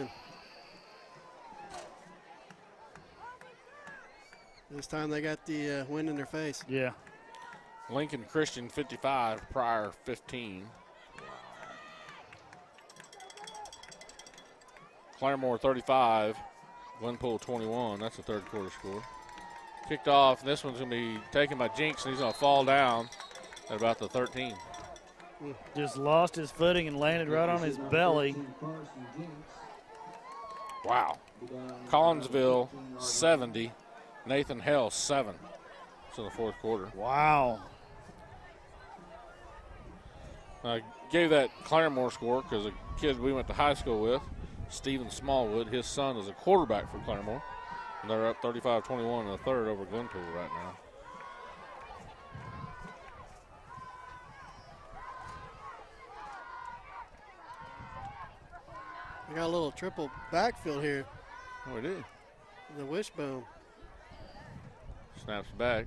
And this time they got the wind in their face. Yeah. Lincoln Christian 55, Pryor 15. Claremore 35, Glenpool 21. That's the third quarter score. Kicked off. This one's going to be taken by Jinx, and he's going to fall down at about the 13. Just lost his footing and landed right on his belly. Wow. Collinsville 70, Nathan Hell 7. It's in the fourth quarter. Wow. I gave that Claremore score because a kid we went to high school with, Stephen Smallwood, his son is a quarterback for Claremore. And they're up 35-21 in the third over Glenpool right now. We got a little triple backfield here. Oh, we do. The wishbone. Snaps back.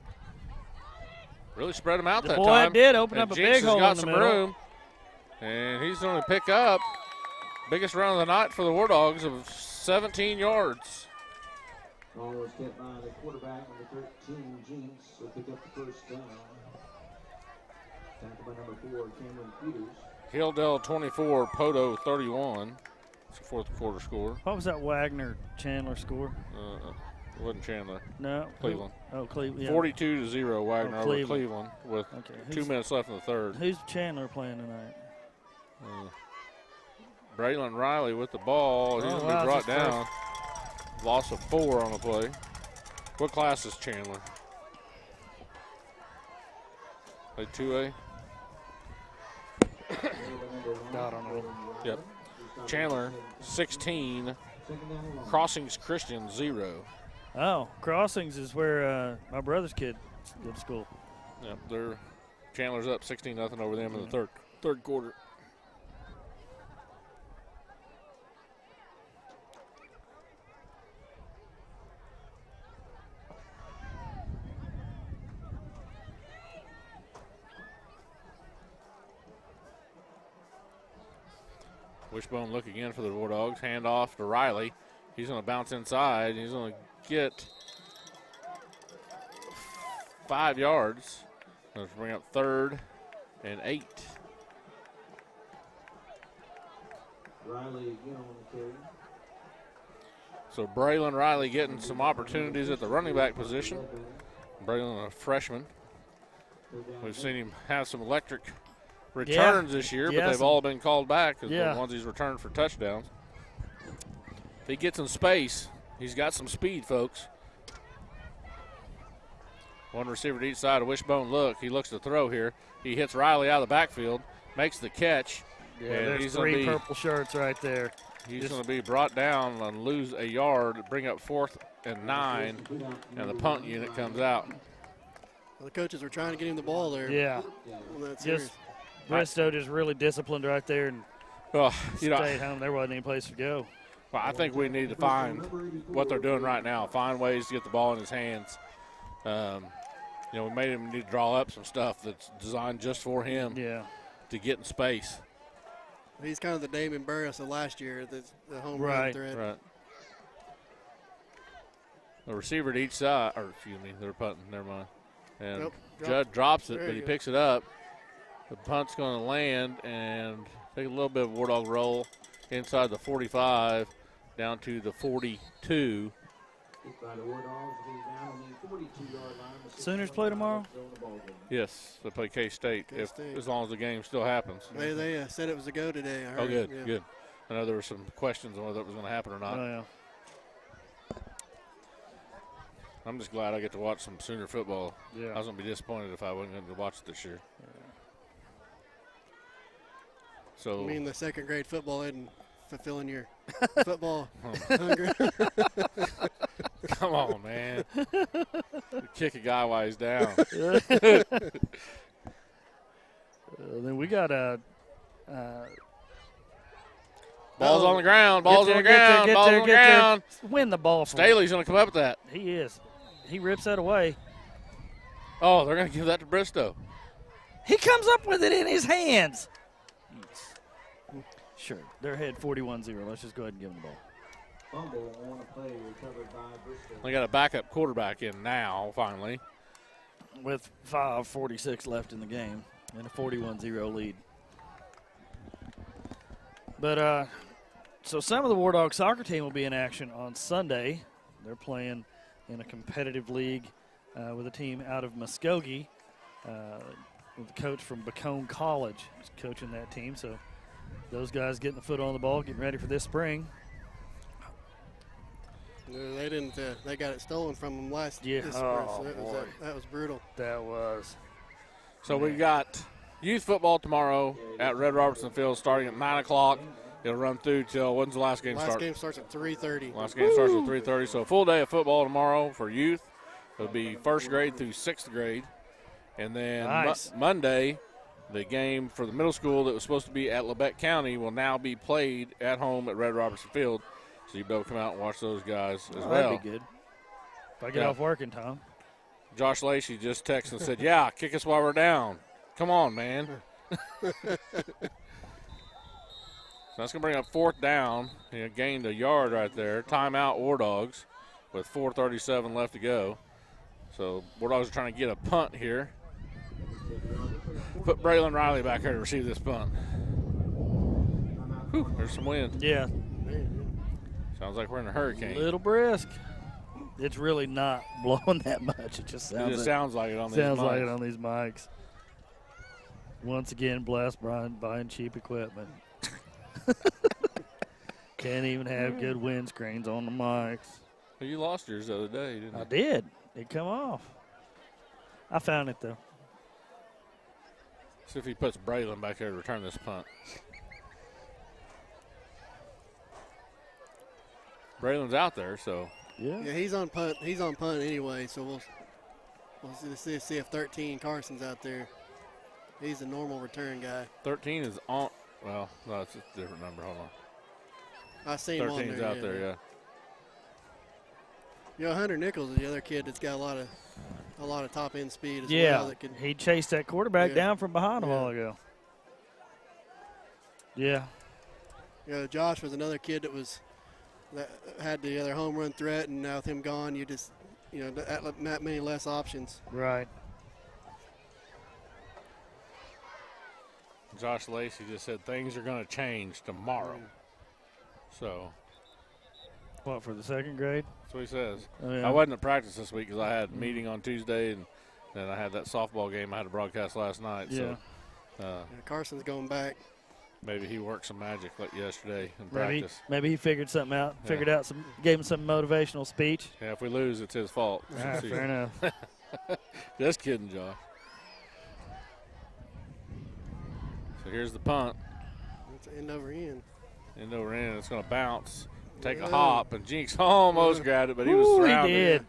Really spread him out The that boy time. did open And up a Jinx big has hole got in the some middle. room. And he's going to pick up biggest run of the night for the War Dogs of 17 yards. Ball was kept by the quarterback, number 13, Jinx, will pick up the first down. Tackled by number 4, Cameron Peters. Hilldale 24, Poto 31. It's a fourth quarter score. What was that Wagner Chandler score? It wasn't Chandler. No. Cleveland. Oh, Cleveland. Yeah. 42-0 Wagner over Cleveland. Cleveland with Okay. 2 minutes left in the third. Who's Chandler playing tonight? Braylon Riley with the ball. He's going to be brought down. Loss of 4 on the play. What class is Chandler? Play 2A? I don't know. Yep. Chandler, 16. Crossings Christian, 0. Oh, Crossings is where my brother's kid goes to school. Yep, Chandler's up 16-0 over them in the third quarter. Wishbone look again for the War Dogs. Hand off to Riley. He's going to bounce inside. He's going to get 5 yards. Let's bring up 3rd and 8. Riley again on the carry. So Braylon Riley getting some opportunities at the running back position. Braylon, a freshman. We've seen him have some electric returns this year, but they've all been called back as the ones he's returned for touchdowns. If he gets in space, he's got some speed, folks. One receiver to each side, a wishbone look. He looks to throw here. He hits Riley out of the backfield, makes the catch. Yeah, and there's he's 3 purple shirts right there. He's going to be brought down and lose a yard, bring up 4th and 9, and the punt unit comes out. Well, the coaches were trying to get him the ball there. Yeah. On that Just series. Bristow just really disciplined right there and stayed home. There wasn't any place to go. Well, I think we need to find what they're doing right now, find ways to get the ball in his hands. We made him need to draw up some stuff that's designed just for him to get in space. He's kind of the Damon Burris of last year, the home run Right. threat. Right. The receiver to each side, they're punting, never mind. And Nope, Judd drops it, there but you he go. picks it up. The punt's going to land and take a little bit of War Dog roll inside the 45 down to the 42. Sooners play tomorrow? Yes, they play K-State, as long as the game still happens. They said it was a go today. I heard. Oh, good, Yeah. good. I know there were some questions on whether it was going to happen or not. Oh, yeah. I'm just glad I get to watch some Sooner football. Yeah. I was going to be disappointed if I wasn't going to watch it this year. So I mean, the second grade football isn't fulfilling your football hunger. Come on, man. You kick a guy while he's down. Then we got a Ball's on the ground. Ball's on the ground. Ball's on the ground. Win the ball. Staley's going to come up with that. He is. He rips that away. Oh, they're going to give that to Bristow. He comes up with it in his hands. Sure. They're ahead 41-0. Let's just go ahead and give them the ball. Fumble on a play recovered by Bristol. They got a backup quarterback in now, finally. With 5:46 left in the game and a 41-0 lead. But so some of the War Dog soccer team will be in action on Sunday. They're playing in a competitive league with a team out of Muskogee with a coach from Bacone College. He's coaching that team, so those guys getting the foot on the ball, getting ready for this spring. They didn't. They got it stolen from them last. Yeah. This spring, Oh, so boy. that was brutal. That was. So we got youth football tomorrow at Red Robertson Field starting at 9 o'clock. It'll run through till, when's the last game start? Last game starts at 3:30. Last game starts at 3:30. So a full day of football tomorrow for youth. It'll be first grade through sixth grade. And then Nice. Monday, the game for the middle school that was supposed to be at Lebec County will now be played at home at Red Robertson Field. So you'll be able to come out and watch those guys as well. That'd be good. If I get off work in time. Josh Lacey just texted and said, yeah, kick us while we're down. Come on, man. So that's going to bring up fourth down. He gained a yard right there. Timeout, War Dogs, with 4:37 left to go. So War Dogs are trying to get a punt here. Put Braylon Riley back here to receive this punt. Whew, there's some wind. Yeah. Sounds like we're in a hurricane. Little brisk. It's really not blowing that much. It just sounds like it on these sounds mics. like it on these mics. Once again, bless Brian buying cheap equipment. Can't even have good windscreens on the mics. Well, you lost yours the other day, didn't you? I did. It come off. I found it though. See if he puts Braylon back there to return this punt. Braylon's out there, so. Yeah, he's on punt. He's on punt anyway. So we'll see if 13 Carson's out there. He's a normal return guy. 13 is on. Well, no, it's a different number. Hold on. I seen him on 13's there. out there, yeah. You know, Hunter Nichols is the other kid that's got a lot of top end speed as Yeah, well. That could, he chased that quarterback Yeah. down from behind a while ago. Yeah. You know, Josh was another kid that had the other home run threat, and now with him gone, you just, that many less options. Right. Josh Lacey just said things are going to change tomorrow. So. What, for the second grade? That's what he says. Oh, yeah. I wasn't at practice this week because I had a meeting on Tuesday, and then I had that softball game I had to broadcast last night. Yeah. So, Carson's going back. maybe he worked some magic like yesterday in Maybe practice. maybe he figured something out. Yeah. Figured out gave him some motivational speech. Yeah, if we lose, it's his fault. All right, fair enough. Just kidding, Josh. So here's the punt. It's end over end. End over end. It's going to bounce, take a Yeah. hop, and Jinx almost grabbed it, but he was Ooh, he surrounded. did.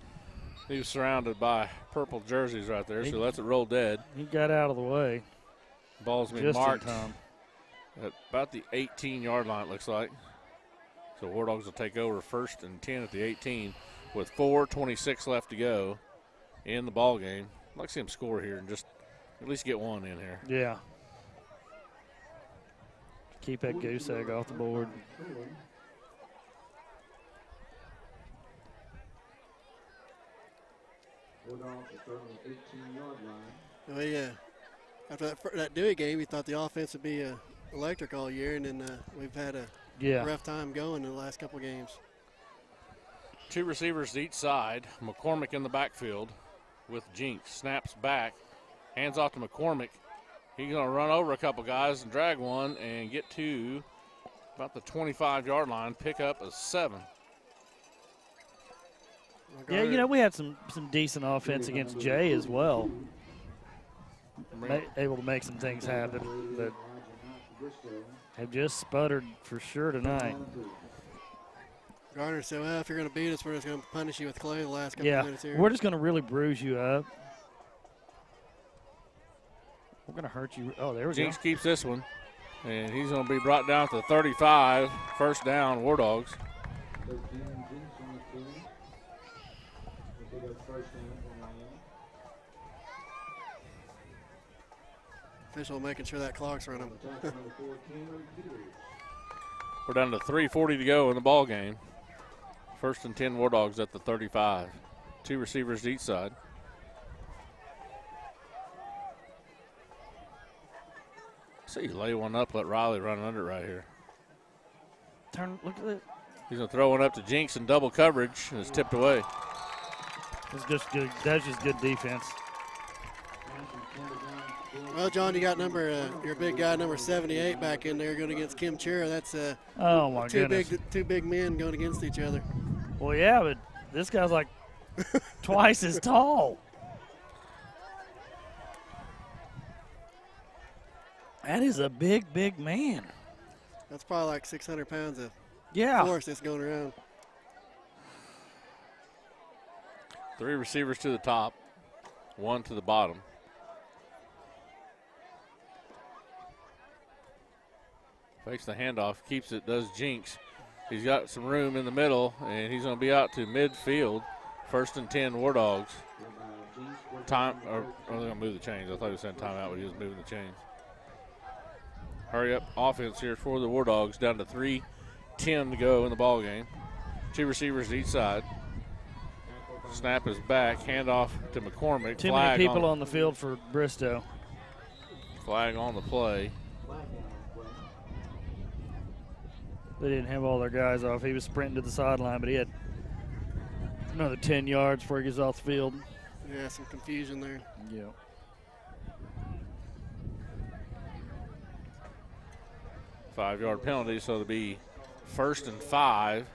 He was surrounded by purple jerseys right there, so lets it roll dead. He got out of the way. Ball's been Just in marked time. at about the 18-yard line, it looks like. So War Dogs will take over 1st and 10 at the 18 with 4:26 left to go in the ball game. I'd like to see him score here and just at least get one in here. Yeah. Keep that goose egg off the board. Oh, yeah. after that Dewey game, you thought the offense would be electric all year, and then we've had a rough time going in the last couple of games. 2 receivers to each side. McCormick in the backfield with Jinx. Snaps back, hands off to McCormick. He's going to run over a couple guys and drag one and get to about the 25-yard line, pick up a 7. Yeah, you know, we had some decent offense against Jay as well. Able to make some things happen, but have just sputtered for sure tonight. Garner said, well, if you're going to beat us, we're just going to punish you with clay the last couple of minutes here. We're just going to really bruise you up. We're going to hurt you. Oh, there we Jinx go. keeps this one, and he's going to be brought down to the 35. First down, War Dogs. Official making sure that clock's running. We're down to 3:40 to go in the ball game. First and 10 War Dogs at the 35. 2 receivers to each side. See, you lay one up, let Riley run under right here. Look at it. He's going to throw one up to Jinx in double coverage, and it's tipped away. It's just good. That's just good defense. Well, John, you got your big guy, number 78, back in there going against Kim Chura. That's oh my goodness, two big men going against each other. Well, yeah, but this guy's like twice as tall. That is a big man. That's probably like 600 pounds of force that's going around. 3 receivers to the top, 1 to the bottom. Fakes the handoff, keeps it, does Jinx. He's got some room in the middle, and he's going to be out to midfield. First and 10 War Dogs. They're going to move the chains. I thought he was saying timeout, but he was moving the chains. Hurry up offense here for the War Dogs. Down to 3:10 to go in the ball game. 2 receivers to each side. Snap is back. Handoff to McCormick. Too many people on the field for Bristow. Flag on the play. They didn't have all their guys off. He was sprinting to the sideline, but he had another 10 yards before he gets off the field. Yeah, some confusion there. Yeah. Five-yard penalty, so it'll be first and 5.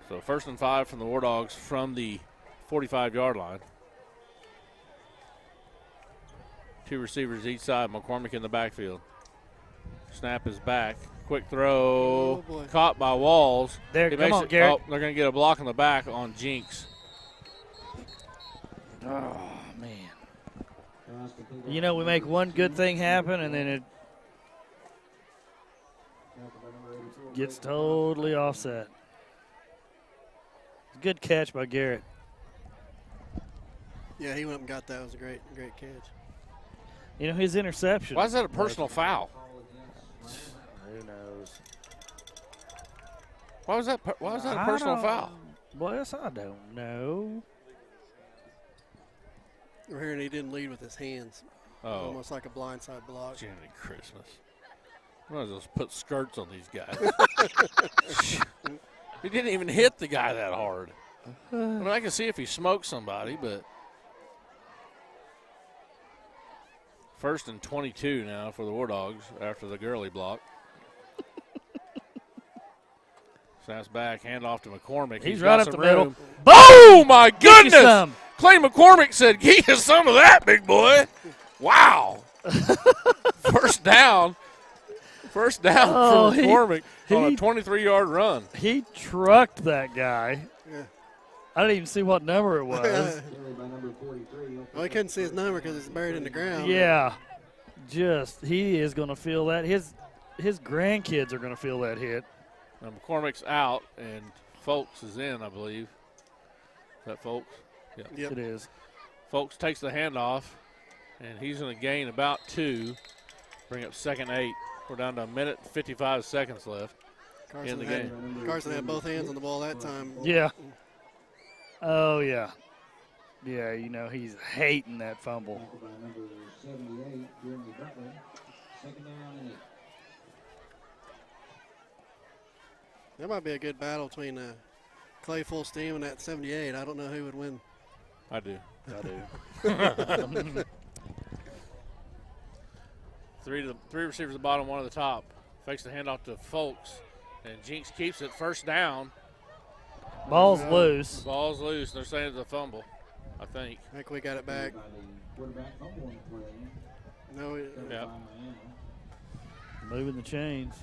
So first and 5 from the War Dogs from the 45-yard line. 2 receivers each side. McCormick in the backfield. Snap is back. Quick throw. Caught by Walls. There, come on, Garrett. Oh, they're going to get a block in the back on Jinx. Oh, man. You know, we make one good thing happen, and then it gets totally offset. Good catch by Garrett. Yeah, he went and got that. It was a great catch. You know, his interception. Why is that a personal foul? Who knows? Why was that a personal foul? Bless, I don't know. We're hearing he didn't lead with his hands. Oh. Almost like a blindside block. Jenny Christmas. Might as well put skirts on these guys. He didn't even hit the guy that hard. I mean, I can see if he smoked somebody, but first and 22 now for the War Dogs after the Gurley block. Snaps back, handoff to McCormick. He's right up the middle. Oh, my goodness! Some. Clay McCormick said, "Get you some of that, big boy." Wow. First down. First down for McCormick on a 23-yard run. He trucked that guy. Yeah. I didn't even see what number it was. Well, I couldn't see his number because it's buried in the ground. Yeah. He is going to feel that. His grandkids are going to feel that hit. Now McCormick's out, and Folks is in, I believe. Is that Folks? Yeah. Yep. It is. Folks takes the handoff, and he's going to gain about 2. Bring up second 8. We're down to a minute and 55 seconds left in the game. Carson had both hands on the ball that time. Yeah. Oh, yeah. Yeah, you know, he's hating that fumble. That might be a good battle between Clay Full Steam and that 78. I don't know who would win. I do. Three receivers at the bottom, one at the top. Fakes the handoff to Folks, and Jinx keeps it. First down. Ball's loose. Ball's loose. They're saying it's a fumble, I think. I think we got it back. No. Yeah. Moving the chains.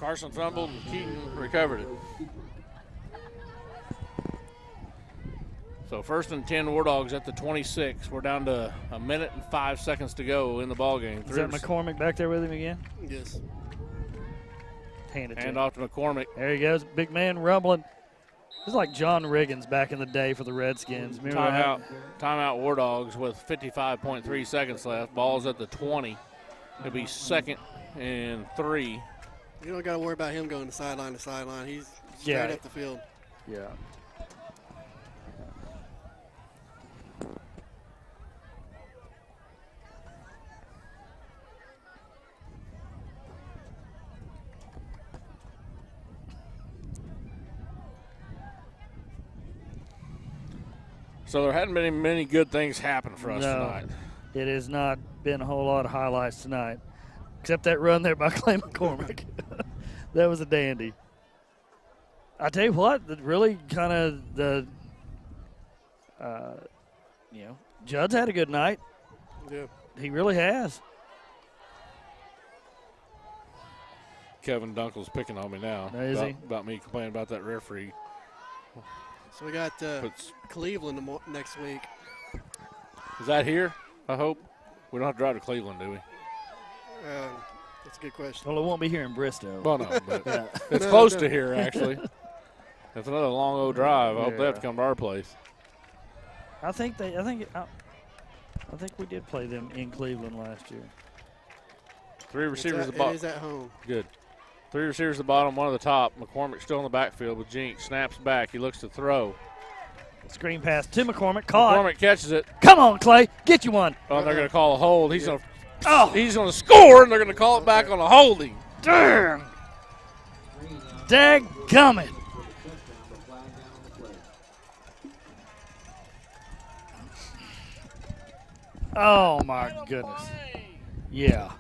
Carson fumbled and Keaton recovered it. So 1st and 10 War Dogs at the 26. We're down to a minute and 5 seconds to go in the ball game. Is that McCormick back there with him again? Yes. Hand off to McCormick. There he goes. Big man rumbling. This is like John Riggins back in the day for the Redskins. Remember Timeout War Dogs with 55.3 seconds left. Ball's at the 20. It'll be 2nd and 3. You don't got to worry about him going sideline to sideline. He's straight up the field. Yeah. So there hadn't been many good things happen for us tonight. It has not been a whole lot of highlights tonight, except that run there by Clay McCormick. That was a dandy. I tell you what, really kind of Judd's had a good night. Yeah. He really has. Kevin Dunkel's picking on me now. Is he? About me complaining about that referee. So we got Cleveland next week. Is that here? I hope. We don't have to drive to Cleveland, do we? That's a good question. Well, it won't be here in Bristow. Well, no, but it's close to here, actually. It's another long old drive. I hope they have to come to our place. I think we did play them in Cleveland last year. 3 receivers at the bottom. It is at home. Good. 3 receivers at the bottom, one at the top. McCormick still in the backfield with Jinx. Snaps back. He looks to throw. Screen pass to McCormick. Caught. McCormick catches it. Come on, Clay. Get you one. Oh, and they're going to call a hold. He's going to score, and they're going to call it back on a holding. Damn. Dadgummit. Oh, my goodness. Yeah.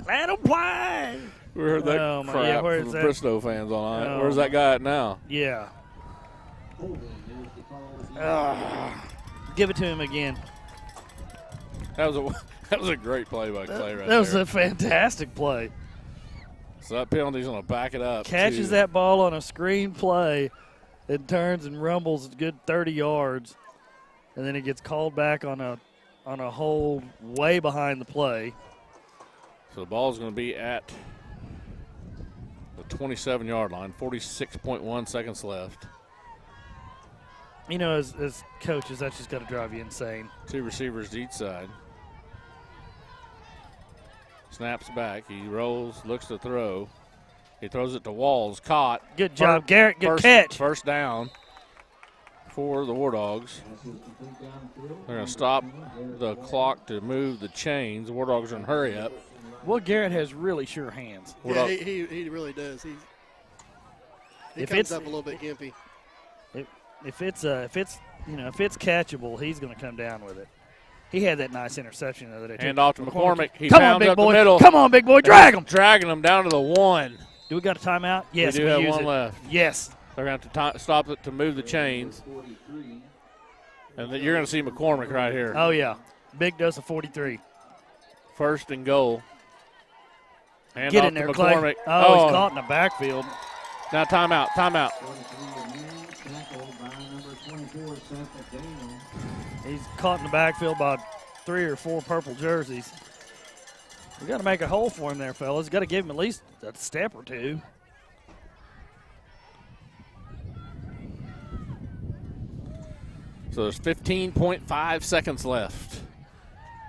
Let him play. We heard that crap from the Bristow fans all night. Where's that guy at now? Yeah. Give it to him again. That was a great play by Clay right there. That was a fantastic play. So that penalty's going to back it up. Catches that ball on a screen play and turns and rumbles a good 30 yards. And then it gets called back on a hold way behind the play. So the ball's going to be at the 27-yard line, 46.1 seconds left. You know, as coaches, that's just got to drive you insane. 2 receivers to each side. Snaps back. He rolls, looks to throw. He throws it to Walls. Caught. Good job, Garrett. Good catch. First down for the War Dogs. They're going to stop the clock to move the chains. The War Dogs are in hurry up. Well, Garrett has really sure hands. Yeah, he really does. He comes up a little bit gimpy. If it's catchable, he's going to come down with it. He had that nice interception the other day. Hand off to McCormick. He Come on, pounds big up boy. the middle. Come on, big boy. Drag him. Dragging him down to the 1. Do we got a timeout? Yes, we do have use one it. left. Yes. They're going to have to stop it to move the chains. And then you're going to see McCormick right here. Oh, yeah. Big dose of 43. 1st and goal. Hand Get off in there, to Clay. McCormick. Oh, he's caught in the backfield. Now timeout. He's caught in the backfield by 3 or 4 purple jerseys. We got to make a hole for him there, fellas. Got to give him at least a step or 2. So there's 15.5 seconds left.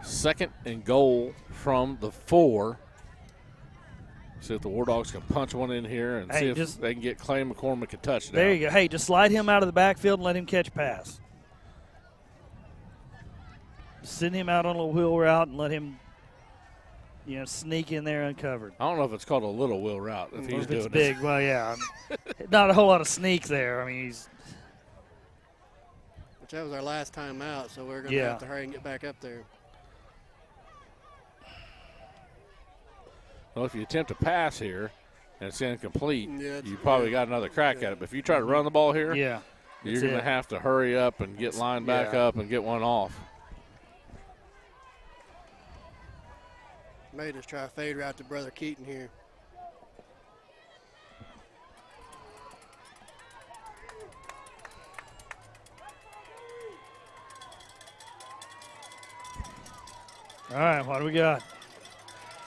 2nd and goal from the 4. See if the War Dogs can punch one in here and see if they can get Clay McCormick a touchdown. There you go. Hey, just slide him out of the backfield and let him catch a pass. Send him out on a little wheel route and let him, sneak in there uncovered. I don't know if it's called a little wheel route if he's doing it's big, well, yeah. Not a whole lot of sneak there. I mean, Which that was our last time out, so we're going to have to hurry and get back up there. Well, if you attempt to pass here and it's incomplete, you probably got another crack at it. But if you try to run the ball here, you're going to have to hurry up and get lined back up and get one off. May just try a fade route to Brother Keaton here. All right, what do we got?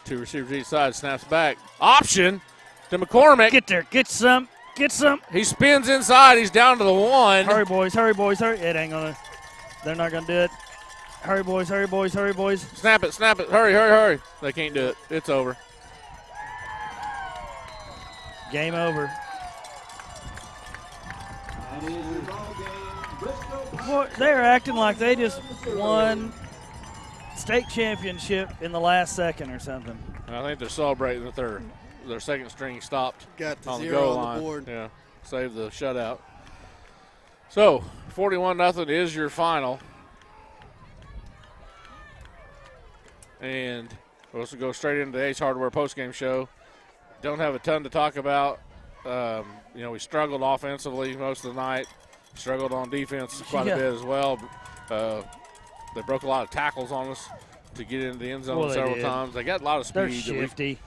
2 receivers each side, snaps back. Option to McCormick. Get there, get some. He spins inside, he's down to the 1. Hurry, boys, hurry. It ain't gonna, they're not gonna do it. Hurry, boys. Snap it, hurry. They can't do it, it's over. Game over. Boy, they're acting like they just won state championship in the last second or something. I think they're celebrating that their second string stopped Got on the 0 goal on line. the board. Yeah, saved the shutout. So 41-0 is your final, and we'll also go straight into the Ace Hardware postgame show. Don't have a ton to talk about. We struggled offensively most of the night. Struggled on defense quite a bit as well. They broke a lot of tackles on us to get into the end zone several times. They got a lot of speed. They're shifty.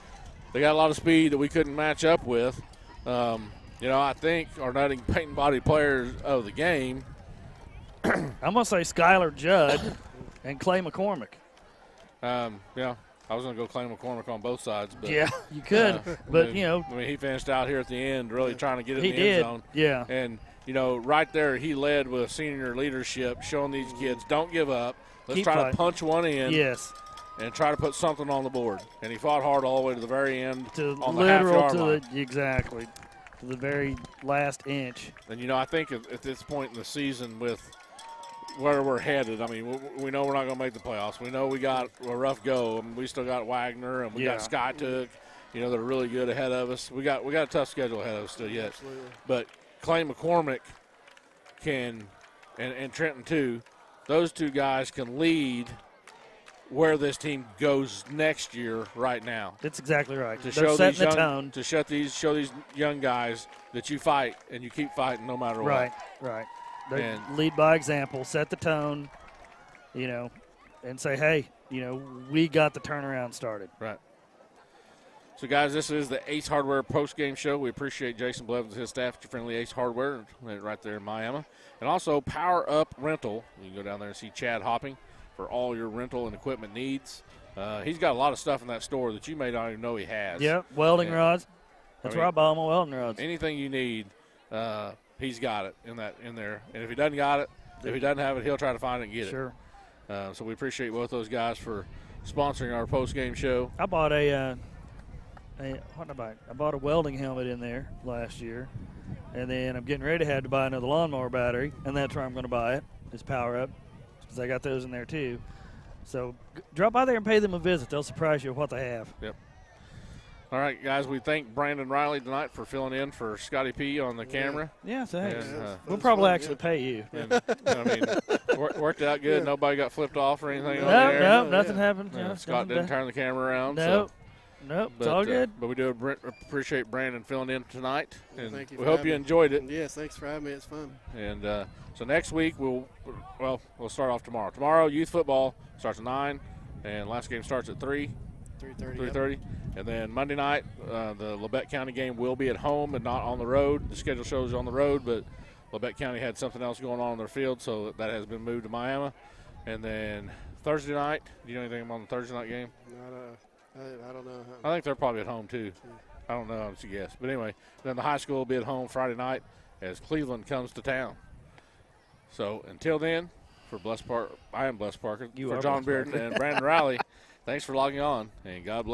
They got a lot of speed that we couldn't match up with. I think our nutting paint body players of the game. I'm going to say Skylar Judd and Clay McCormick. I was going to go Clay McCormick on both sides. But, yeah, you could. But, he finished out here at the end really trying to get it in the end zone. Yeah. And, right there he led with senior leadership, showing these kids, don't give up. Let's try to punch one in. Yes. And try to put something on the board. And he fought hard all the way to the very end on the literal half-yard line. Exactly. To the very last inch. And, I think at this point in the season with where we're headed, I mean, we know we're not going to make the playoffs. We know we got a rough go. I mean, we still got Wagner and we got Skytook, that are really good ahead of us. We got a tough schedule ahead of us still yet. Absolutely. But Clay McCormick can, and Trenton too, those two guys can lead where this team goes next year right now. That's exactly right. To They're show setting these the tone. To show these young guys that you fight and you keep fighting no matter what. Right. They lead by example, set the tone, and say, hey, we got the turnaround started. Right. So, guys, this is the Ace Hardware postgame show. We appreciate Jason Blevins and his staff at your friendly Ace Hardware right there in Miami. And also Power Up Rental. You can go down there and see Chad Hopping for all your rental and equipment needs. He's got a lot of stuff in that store that you may not even know he has. Yep, welding rods. That's where I buy all my welding rods. Anything you need, he's got it in there. And if he doesn't got it, if he doesn't have it, he'll try to find it and get it. Sure. So we appreciate both those guys for sponsoring our postgame show. I bought what did I buy? I bought a welding helmet in there last year, and then I'm getting ready to have to buy another lawnmower battery, and that's where I'm going to buy it. It's Power Up, because I got those in there too. So drop by there and pay them a visit. They'll surprise you with what they have. Yep. All right, guys, we thank Brandon Riley tonight for filling in for Scotty P on the camera. Yeah, thanks. And, we'll probably actually pay you. And, worked out good. Yeah. Nobody got flipped off or anything on there. No, nothing happened. Scott didn't turn the camera around. Nope. So. Nope, it's all good. But we do appreciate Brandon filling in tonight. And thank you we hope you enjoyed it. Yes, thanks for having me. It's fun. And so next week we'll start off tomorrow. Tomorrow, youth football starts at 9, and last game starts at 3. 3:30. Yep. And then Monday night, the Labette County game will be at home and not on the road. The schedule shows on the road, but Labette County had something else going on in their field, so that has been moved to Miami. And then Thursday night, do you know anything about the Thursday night game? I don't know. I think they're probably at home too. I don't know. It's a guess. But anyway, then the high school will be at home Friday night as Cleveland comes to town. So until then, for For Bless Park, I am Bless Parker. You for are John Bless Beard and Brandon Riley, thanks for logging on, and God bless.